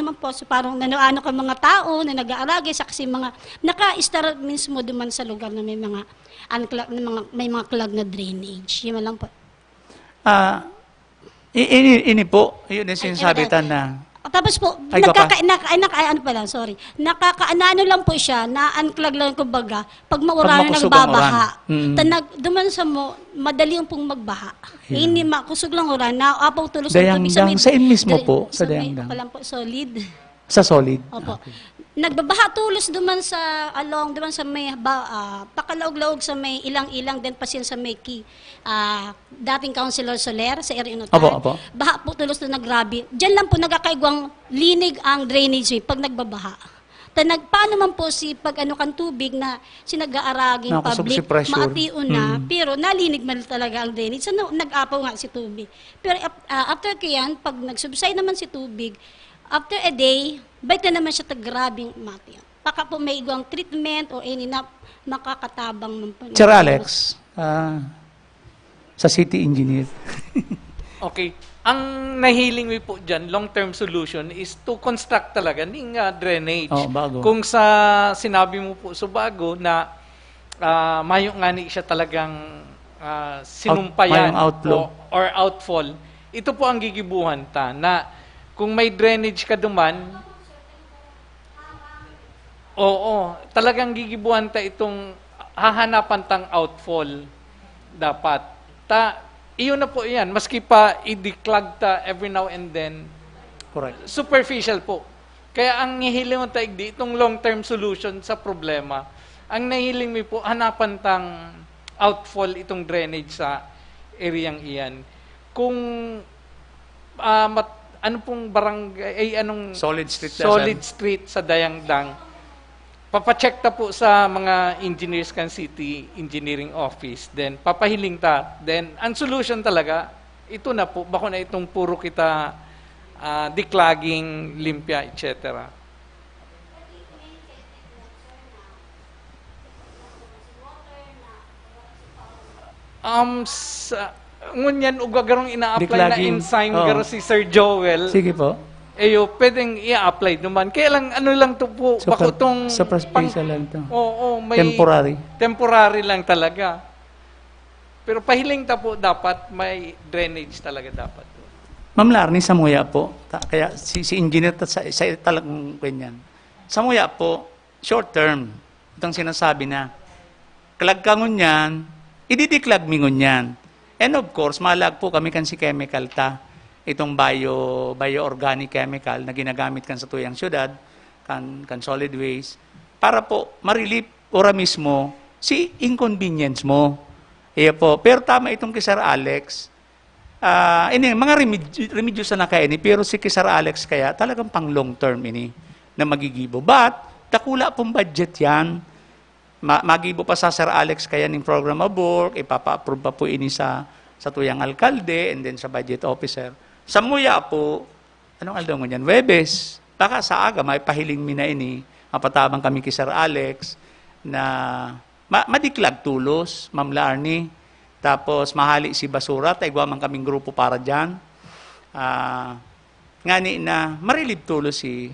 man po suparong ano kang mga tao na nag-aalagay sa kasi mga naka-star mismo duman sa lugar na may mga may mga clog na drainage. Yun lang po. Ini po, yun yung sinasabi na Tapos po, Ay, go pa. nakakaano lang po siya, na-unclog lang kumbaga, pag mauran na makusog ang nagbabaha. uran. Duman sa mo, madali yung pong magbaha. Hindi makusog lang uran, naapaw tulos ng tubig Dayangdang, sa in mismo po, sa may, Dayangdang. ako lang po, solid. sa solid. Opo. Nagbabaha tulos duman sa duman sa may pakalaog-laog sa may ilang-ilang din pasin sa may dating Councilor Soler sa area Notar. Opo. Baha po tulos na nagrabe. Diyan lang po nagkakaigwang linig ang drainage pag nagbabaha. Paano man po si pag ano kan tubig na sinag-aaraging Nakusog public, si pressure. maation na, pero nalinig man talaga ang drainage. So, nag-apaw nga si tubig. Pero after kayan, pag nag-subside naman si tubig, after a day, bait na naman siya grabing mati. Baka po may igwang treatment o any na makakatabang man po. Sir Alex, sa city engineer. Okay. Ang nahiling mo po dyan, long-term solution is to construct talaga ng drainage. Oh, bago. Kung sa sinabi mo po sa bago na mayo nga ni siya talagang sinumpayan mayong outflow. or outfall, ito po ang gigibuhan ta na kung may drainage ka duman, talagang gigibuhan ta itong hahanapan tang outfall dapat. Iyon na po yan. Maski pa i-declog ta every now and then, Correct. superficial po. Kaya ang hihiling mo taigdi, itong long-term solution sa problema, ang nahiling mo po, hanapan tang outfall itong drainage sa areang iyan. Kung ano pong barangay, anong Solid street. solid street sa Dayangdang, papacheck ta po sa mga engineers kan city engineering office, then papahiling ta, then ang solution talaga ito na po, bako na itong puro kita declogging, limpia, etc. Ngunyan ugagarong ina-apply na Declogging, enzyme oo. garo si Sir Joel. Sige po. Pwedeng i-apply naman. Kaya lang, ano lang to po, bako tong... Superficial lang to. Oo, may... Temporary. Temporary lang talaga. Pero pahiling ta po, dapat may drainage talaga dapat. Ma'am Larny, sa Muya po, kaya si engineer sa talagang ganyan. Sa Muya po, short term, itong sinasabi na, klag ka ngunyan, ididiklag mi ngunyan. And of course, malag po kami kan si chemical ta, itong bio-organic chemical na ginagamit kan sa tuyang syudad, kan solid waste, para po ma-relieve ora mismo si inconvenience mo. Iya po. Pero tama itong kay Sir Alex, ini mga remedios na nakaini, pero si kay Sir Alex kaya talagang pang long term ini na magigibo. But, takula pong budget yan. Magibo pa sa Sir Alex kaya ng program of work, ipapa-approve pa po ini sa tuyang alkalde and then sa budget officer. Sa Muya po, anong aldaw mo yan? Webes. Baka sa aga, may pahiling mina ini, mapatabang kami kay Sir Alex na madiklag tulos, Ma'am Larny. Tapos mahali si basura, taigwa man kaming grupo para dyan. Ngani na marilib tulos si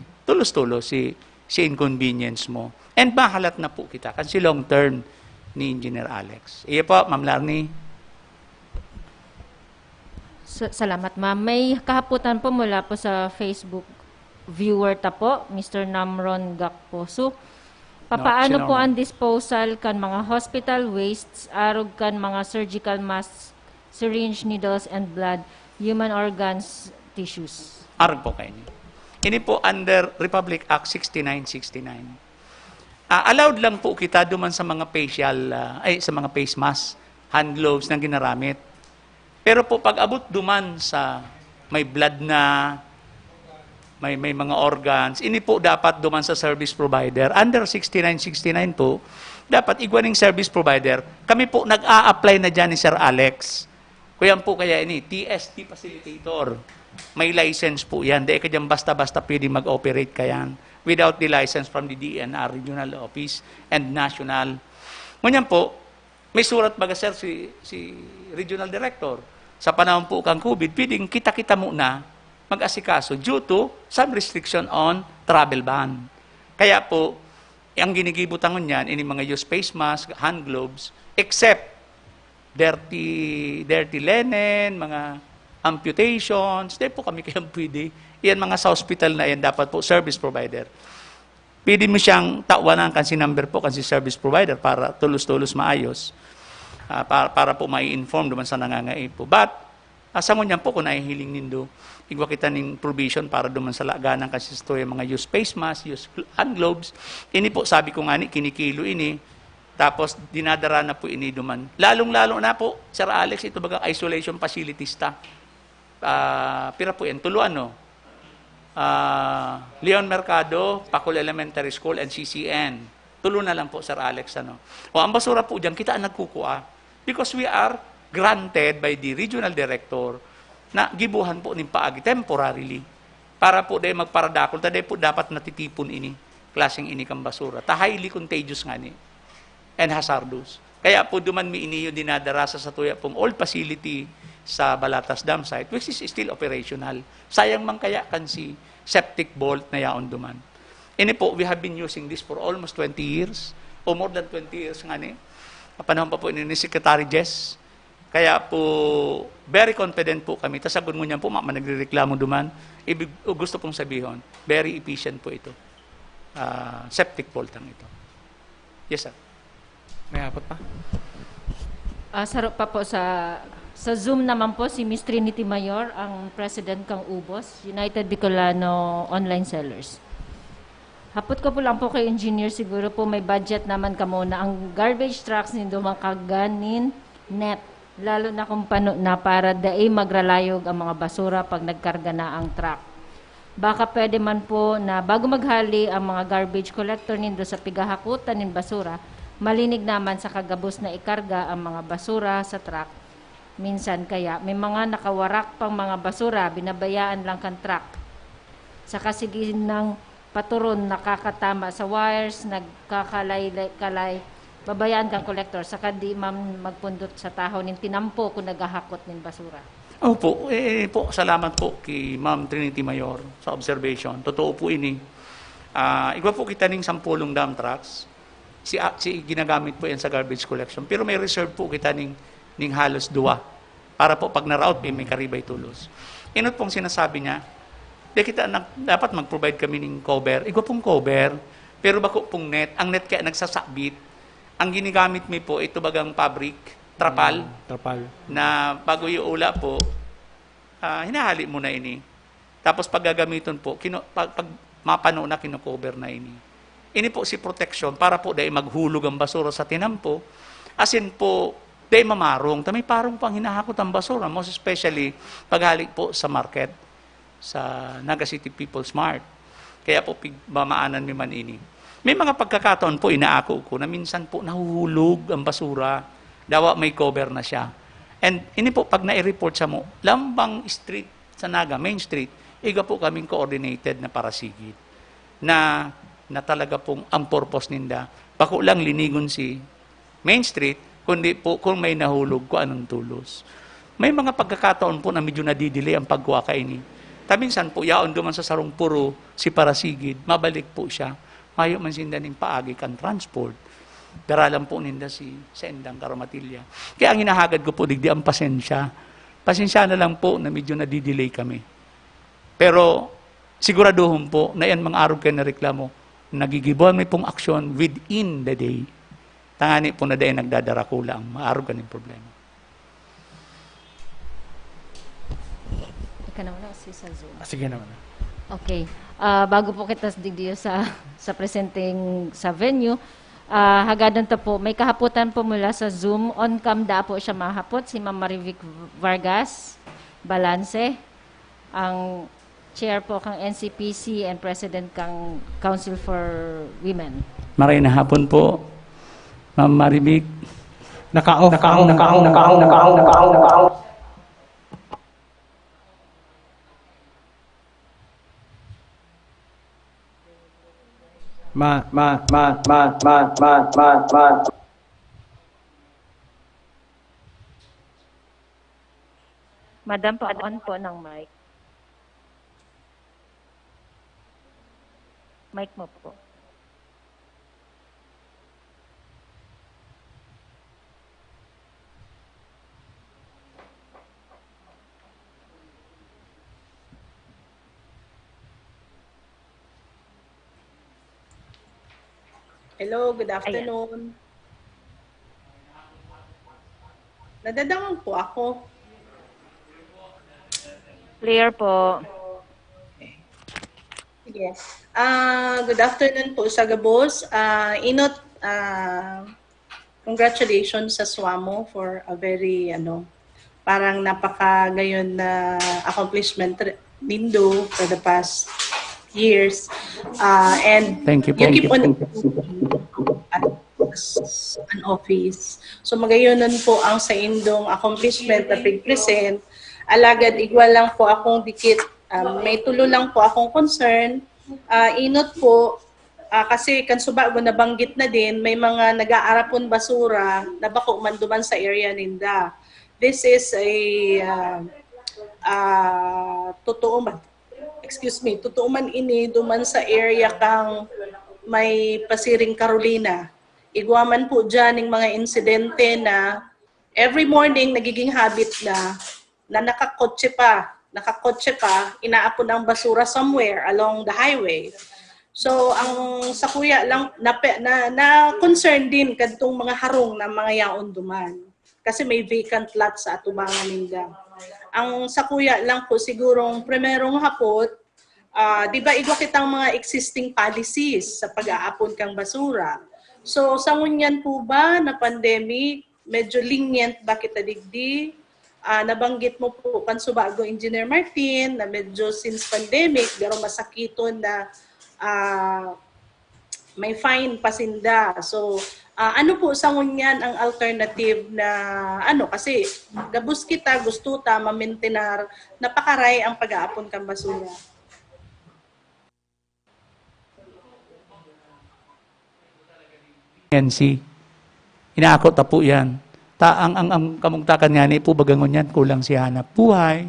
inconvenience mo. And mahalat na po kita kasi long term ni Engineer Alex. Iya po, Ma'am Larny. Salamat, ma'am. May kahaputan po mula po sa Facebook viewer ta po, Mr. Namron Gakposo. Papaano po ang disposal kan mga hospital wastes, arog kan mga surgical masks, syringe, needles, and blood, human organs, tissues? Arag po kayo. Ini po under Republic Act 6969. Allowed lang po kita duman sa mga sa mga face mask, hand gloves na ginaramit. Pero po pag abot duman sa may blood na, may mga organs, ini po dapat duman sa service provider. Under 6969 po, dapat igwaning service provider. Kami po nag-a-apply na dyan ni Sir Alex. Kuya po kaya ini, TST facilitator. may license po yan. Di ka dyan basta-basta pwede mag-operate ka yan without the license from the DNR Regional Office and National. Ngunyan po, may surat baga sir si Regional Director. Sa panahon po kang COVID, pwedeng kita-kita muna mag-asikaso due to some restriction on travel ban. Kaya po, ang ginigibutangon niyan, ini mga use face mask, hand gloves, except dirty linen, mga amputations, di po kami kayang pwede. Yan mga sa hospital na yan, dapat po service provider. Pwede mo siyang tawanan kasi number po kasi service provider para tulos-tulos maayos. Para po mai-inform duman sa nangangaip po. But, sa ngunyan po kung nahihiling nindo, igwa kita ning provision para duman sa laganang kasi ito yung mga use face mask, use hand gloves. Ini po, sabi ko nga ni, kinikilo ini. Tapos, dinadara na po ini duman. Lalong-lalo na po, Sir Alex, ito baga isolation facilities ta. Pira po yan, tuluan no? Leon Mercado, Pacul Elementary School, and CCN. Tulo na lang po, Sir Alex. Ano? O ang basura po dyan, kita ang nagkukuha. Because we are granted by the regional director na gibuhan po ng paagi temporarily para po dahil magparadakol, dahil po dapat natitipon ini, klaseng ini kang basura. Ta highly contagious nga ni and hazardous. Kaya po duman mi ini yung dinadarasa sa tuya pong old facility sa Balatas Dam site, which is still operational. Sayang man kaya kan si septic vault na yaon duman. Ini po, we have been using this for almost 20 years, o more than 20 years nga ni. Panahon pa po ini ni Secretary Jess. Kaya po, very confident po kami. Tapos sagun mo niyan po, nagrereklamo duman. Gusto pong sabihin, very efficient po ito. Septic vault ang ito. Yes, sir. May hapot pa? Sarap pa po sa Zoom naman po si Miss Trinity Mayor, ang President kang Ubos, United Bicolano Online Sellers. Hapot ko po lang po kay engineer, siguro po may budget naman ka muna. Ang garbage trucks nindo makaganin net, lalo na kung pano na para daay magralayog ang mga basura pag nagkarga na ang truck. Baka pwede man po na bago maghali ang mga garbage collector nindo sa pigahakutan ng basura, malinig naman sa kagabos na ikarga ang mga basura sa truck. Minsan kaya may mga nakawarak pang mga basura, binabayaan lang kan truck. Sa kasigin ng paturon nakakatama sa wires, nagkakalay, babayaan kang collector, saka di magpundot sa taho ng tinampo kung naghahakot ng basura. Opo, po, salamat po kay Ma'am Trinity Mayor sa observation. Totoo po ini. Igwa po kita ning 10 dump trucks. Si ginagamit po yan sa garbage collection. Pero may reserve po kita ning halos 2. Para po pag na-route, may karibay tulos. Inot pong sinasabi niya, dapat mag-provide kami ng cover. Igwa pong cover, pero bako pong net. Ang net kaya nagsasakbit. Ang ginigamit mo po, ito bagang fabric, trapal. Trapal. Na bago yung ula po, hinahali mo na ini. Tapos pag gagamiton po, pag mapano na kino-cover na ini. Ini po si protection para po dahil maghulog ang basura sa tinampo. Asin po, dahil mamarong. May parong pang hinahakot ang basura, most especially paghalik po sa market, sa Naga City People's Mart. Kaya po mamaanan mi man ini. May mga pagkakataon po inaako ko na minsan po nahuhulog ang basura. Dawa may cover na siya. And ini po pag na-report sa mo, Lambang Street sa Naga, Main Street, iga po kaming coordinated na parasigid. Na talaga pong ang purpose ninda, bako lang linigon si Main Street, kundi po kung may nahulog ko anong tulos. May mga pagkakataon po na medyo nadidelay ang pagkuha kaini. Minsan po, yaon duman sa sarong puro, si parasigid, mabalik po siya. Mayo man sinda ning paagi kan transport. Daralan po ninda si Sendang Karamatilya. Kaya ang hinahagad ko po, digdi ang pasensya. Pasensya na lang po na medyo nadidelay kami. Pero siguraduhon po na yan mga araw kayo na reklamo, nagigibuhan may pong aksyon within the day. Tangani po na dahil nagdadarakula ang maaraw kaning problema. Ika naman si sa Zoom. Sige naman. Okay. Bago po kita digdiyo sa presenting sa venue, hagadan ta po, may kahaputan po mula sa Zoom. On-cam da po siya mahapot, si Ma'am Marivic Vargas, Balance, ang chair po kang NCPC and president kang Council for Women. Maray na hapon po, Ma'am Marivic. Naka-off. Madam, pa-on po ng mic. Mic mo po. Hello, good afternoon. Nadadangan po ako. Clear po. Sige. Good afternoon po sa Gabos. Inot, congratulations sa SWAMO for a very, parang napaka-gayon na accomplishment nindo for the past years. And Thank you. you keep on an office. So magayonon po ang sa indong accomplishment na pig-present. Alagad igwal lang po akong dikit. May tulo lang po akong concern. Inot po, kasi kansuba ko nabanggit na din, may mga nag-aarapon basura na bako man duman sa area ninda. This is a totoo man ini duman sa area kang may pasiring Carolina. Igwaman po dyan ng mga insidente na every morning nagiging habit na nakakotse pa, inaapon ang basura somewhere along the highway. So ang sa kuya lang na concern din kadtong mga harong na mga yaon duman. Kasi may vacant lot sa atubangan ninda. Ang sa kuya lang po sigurong primerong hapot, di ba igwa kitang mga existing policies sa pag-aapon kang basura. So sa ngunyan po ba na pandemic, medyo lenient ba kita digdi? Nabanggit mo po kansubago Engineer Martin na medyo since pandemic, pero masakiton na may fine pasinda. So ano po sa ngunyan ang alternative na kasi gabus kita gusto ta ma-maintenar napakaray ang pag-aapon kang basura. NC. Inaakot na po yan. Ang kamungtakan nga ni po bagangon yan, kulang si hanap buhay.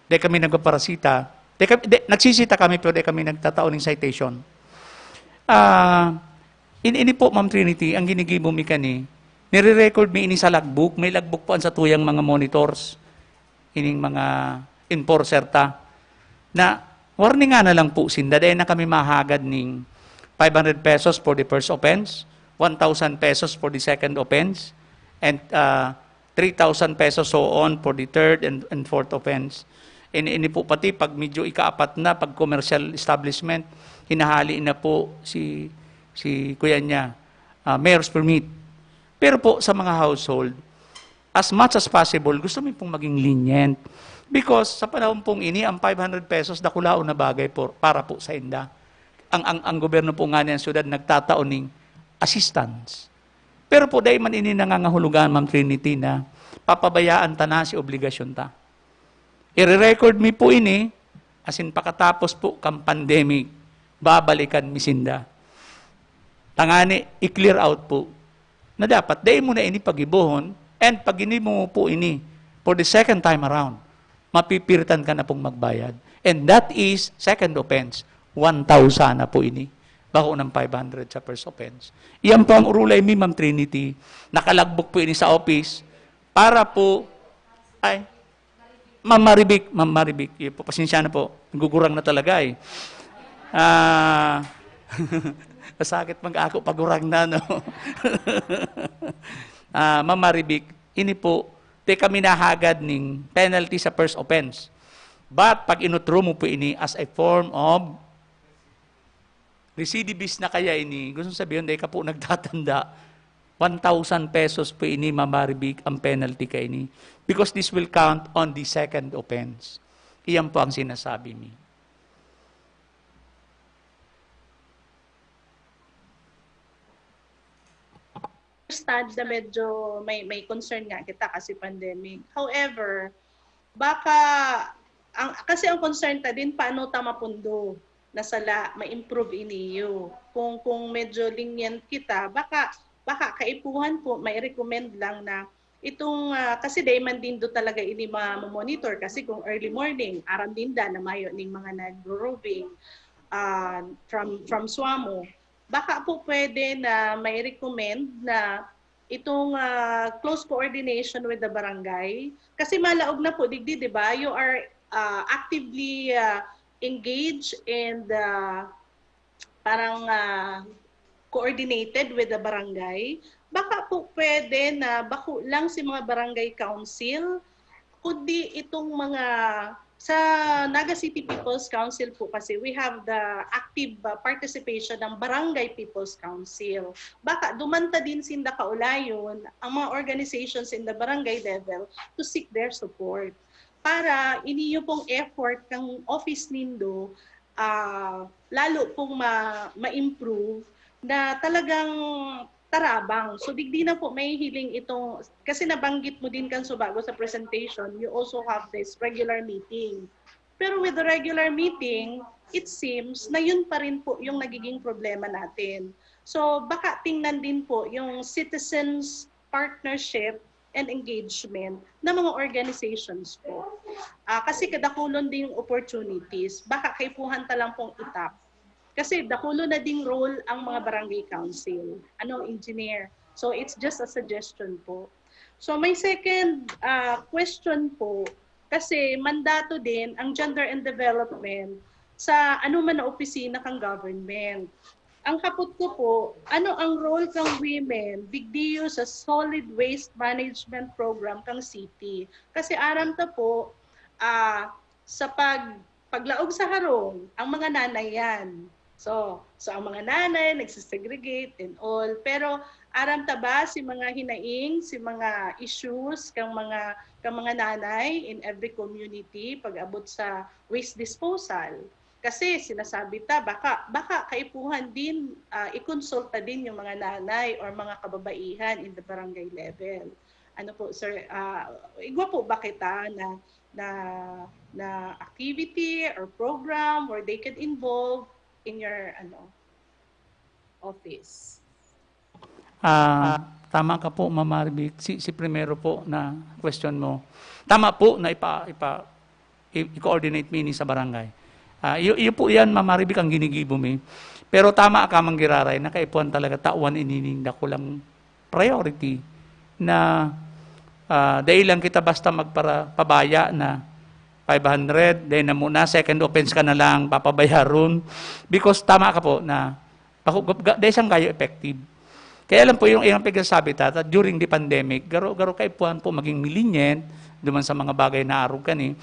Di kami nagpaparasita. Nagsisita kami pero di kami nagtatao ng citation. Ini po, Ma'am Trinity, ang ginigibo mi kani, nire-record mi ini sa logbook. May logbook po ang sa tuyang mga monitors. Ining mga enforcer ta. Na warning nga na lang po sinda. Dahil na kami mahagad ning 500 pesos for the first offense, 1,000 pesos for the second offense, and 3,000 pesos so on for the third and fourth offense. Ini po pati pag medyo ikaapat na, pag commercial establishment, hinahali na po si kuya niya, mayor's permit. Pero po sa mga household, as much as possible, gusto mo pong maging lenient. Because sa panahon pong ini, ang 500 pesos dakulao na bagay para po sa inda. Ang gobyerno po nga ng syudad nagtataon ng assistance. Pero po dahil man ini nangangahulugan, Ma'am Trinity, na papabayaan ta na si obligasyon ta. I-record mi po ini, as in pakatapos po kang pandemic, babalikan mi sinda. Tangani, i-clear out po na dapat dahil mo na ini pagibuhon, and pag ini mo po ini for the second time around, mapipiritan ka na pong magbayad. And that is second offense. 1,000 na po ini. Bako ng 500 sa first offense. Iyan po ang urulay mi, Ma'am Trinity. Nakalagbok po ini sa office para po, Ma'am Maribik, po, pasensya na po, nagugurang na talaga eh. Masakit mag-ako pagurang na, no? Ma'am Maribik, ini po, di kami nahagad ng penalty sa first offense. But pag inutro mo po ini as a form of recidivist na kaya ini, gusto sabihin, dahil ka po nagtatanda, 1,000 pesos po ini, Ma'am Maribik, ang penalty ka ini. Because this will count on the second offense. Iyan po ang sinasabi mi. Understand na medyo may concern nga kita kasi pandemic. However, baka, kasi ang concern ta din, paano ta mapundo? na sala ma-improve iniyo. Kung medyo lenient kita, baka kaipuhan po may recommend lang na itong kasi day man din do talaga ini ma-monitor kasi kung early morning aram din da na mayo ning mga nagro-roving from SWAMO, baka po pwede na may recommend na itong close coordination with the barangay kasi malaog na po digdi, di ba? You are actively engaged and parang coordinated with the barangay. Baka po pwede na bako lang si mga barangay council, kundi itong mga sa Naga City People's Council po kasi we have the active participation ng Barangay People's Council. Baka dumanta din sinda kaulayon ang mga organizations in the barangay level to seek their support. Para iniyo pong effort kang office nindo lalo pong ma-improve na talagang tarabang. So digdi na po may hiling itong, kasi nabanggit mo din kan bago sa presentation, you also have this regular meeting. Pero with the regular meeting, it seems na yun pa rin po yung nagiging problema natin. So baka tingnan din po yung citizens partnership and engagement ng mga organizations po. Kasi kadakulon din yung opportunities, baka kaipuhan talang pong itap. Kasi dakulo na ding role ang mga barangay council, engineer. So it's just a suggestion po. So my second question po, kasi mandato din ang gender and development sa man na opisina kang government. Ang kapot ko po, ano ang role kang women bigdiyo sa solid waste management program kang city? Kasi aram ta po, sa paglaog sa harong, ang mga nanay yan. So ang mga nanay nagsisegregate and all, pero aram ta ba si mga hinaing, si mga issues kang mga nanay in every community pag-abot sa waste disposal? Kasi sinasabi ta baka kaipuhan din i-consulta din yung mga nanay or mga kababaihan in the barangay level. Ano po sir, igwa po ba kita na activity or program where they can involve in your office? Tama ka po, Ma'am Marvic. Si primero po na question mo. Tama po na i-coordinate mini sa barangay. Iyo po yan, Ma'am Marvic, ang ginigibo mi. Pero tama ka, Mang Giraray, na kaipuan talaga tawan inininda ko lang priority na dahil lang kita basta magpabaya na 500, then na muna, second offense ka na lang, papabayaron. Because tama ka po na, dahil siyang kayo effective. Kaya lang po yung pagkasabi tata, during the pandemic, garo kaipuhan po maging milinyen, duman sa mga bagay na araw kani.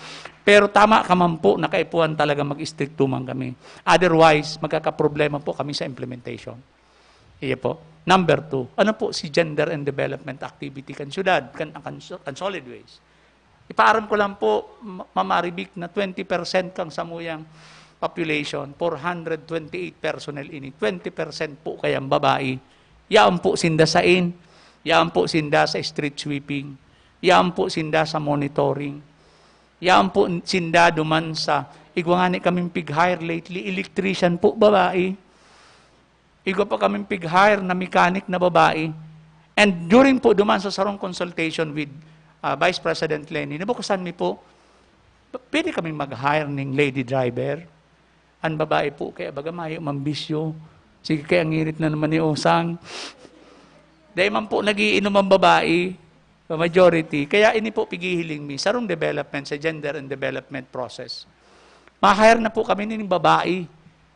Pero tama ka man po na kaipuhan talaga mag-stricto man kami. Otherwise, magkakaproblema po kami sa implementation. Iya po. Number 2, ano po si gender and development activity kan syudad, kan solid waste? Ipaaram ko lang po, Ma'am Marvic, na 20% kang samuyang population, 428 personnel ini, 20% po kayang babae. Yaan po sinda sa yaan po sinda sa street sweeping, yaan po sinda sa monitoring, yaan po sinda duman sa, igwa nga kaming pig-hire lately, electrician po babae. Igwa pa kaming pig-hire na mechanic na babae. And during po duman sa sarong consultation with Vice President Lenny, nabukasan mi po, pwede kaming mag-hire ng lady driver. Ang babae po, kaya baga mayo mambisyo. Sige, kaya ngirit na naman ni Osang. Dahil man po nagiinom ang babae, majority. Kaya ini po pigihiling mi, sarong development sa gender and development process. Ma-hire na po kami ng babae.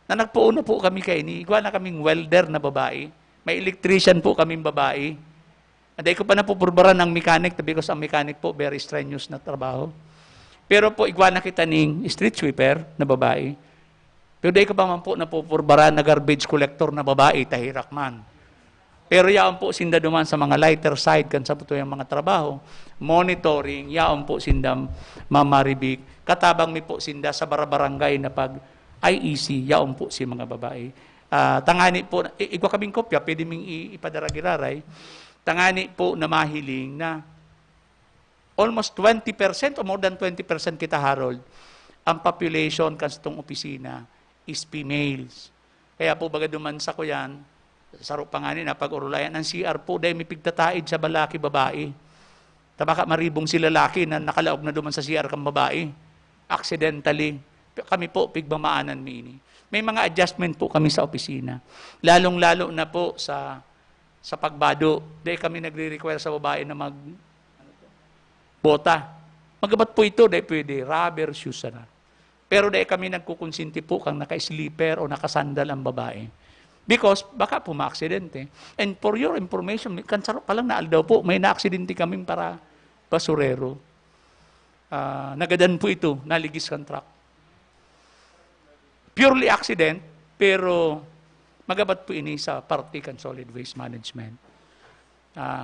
Na nagpuuna po kami kay ini. Igwa na kaming welder na babae. May electrician po kaming babae. Dahil ko pa napupurbaran ng mechanic because ang mechanic po very strenuous na trabaho. Pero po, igwa na kita ng street sweeper na babae. Pero dahil ko pa man po napupurbaran na garbage collector na babae, tahirak man. Pero yaon po sinda duman sa mga lighter side kan sa puto yung mga trabaho. Monitoring, yaon po sinda Ma'am Marvic. Katabang mi po sinda sa barangay na pag IEC, yaon po si mga babae. Tangani po, igwa kaming kopya, pwede ming ipadara Giraray. Tangani po na mahiling na almost 20% o more than 20% kita, Harold, ang population kan sa itong opisina is females. Kaya po baga dumansa ko yan, saro pa nga nila, pag-urulayan, ang CR po, dahil may pigtataid sa balaki babae. Baka maribong si lalaki na nakalaog na duman sa CR kang babae. Accidentally. Kami po, pigmamaanan mini. May mga adjustment po kami sa opisina. Lalong-lalo na po sa pagbado. Dahil kami nagre-require sa babae na bota. Magabat po ito, dahil pwede, rubber shoes na. Pero dahil kami nagkukonsinti po kang naka-sleeper o nakasandal ang babae. Because baka po ma-aksidente. And for your information, kansaro pa lang naal daw po, may na-aksidente kami para basurero. Nagadan po ito, naligis ang truck. Purely accident, pero magabat po ini sa party kan solid waste management.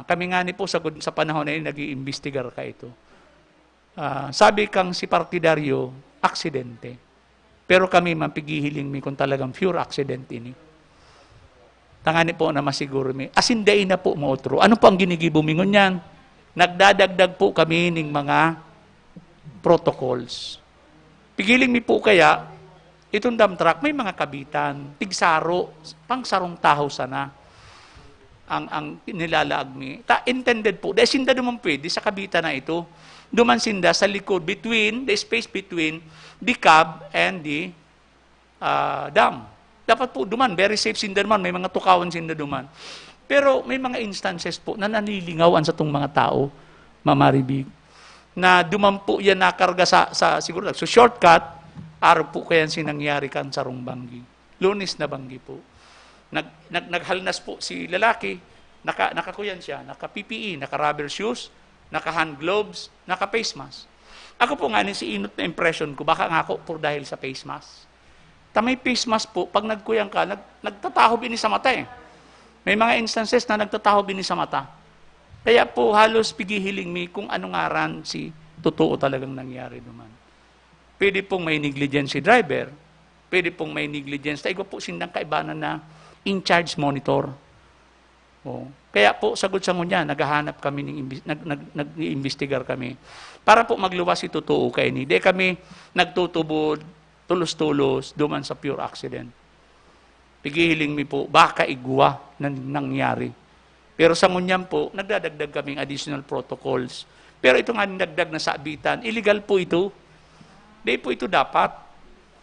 Kami nga ni po sa panahon na yun, nag-iimbestigar ka ito. Sabi kang si partidaryo, aksidente. Pero kami mapigihiling mi kung talagang pure accident ini. Tangani po na masiguro mi. Asinday na po mautro. Ano po ang ginigibumingon yan? Nagdadagdag po kami ng mga protocols. Pigiling mi po kaya, itong dump truck, may mga kabitan, tigsaro, pang sarong tahaw sana ang nilalaag mi. Intended po, dahil sinda naman pwede sa kabitan na ito, duman sinda sa likod, the space between the cab and the dam. Dapat po duman, very safe sinda duman, may mga tukawan sinda duman. Pero may mga instances po na nanilingawan sa itong mga tao, mamaribig, na duman po yan nakarga sa siguro, so shortcut, araw po kaya sinangyari kan sa Banggi. Lunes na Banggi po. Naghalnas po si lalaki, nakakuyan siya, naka-PPE, naka-rubber shoes, naka-hand gloves, naka-face mask. Ako po nga si inot na impression ko, baka nga ako po dahil sa face mask. May face mask po, pag nagkuyang ka, nagtatahob ini sa mata eh. May mga instances na nagtatahob ini sa mata. Kaya po halos pigihiling mi kung ano ngaran si totoo talagang nangyari naman. Pwede pong may negligence si driver, pwede pong may negligence. Tayo po sindang kaibanan na in-charge monitor. Kaya po, sagot sa ngunya, naghahanap kami, nag-iimbestigar kami. Para po magluwas si totoo kay ni. Di kami nagtutubod, tulos-tulos, duman sa pure accident. Pigihiling mi po, baka igwa na nangyari. Pero sa ngunyam po, nagdadagdag kaming additional protocols. Pero ito nga nagdagdag na saabitan, illegal po ito. Di po ito dapat.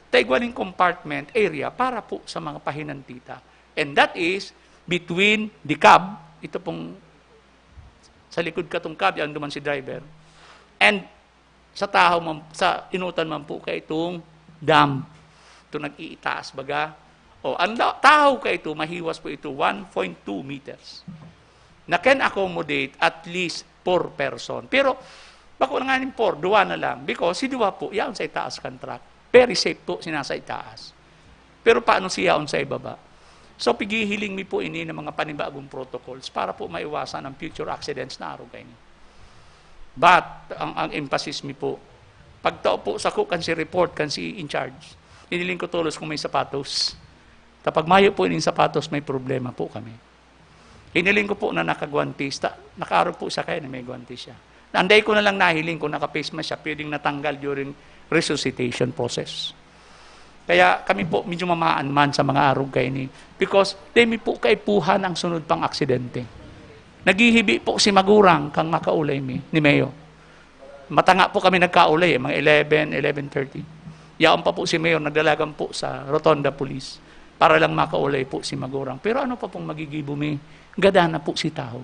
Taigwaning compartment area para po sa mga pahinantita. And that is between the cab, ito pong sa likod katong cab, ang duman si driver, and sa tahaw, sa inutan man po kay itong dam. Ito nag-iitaas baga. Ang tahaw kay ito, mahiwas po ito, 1.2 meters. Na can accommodate at least 4 person. Pero, bako na nga ng 4, 2 na lang. Because si 2 po, yaon sa itaas kan truck. Very safe po, sinasa itaas. Pero paano siya yaon sa ibaba? So, pigihiling mi po ini ng mga panibagong protocols para po maiwasan ang future accidents na araw kayo. But, ang emphasis mi po, pagtao po sa kan si report, kan si in charge, hiniling ko tulos kung may sapatos. Kapag mayo po yung sapatos, may problema po kami. Hiniling ko po na nakagwantis, nakaaraw po siya kaya na may gwantis siya. Anday ko na lang nahiling kung naka-face mask siya, pwedeng natanggal during resuscitation process. Kaya kami po medyo mamaan man sa mga araw kayo ni, because demi po kaipuhan ang sunod pang aksidente. Naghihibi po si Magurang kang makaulay ni Mayo. Matanga po kami nagkaulay, mga 11:30. Yaon pa po si Mayor, nagdalagan po sa Rotonda Police para lang makaulay po si Magurang. Pero ano pa pong magigibumi? Gada na po si tao.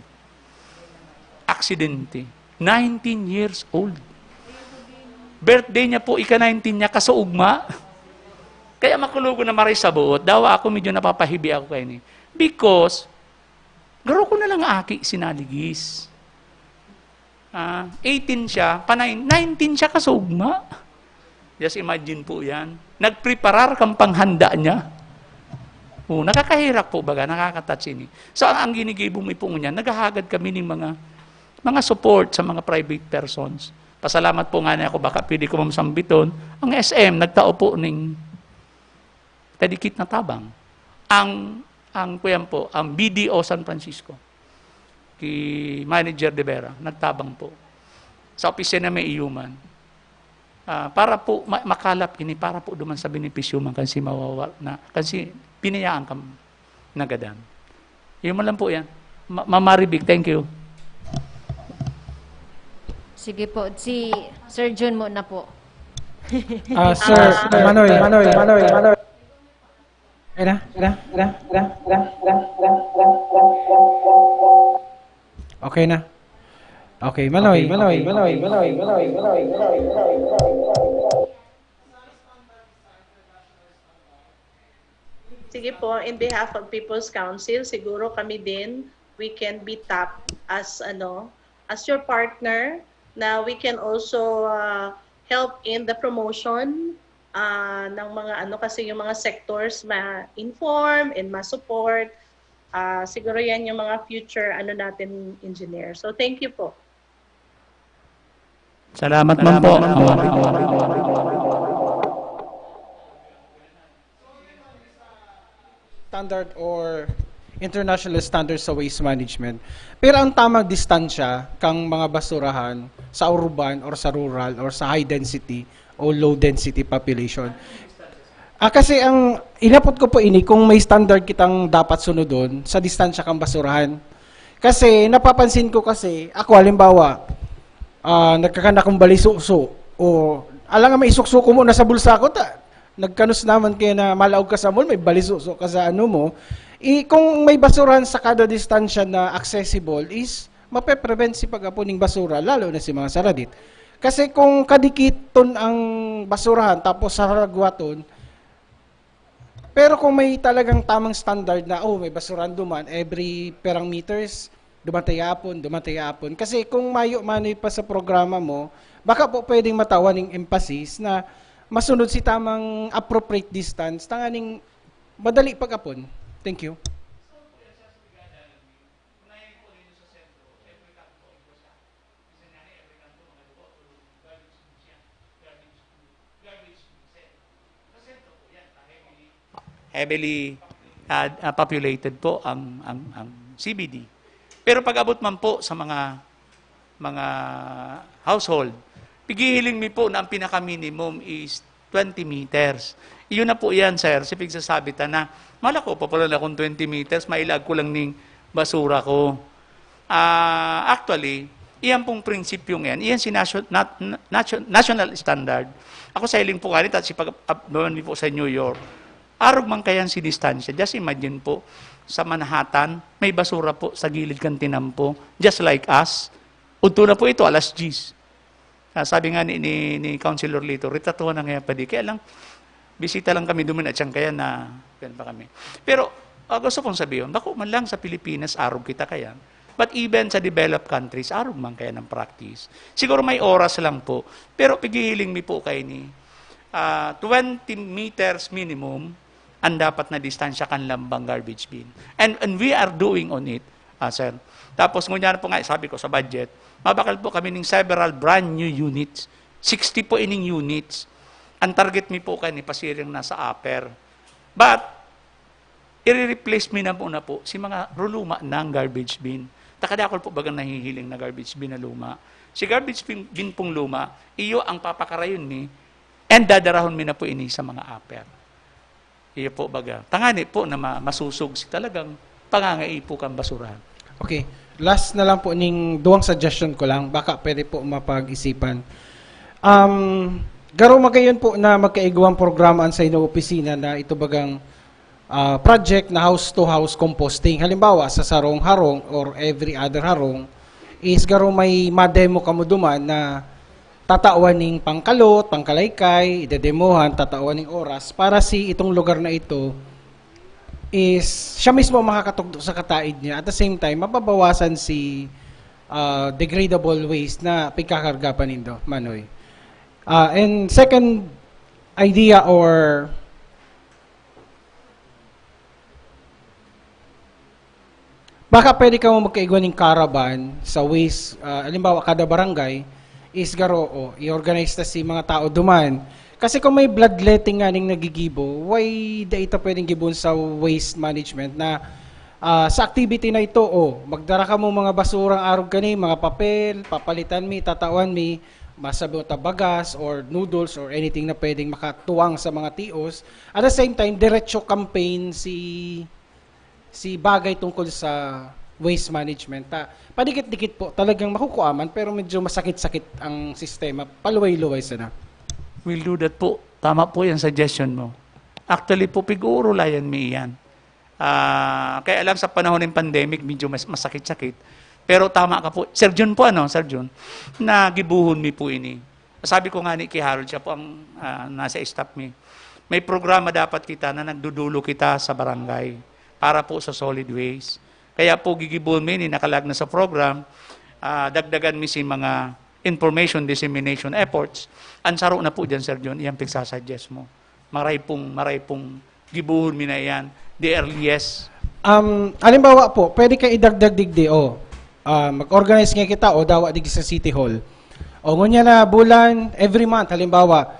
Aksidente. 19 years old. Birthday niya po, ika-19 niya, kasuugma. Kaya makulugo na maray sa buot. Dawa ako, medyo napapahibi ako kayo ni. Because, garo ko na lang aki, sinaligis. 18 siya, 19 siya kasugma. Just imagine po yan. Nagpreparar kang panghanda niya. Nakakahirap po baga, nakakatouch ini. So, ang ginigibo mo po niya, naghahagad kami ng mga support sa mga private persons. Pasalamat po nga na ako, baka pwede ko mamsambiton. Ang SM, nagtao po ng tadikit na tabang. Ang BDO San Francisco, ki Manager De Vera, nagtabang po. Sa opisina may iuman. para po makalap ini para po duman sa benepisyo man kasi mawawal na kasi pinayaan kam nagadan. Yun man lang po yan. Mamaribig, thank you. Sige po, si Sir Jun muna po. Sir, Manoy. Okay na. Okay, Manoy. Sige po, in behalf of People's Council, siguro kami din, we can be tapped as your partner, na we can also help in the promotion ng mga kasi yung mga sectors ma-inform and ma-support. Siguro yan yung mga future natin engineer. So thank you po. Salamat man po. Standard or international standards sa waste management. Pero ang tamang distansya kang mga basurahan sa urban or sa rural or sa high density o low density population. Kasi ang inapot ko po ini kung may standard kitang dapat sunodon sa distansya kang basurahan. Kasi napapansin ko kasi ako halimbawa nagkakana kong balisuso o alang nga may isukso ko mo nasa bulsa ko nagkanus naman kaya na malaog ka sa mall, may balisuso ka sa mo, kung may basurahan sa kada distansya na accessible is mape-prevent si pag-apuning basura, lalo na si mga saradit. Kasi kung kadikiton ang basurahan tapos saragwaton, pero kung may talagang tamang standard na, may basurahan duman, every perang meters, dumatayapon. Kasi kung mayo-manoy pa sa programa mo, baka po pwedeng matawan ng emphasis na masunod si tamang appropriate distance, tanganing madali pag-apon. Thank you. Heavily populated po ang CBD. Pero pag-abot man po sa mga household, pigihiling mi po na ang pinaka-minimum is 20 meters. Iyon na po yan, sir. Si pigsasabitan na, malako pa pala akong 20 meters, mailag ko lang ning basura ko. Actually, iyan pong prinsipyong yan. Iyan si national standard. Ako sa iling po kanit at si pag-abdomen po sa New York. Arog man kayan si distansya. Just imagine po, sa Manhattan, may basura po sa gilid kan tinampo. Just like us. Udto na po ito, alas 10. Sabi nga ni Councilor Lito, ritatuhan na nga pa di. Kaya lang, bisita lang kami duman at siyang kaya na, yan pa kami. Pero, gusto kong sabihin, bako man lang sa Pilipinas, arog kita kaya. But even sa developed countries, arog man kaya ng practice. Siguro may oras lang po. Pero pigihiling mi po kayo ni 20 meters minimum ang dapat na distansya kan lambang garbage bin. And we are doing on it, sir. Tapos, ngunyan po nga, sabi ko sa budget, mabakal po kami ng several brand new units. 60 po ining units. Ang target mi po kayo ni pasiring nasa upper. But, i-replace mi na po si mga luma ng garbage bin. Takadakol po bagang nahihiling na garbage bin na luma. Si garbage bin pong luma, iyo ang papakarayon ni and dadarahon mi na po ini sa mga upper. Iyo po baga. Tangani po na masusog si talagang pangangai po kang basurahan. Okay. Last na lang po ning duwang suggestion ko lang, baka pwede po mapag-isipan. Garo magayon po na magkaigawang programaan sa inyong opisina na ito bagang project na house-to-house composting. Halimbawa, sa sarong harong or every other harong, is garo may mademo kamo duman na tatawan ng pangkalot, pangkalaykay, idedemohan, tatawan ng oras para si itong lugar na ito is siya mismo makakatugtog sa kataid niya. At the same time, mababawasan si degradable waste na pagkakarga pa nindo, Manoy. And second idea or baka pwede ka mo magkaigwan ng caravan sa waste, halimbawa kada barangay, is garo, i-organize na si mga tao duman. Kasi kung may bloodletting nga ning nagigibo, why da ito pwedeng gibon sa waste management na sa activity na ito, magdara ka mo mga basurang arog kani, mga papel, papalitan mi, tatawan mi, masabi mo bagas or noodles or anything na pwedeng makatuwang sa mga TOs. At the same time, diretso campaign si bagay tungkol sa waste management. Padikit-dikit po, talagang makukuaman pero medyo masakit-sakit ang sistema. Paluway-luway sana. We'll do that po. Tama po yung suggestion mo. Actually po, pig-uurulayan mi yan. Kaya alam sa panahon ng pandemic, medyo masakit-sakit. Pero tama ka po. Sir John po, Sir John, nagibuhon mi po ini. Sabi ko nga ni kay Harold, siya po ang nasa staff mi. May programa dapat kita na nagdudulo kita sa barangay para po sa solid waste. Kaya po gigibuhon mi ni nakalag na sa program, dagdagan mi si mga information dissemination efforts. Ansaro na po dyan, Sir John, iyang pigsasuggest mo. Maray pong gibuhon mi na yan. The earliest. Halimbawa po, pwede kayo idagdag digdi, mag-organize nga kita o dawa digdi sa City Hall. O ngunya na bulan, every month, halimbawa,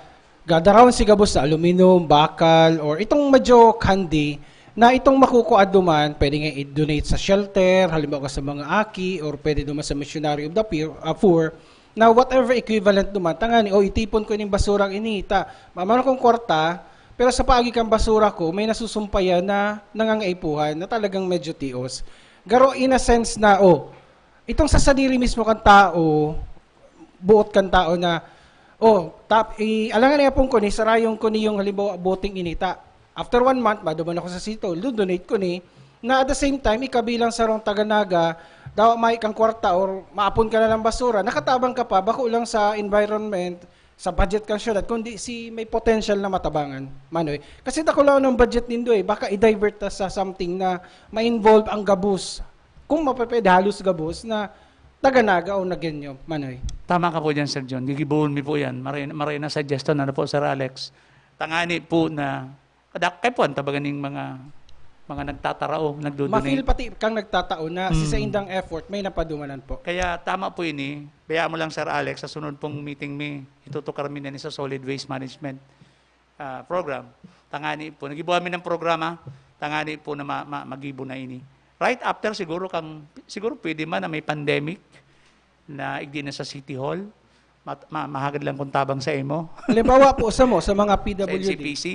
gadarawan si gabos na aluminum, bakal, or itong medyo candy, na itong makukuha duman, pwede nga i-donate sa shelter, halimbawa sa mga aki, or pwede duman sa Missionary of the Poor, na whatever equivalent duman, tangani, itipon ko yung basurang inita, mamano kong kwarta, pero sa paagi kang basura ko, may nasusumpayan na nangangaipuhan na talagang medyo tios. Garo in a sense na, itong sa sadiri mismo kang tao, buot kang tao na, alangan niya pong ko ni, sarayong ko ni yung halimbawa boting inita. After 1 month, maduman ako sa sito, donate ko ni, na at the same time, ikabilang sa rong taganaga, daw may kang kwarta or maapon ka na ng basura, nakatabang ka pa, bako lang sa environment, sa budget kang syudad, kundi may potential na matabangan. Manoy. Kasi dako lang ng budget nindo baka i-divert ta sa something na ma-involve ang gabus. Kung mapapwede halos gabus na taganaga o naganyo. Manoy. Tama ka po dyan, Sir John. Gigibuhon mi po yan. Maray na suggestion po, Sir Alex. Tangani po na, kaya po, tabaganing mga nagtatarao, nagdodonate. Mafeel pati kang nagtatao na sa indang effort, may napadumanan po. Kaya tama po ini. Bayaan mo lang, Sir Alex, sa sunod pong meeting itutukar mi na sa solid waste management program. Tangani po. Nagibuhan mi ng programa, tangani po na magibo na ini. Right after, siguro pwede man na may pandemic na igdi na sa City Hall, mahagad lang kung tabang sa imo. Halimbawa po sa mga sa PWD. NCPC.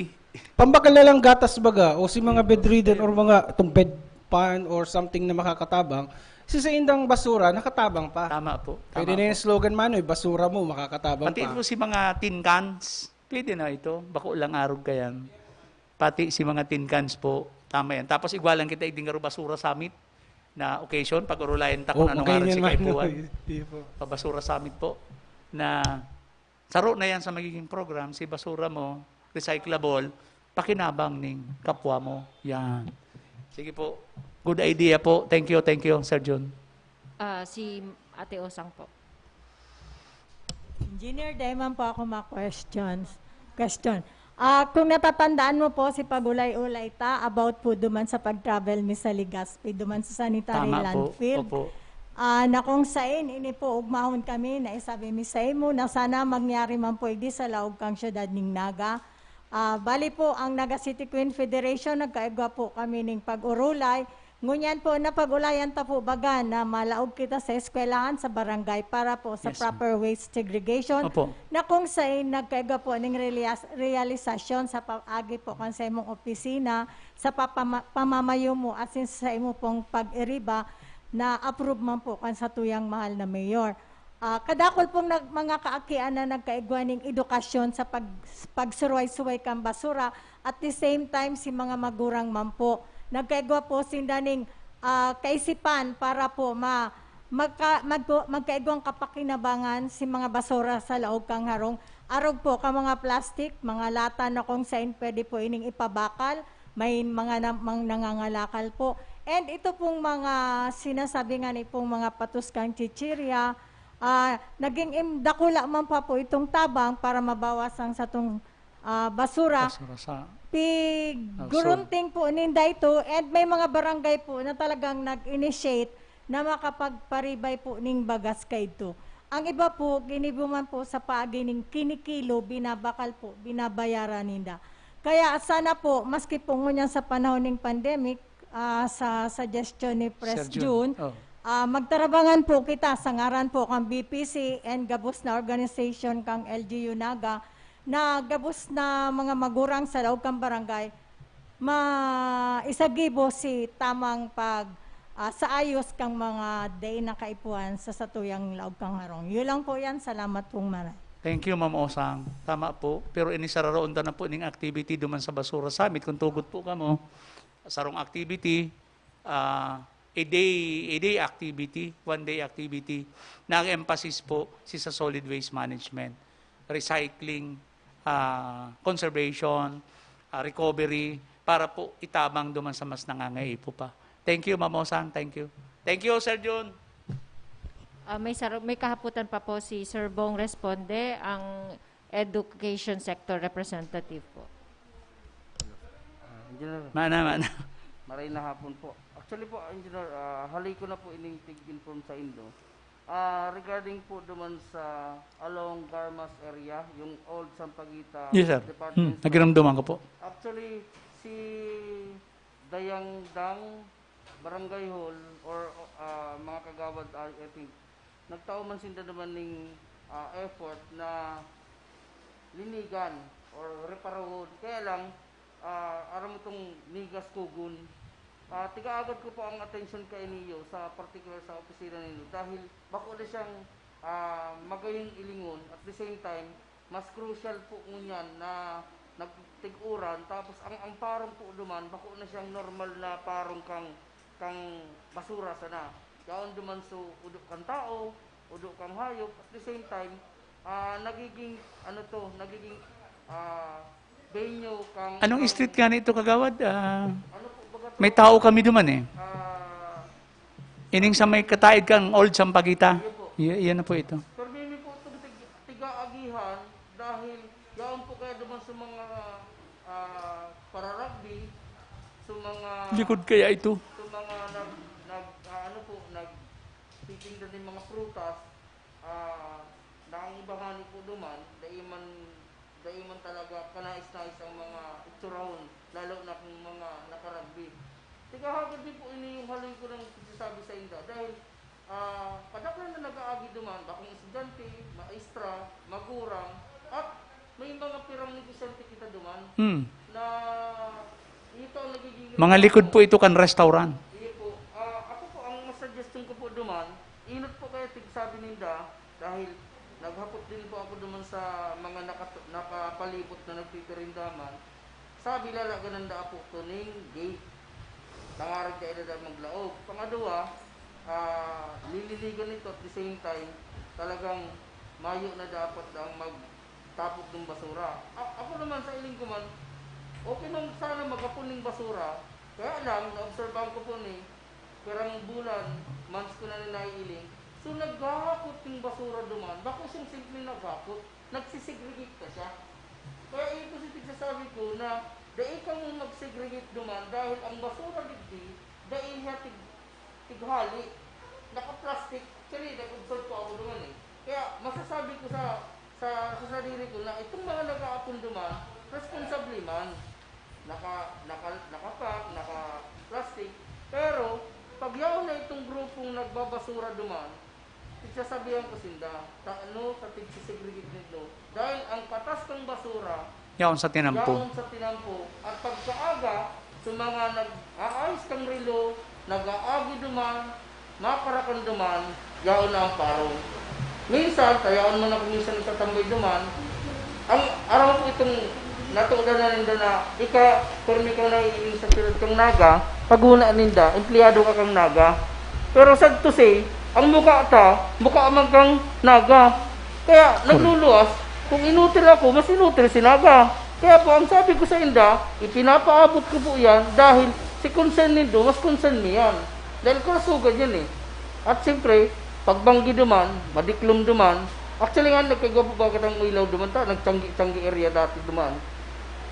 Pambakal na lang gatas baga o si mga bedridden or mga itong bed pan or something na makakatabang, sa indang basura, nakatabang pa. Tama po. Pwede na yung slogan manoy, basura mo, makakatabang Pati pa. po si mga tin cans, pwede na ito. Bako lang arog ka yan. Pati si mga tin cans po, tama yan. Tapos igwalan kita iding basura summit na occasion, pag urulayan ta kung anong araw si Kaipuan. Pabasura summit po. Na saro na yan sa magiging program, si basura mo, recyclable, pakinabang ning kapwa mo. Yan. Sige po. Good idea po. Thank you, Sir John. Si Ate Osang po. Engineer Dayman po ako question. Kung natatandaan mo po si Pagulay-Ulay ta about po duman sa pag-travel mi sa Legazpi, duman sa sanitary Tama landfill. po. Opo. Na kung sain, ini po ugmahon kami na isabi mi sa imo na sana mangyari man po idi sa laog kang syudad ning Naga. Bali po ang Naga City Queen Federation, nagkaigwa po kami ning pag-urulay. Ngunyan po na pag-ulayan ta po baga na malaog kita sa eskwelahan sa barangay para po sa proper waste segregation. Opo. Na kung sain nagkaigwa po ning realisasyon sa pag-agi po kan sa imong opisina, sa pamamayo mo asin sa imo pong pag-iriba na approve man po kan sa tuyang mahal na mayor. Kadakol pong mga kaakian na nagkaigwaning edukasyon sa pagsuruay-suway kang basura at the same time si mga magurang man po. Nagkaigwa po sindaning kaisipan para po magkaigwang kapakinabangan si mga basura sa laog kang harong. Arog po ka mga plastic, mga lata na kung saan pwede po ining ipabakal, may mga nangangalakal po. And ito pong mga sinasabi nga ni pong mga patuskang chichirya, naging dakula man pa po itong tabang para mabawasan sa itong basura. Gurunting po ninda ito and may mga barangay po na talagang nag-initiate na makapagparibay po ning bagas kay ito. Ang iba po, ginibuman po sa paagining kinikilo, binabakal po, binabayaran ninda. Kaya sana po, maski po ngunyan sa panahon ng pandemic, sa suggestion ni Pres June, magtarabangan po kita sa ngaran po kang BPC and gabos na organization kang LGU Naga na gabos na mga magurang sa loob kang barangay maisagibo si tamang pag sa ayos kang mga day na kaipuan sa satuyang laob kang harong. Yun lang po yan. Salamat pong maray. Thank you, Ma'am Osang. Tama po. Pero inisararoon na po ning activity duman sa Basura Summit. Kung tugot po ka mo, sarong activity, a day activity, one day activity, na ang emphasis po si sa solid waste management, recycling, conservation, recovery, para po itabang duman sa mas nangangaipo pa. Thank you, Ma'am Osang. Thank you. Thank you, Sir John. May kahaputan pa po si Sir Bong Responde, ang education sector representative po. Engineer, Mana. maray na hapon po. Actually po, Engineer, halay ko na po ining tig-inform sa Indo. Regarding po duman sa along Garmas area, yung old Sampaguita Yes, sir. Department. Nagiramdaman ko po. Actually, si Dayang Dang Barangay Hall or mga kagawad, I think, nagtao man sinda naman ng effort na linigan or reparahon. Kaya lang, aram itong nigas kugun. Tiga-agad ko po ang attention kay niyo sa particular sa opisina ninyo dahil bako na siyang magayong ilingon at the same time, mas crucial po ngunyan na nagtiguran tapos ang parong po duman bako na siyang normal na parong kang basura sana. Yaon duman so udok kang tao, udok kang hayop at the same time nagiging venue kang Anong street ka nito, kagawad? ano po baga to? May tao kami duman eh. Ining sa may kataid kang old Sampaguita. Yan na po ito. Pero mimi po itong tiga-agihan dahil yaon po kaya duman sa mga para-rugby, sa mga Likod kaya ito. sa mga nagtitinda ng mga prutas, na ang ibahani po duman, daiman talaga kanais-nais ang mga itsurahon, lalo na kung mga nakarugby. Tigahagad din po ini yung halin ko ng sasabi sa inda dahil kadaklan na nag-aagi duman, bakong estudyante, maestra, magurang, at may mga pirang negosyante kita duman na ito ang nagiging Mga likod po ito kan restaurant. Iyo po. Ako po, ang suggestion ko po duman, inot po kayo tigsabi ninda dahil naghapot din po ako duman sa mga nakapalibot na nagtitirindaman. Sabi lalaga nanda po ito ning gate. Tangarag kayo na dahil maglaog. Pangadua, lililigan nito at the same time, talagang mayo na dapat ang magtapok ng basura. Ako naman sa iling ko man, okay nang sana magapuning basura. Kaya lang, na-observean ko po ni, perang bulan, months ko na naiiling. So naghahakot ng basura duman. Bako siyang simple naghakot, nagsisegregate ka siya. Kaya ito sasabi ko na dahil kang mag-segregate duman dahil ang basura digdi, dahil niya tighali. Naka-plastic, actually nag-observe po ako duman eh. Kaya masasabi ko sa sarili ko na itong mga nag-aapon duman, responsable man. Nakapak, naka-plastic. Pero, pag yaw na itong grupong nagbabasura duman, sasabihan ko sinda, sa tigsisegregate nito. Dahil ang katas ng basura, Yaon sa tinampo. yaon sa tinampo. At pagkaaga, sa mga nag-aayos kang relo, nag-aagi duman, makarakan duman, yaon na ang parong. Minsan, tayaon mo na kung minsan nagtatambay duman, ang araw ko itong natuudan na ninda na kung ikaw na iiling sa pilod kang naga, pag-una ninda, empleyado ka kang naga. Pero sad to say, ang mukha amang kang naga. Kaya nagluluwas, kung inutil ako, mas inutil si naga. Kaya po, ang sabi ko sa inda, ipinapaabot ko po yan dahil si concern nindo, mas concern mi yan. Dahil karasugan yan eh. At siyempre, pagbanggi duman, madiklom duman, actually nga, nagkagapo ba kitang ilaw duman ta, nagtanggi area dati duman.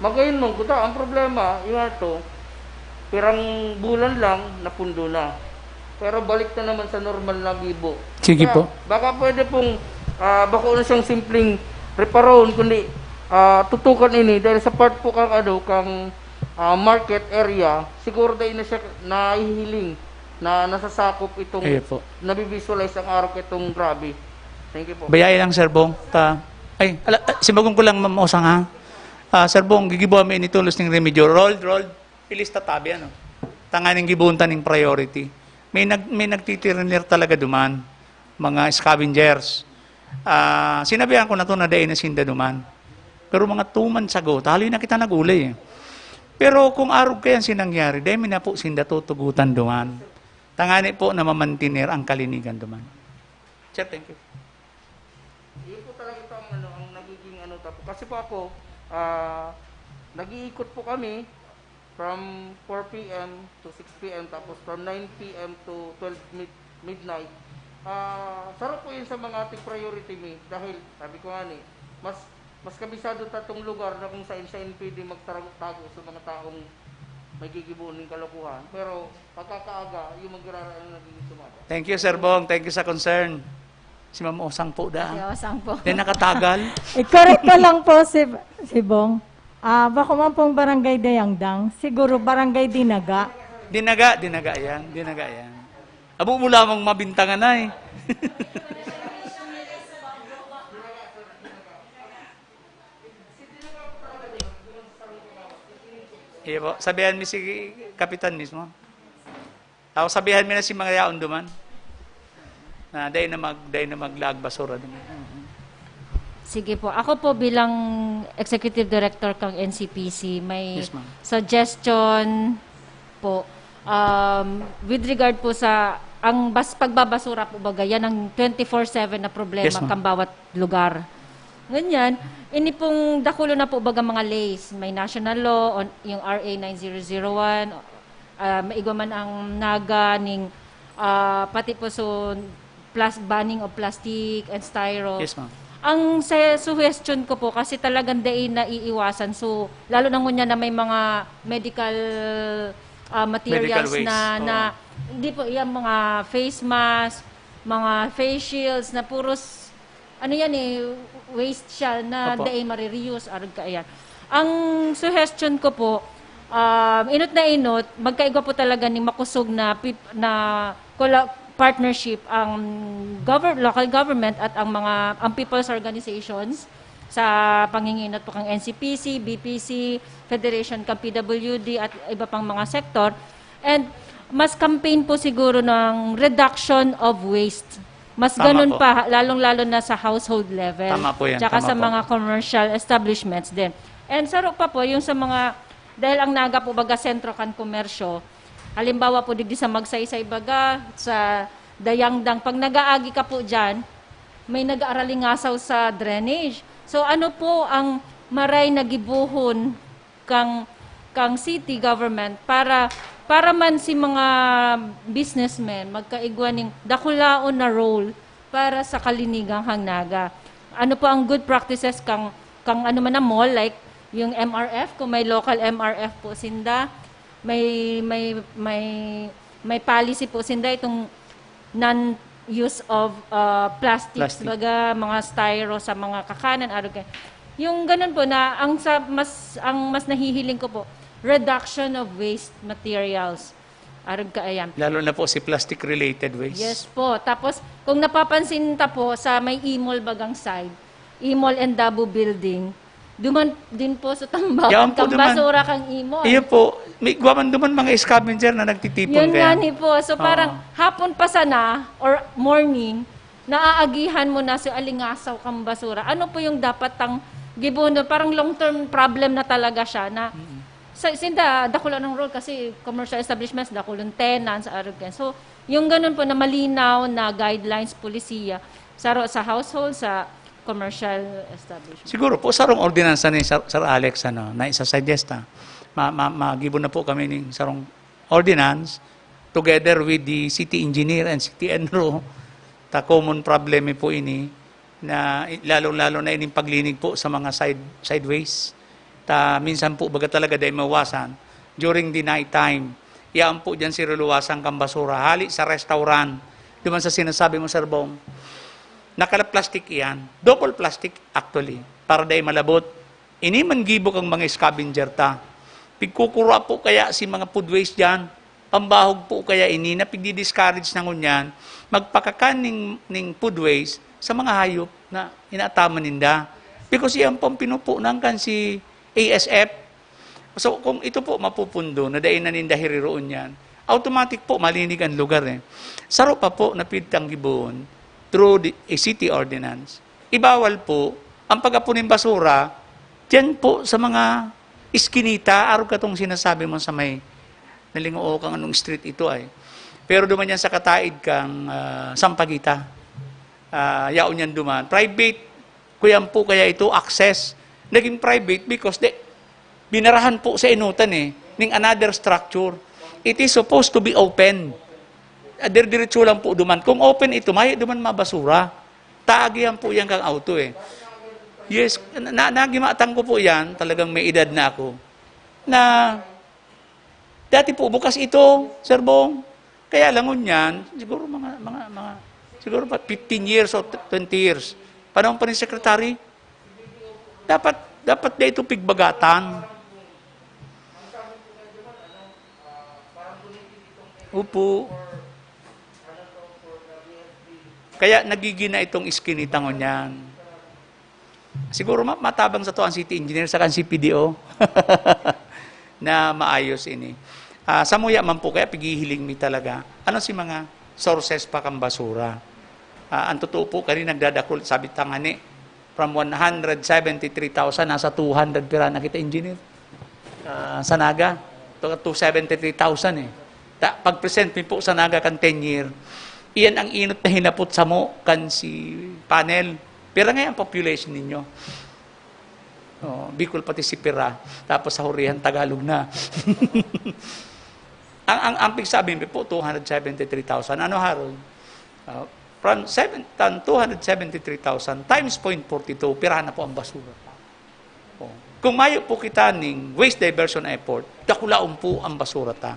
Magayon mong kuta, ang problema, yung ito, pirang bulan lang, napundo na. Pero balik na naman sa normal na gibo. Sige Kaya, po. baka pwede pong, bako na siyang simpleng reparon, kundi tutukan ini, dahil sa part po kang market area, siguro dahil na siya nahihiling na nasasakop itong Ayun po. nabivisualize ang araw itong grabe. Thank you po. Bayay lang, Sir Bong. Simbagong ko lang, Ma'am Osang, ha? Sir Bong, gigibuha may initulos ng remedyo. Rolled, ilista tabi, ano? Tanganing gibuntan ng priority. May nagtitirinir talaga duman, mga scavengers. Sinabihan ko na to na dain na sinda duman. Pero mga 2 months ago, taloy na kita nagulay. Pero kung araw kaya sinangyari, dahil na po sinda tutugutan duman. Tangani po na mamantinir ang kalinigan duman. Sir, thank you. Yun po talaga ito ang nagiging tapo. Kasi po ako, nag-iikot po kami from 4 p.m. to 6 p.m. tapos from 9 p.m. to 12 midnight. Sarap po yun sa mga ating priority me dahil sabi ko nga mas kabisado tatong lugar na kung saan siya pwede magtago sa mga taong may gigibunin kalokohan. Pero pagkakaaga, yung magrara ang nagiging sumata. Thank you, Sir Bong. Thank you sa concern. Si Ma'am Osang po da. Seryosan po. Then nakatagal. I-correct ko lang po si Bong. Bako man pong barangay Dayangdang, siguro barangay Dinaga. Dinaga yan. Abo mo lamang mabintangan na eh. Iya po. Sabihan mi si Kapitan mismo. Ako sabihan mi na si mga yaon duman. Na day na maglag basura duman. Sige po. Ako po bilang Executive Director kang NCPC, may Yes, ma'am. suggestion po. With regard po sa pagbabasura po baga, yan ang 24/7 na problema Yes, ma'am. kang bawat lugar. Ganyan, ini pong dakulo na po baga mga lays. May national law, yung RA 9001, maigo man ang naga, pati po so banning of plastic and styro. Yes, ma'am. Ang suggestion ko po, kasi talagang dain na iiwasan. So, lalo na ngunya na may mga medical materials Medical waste, na hindi po, yung mga face mask, mga face shields na puros, waste siya na Opo. dain marireuse. Arag ka, ayan. Ang suggestion ko po, inot na inot, magkaigo po talaga ni makusog na partnership ang local government at ang people's organizations sa panginginot po kang NCPC, BPC, Federation kang PWD at iba pang mga sektor. And mas campaign po siguro ng reduction of waste. Mas Tama ganun po. pa, lalong-lalo na sa household level. Tama po yan, Tsaka tama sa po. mga commercial establishments din. And saro pa po, yung sa mga, dahil ang naga po baga sentro kan komersyo, halimbawa po digdi sa Magsaysay baga, sa Dayangdang, pag nag-aagi ka po dyan, may nag-aaralingasaw sa drainage. So ano po ang maray nagibuhon kang city government para man si mga businessmen magkaigwaning dakulaon na role para sa kalinigang hangnaga. Ano po ang good practices kang ano man na mall, like yung MRF, kung may local MRF po sinda, may policy po sinda itong non-use of plastics, Plastic. baga mga styro sa mga kakanan, yung ganun po na ang mas nahihiling ko po, reduction of waste materials. Arag ka ayan. Lalo na po si plastic-related waste. Yes po. Tapos, kung napapansin ta po sa may Imol bagang side, Imol and Dabo building, duman din po sa tambakan, Yan po, kang duman. basura kang Imol. Iyo po, may guwaman duman mga scavenger na nagtitipon Yun kaya. nga ni po. So parang hapon pa sana or morning, naaagihan mo na si alingasaw kang basura. Ano po yung dapat tang gibuno? Parang long-term problem na talaga siya na sinda dakulan ng role kasi commercial establishments, dakulan tenants, arrogance. So yung ganun po na malinaw na guidelines, polisiya sa household, sa commercial establishment. Siguro po sarong ordinansa ni Sir Alex na isa-suggest magibo na po kami ng sarong ordinance together with the city engineer and city enro. Ta common problem po ini na lalo na ining paglinig po sa mga sideways. Ta minsan po baga talaga dahil mawasan during the night time. Iyaan po dyan si luluwasan kang basura. Hali sa restaurant. Duman sa sinasabi mo, Sir Bong, nakala-plastic iyan. Double plastic actually. Para dahil malabot. Ini man gibo kang mga scavenger ta. Pigkukura po kaya si mga food waste dyan. pambahog po kaya ini na pigdi-discourage na ngunyan, magpakakan ning food waste sa mga hayop na inaataman ninda. Because iyan pong pinupunan kan si ASF. So kung ito po mapupundo, na dain na ninda hiriroon yan, automatic po malinig ang lugar eh. Saro pa po na pitang gibon through a city ordinance. Ibawal po ang pag-apunin basura dyan po sa mga iskinita, araw katong sinasabi mo sa may nalinguo kang anong street ito ay. Pero duman yan sa kataid kang Sampaguita. Yaon yan duman. Private, kuyan po kaya ito access. Naging private because binarahan po sa inutan ning another structure. It is supposed to be open. Diretso lang po duman. Kung open ito, may duman mabasura. Taagihan po yan kang auto Yes, nagimatang ko po yan, talagang may edad na ako, na dati po bukas ito, Sir Bong. Kaya langon yan, siguro siguro 15 years o 20 years. Panahon pa ni Secretary, dapat na ito pigbagatan. Upo. Kaya nagigina itong iskinitangon yan. Siguro matabang sa to ang city engineer sa kan CPDO na maayos ini. Sa muya man po kaya pigihiling mi talaga. Ano si mga sources pa kang basura? Ang totoo po kanina nagdadakol sabi tangani from 173,000 nasa 200 pira na kita engineer. Sa Naga to 273,000 Pag-present mi po sa Naga kan 10 year. Iyan ang inot na hinapot sa mo kan si panel. Pero ngayon ang population ninyo. Bicol pati si Pira. Tapos sa Hurihan, Tagalog na. ang pigsabi po, 273,000. Ano, Harold? From 273,000 times 0.42, pira na po ang basura. Kung mayo po kita ning waste diversion effort, dakulaon po ang basura ta.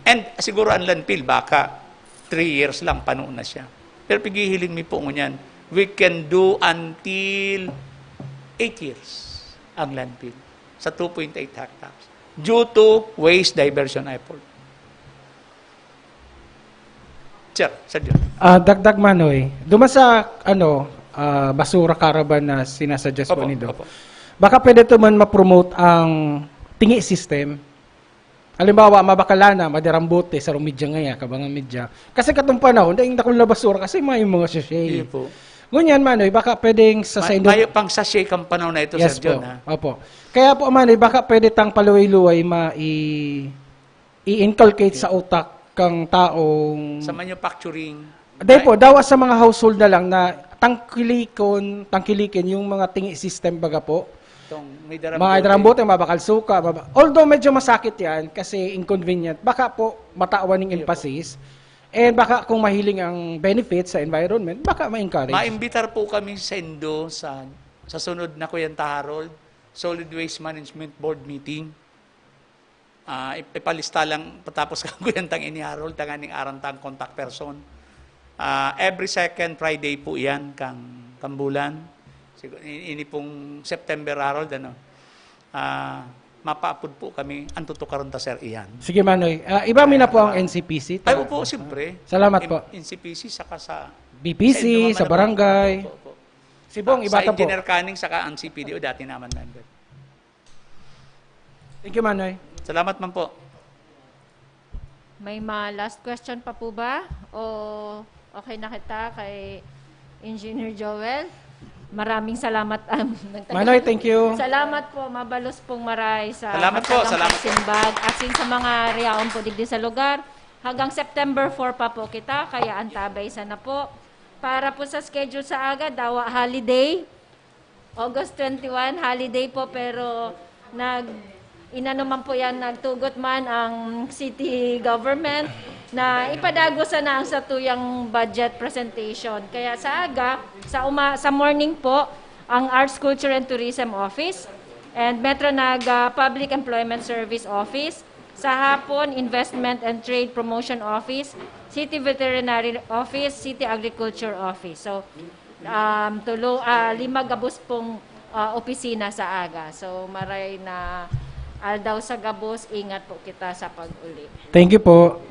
And siguro ang landfill, baka 3 years lang, panoon na siya. Pero pigihiling mi po ngunyan, we can do until 8 years ang landfill sa 2.8 hectares due to waste diversion effort. Sir, Sergio. Dagdag Manoy, duma sa basura caravan na sinasuggest po nito. Baka pwede ito man ma-promote ang tingi system. Halimbawa, mabakalana, madirambote sa rumidya ngaya, kabangang midya. Kasi katong panahon, daing dakol na basura kasi may mga sachet. Iya po. Ngunyan, Manoy, baka pwedeng sa Mayo pang sachet kang panahon na ito, yes, Sir John. Po. Opo. Kaya po, Manoy, baka pwede tang paluway-luway i-inculcate sa utak kang taong... Sa manufacturing. Dahil po, dawas sa mga household na lang na tangkilikin yung mga tingi system baga po. Mga darambote, mabakal suka. Although medyo masakit yan kasi inconvenient, baka po matawan ng emphasis. And baka kung mahiling ang benefits sa environment, baka ma-encourage. Maimbitar po kami sa Indo sa sunod na Kuyanta Harold, Solid Waste Management Board meeting. Ipalista lang patapos ka Kuyantang ini Harold, tanganing arantang contact person. Every second Friday po yan, kang bulan. Ini pong September Harold, mapaapod po kami ang tutukaron ta sir iyan. Sige Manoy, iba mi na po ang NCPC. Ay po, siyempre. Salamat po. NCPC saka sa BPC, sa barangay. Si Bong, iba sa po. Engineer Canning saka ang CPDO, dati naman member. Thank you Manoy. Salamat man po. May last question pa po ba? O okay na kita kay Engineer Joel? Maraming salamat. Manoy, thank you. Salamat po, mabalos pong maray sa salamat po, salamat simbag. Asin sa mga riyaon po digdi sa lugar. Hanggang September 4 pa po kita, kaya antabay sana po. Para po sa schedule sa aga, dawa holiday. August 21, holiday po, pero inanuman po yan, nagtugot man ang city government na ipadago sana ang satuyang budget presentation. Kaya sa aga, sa morning po, ang Arts, Culture and Tourism Office and Metro Naga Public Employment Service Office. Sa hapon, Investment and Trade Promotion Office, City Veterinary Office, City Agriculture Office. So, 5 gabos pong opisina sa aga. So, maray na Aldaw sa gabos, ingat po kita sa pag-uli. Thank you po.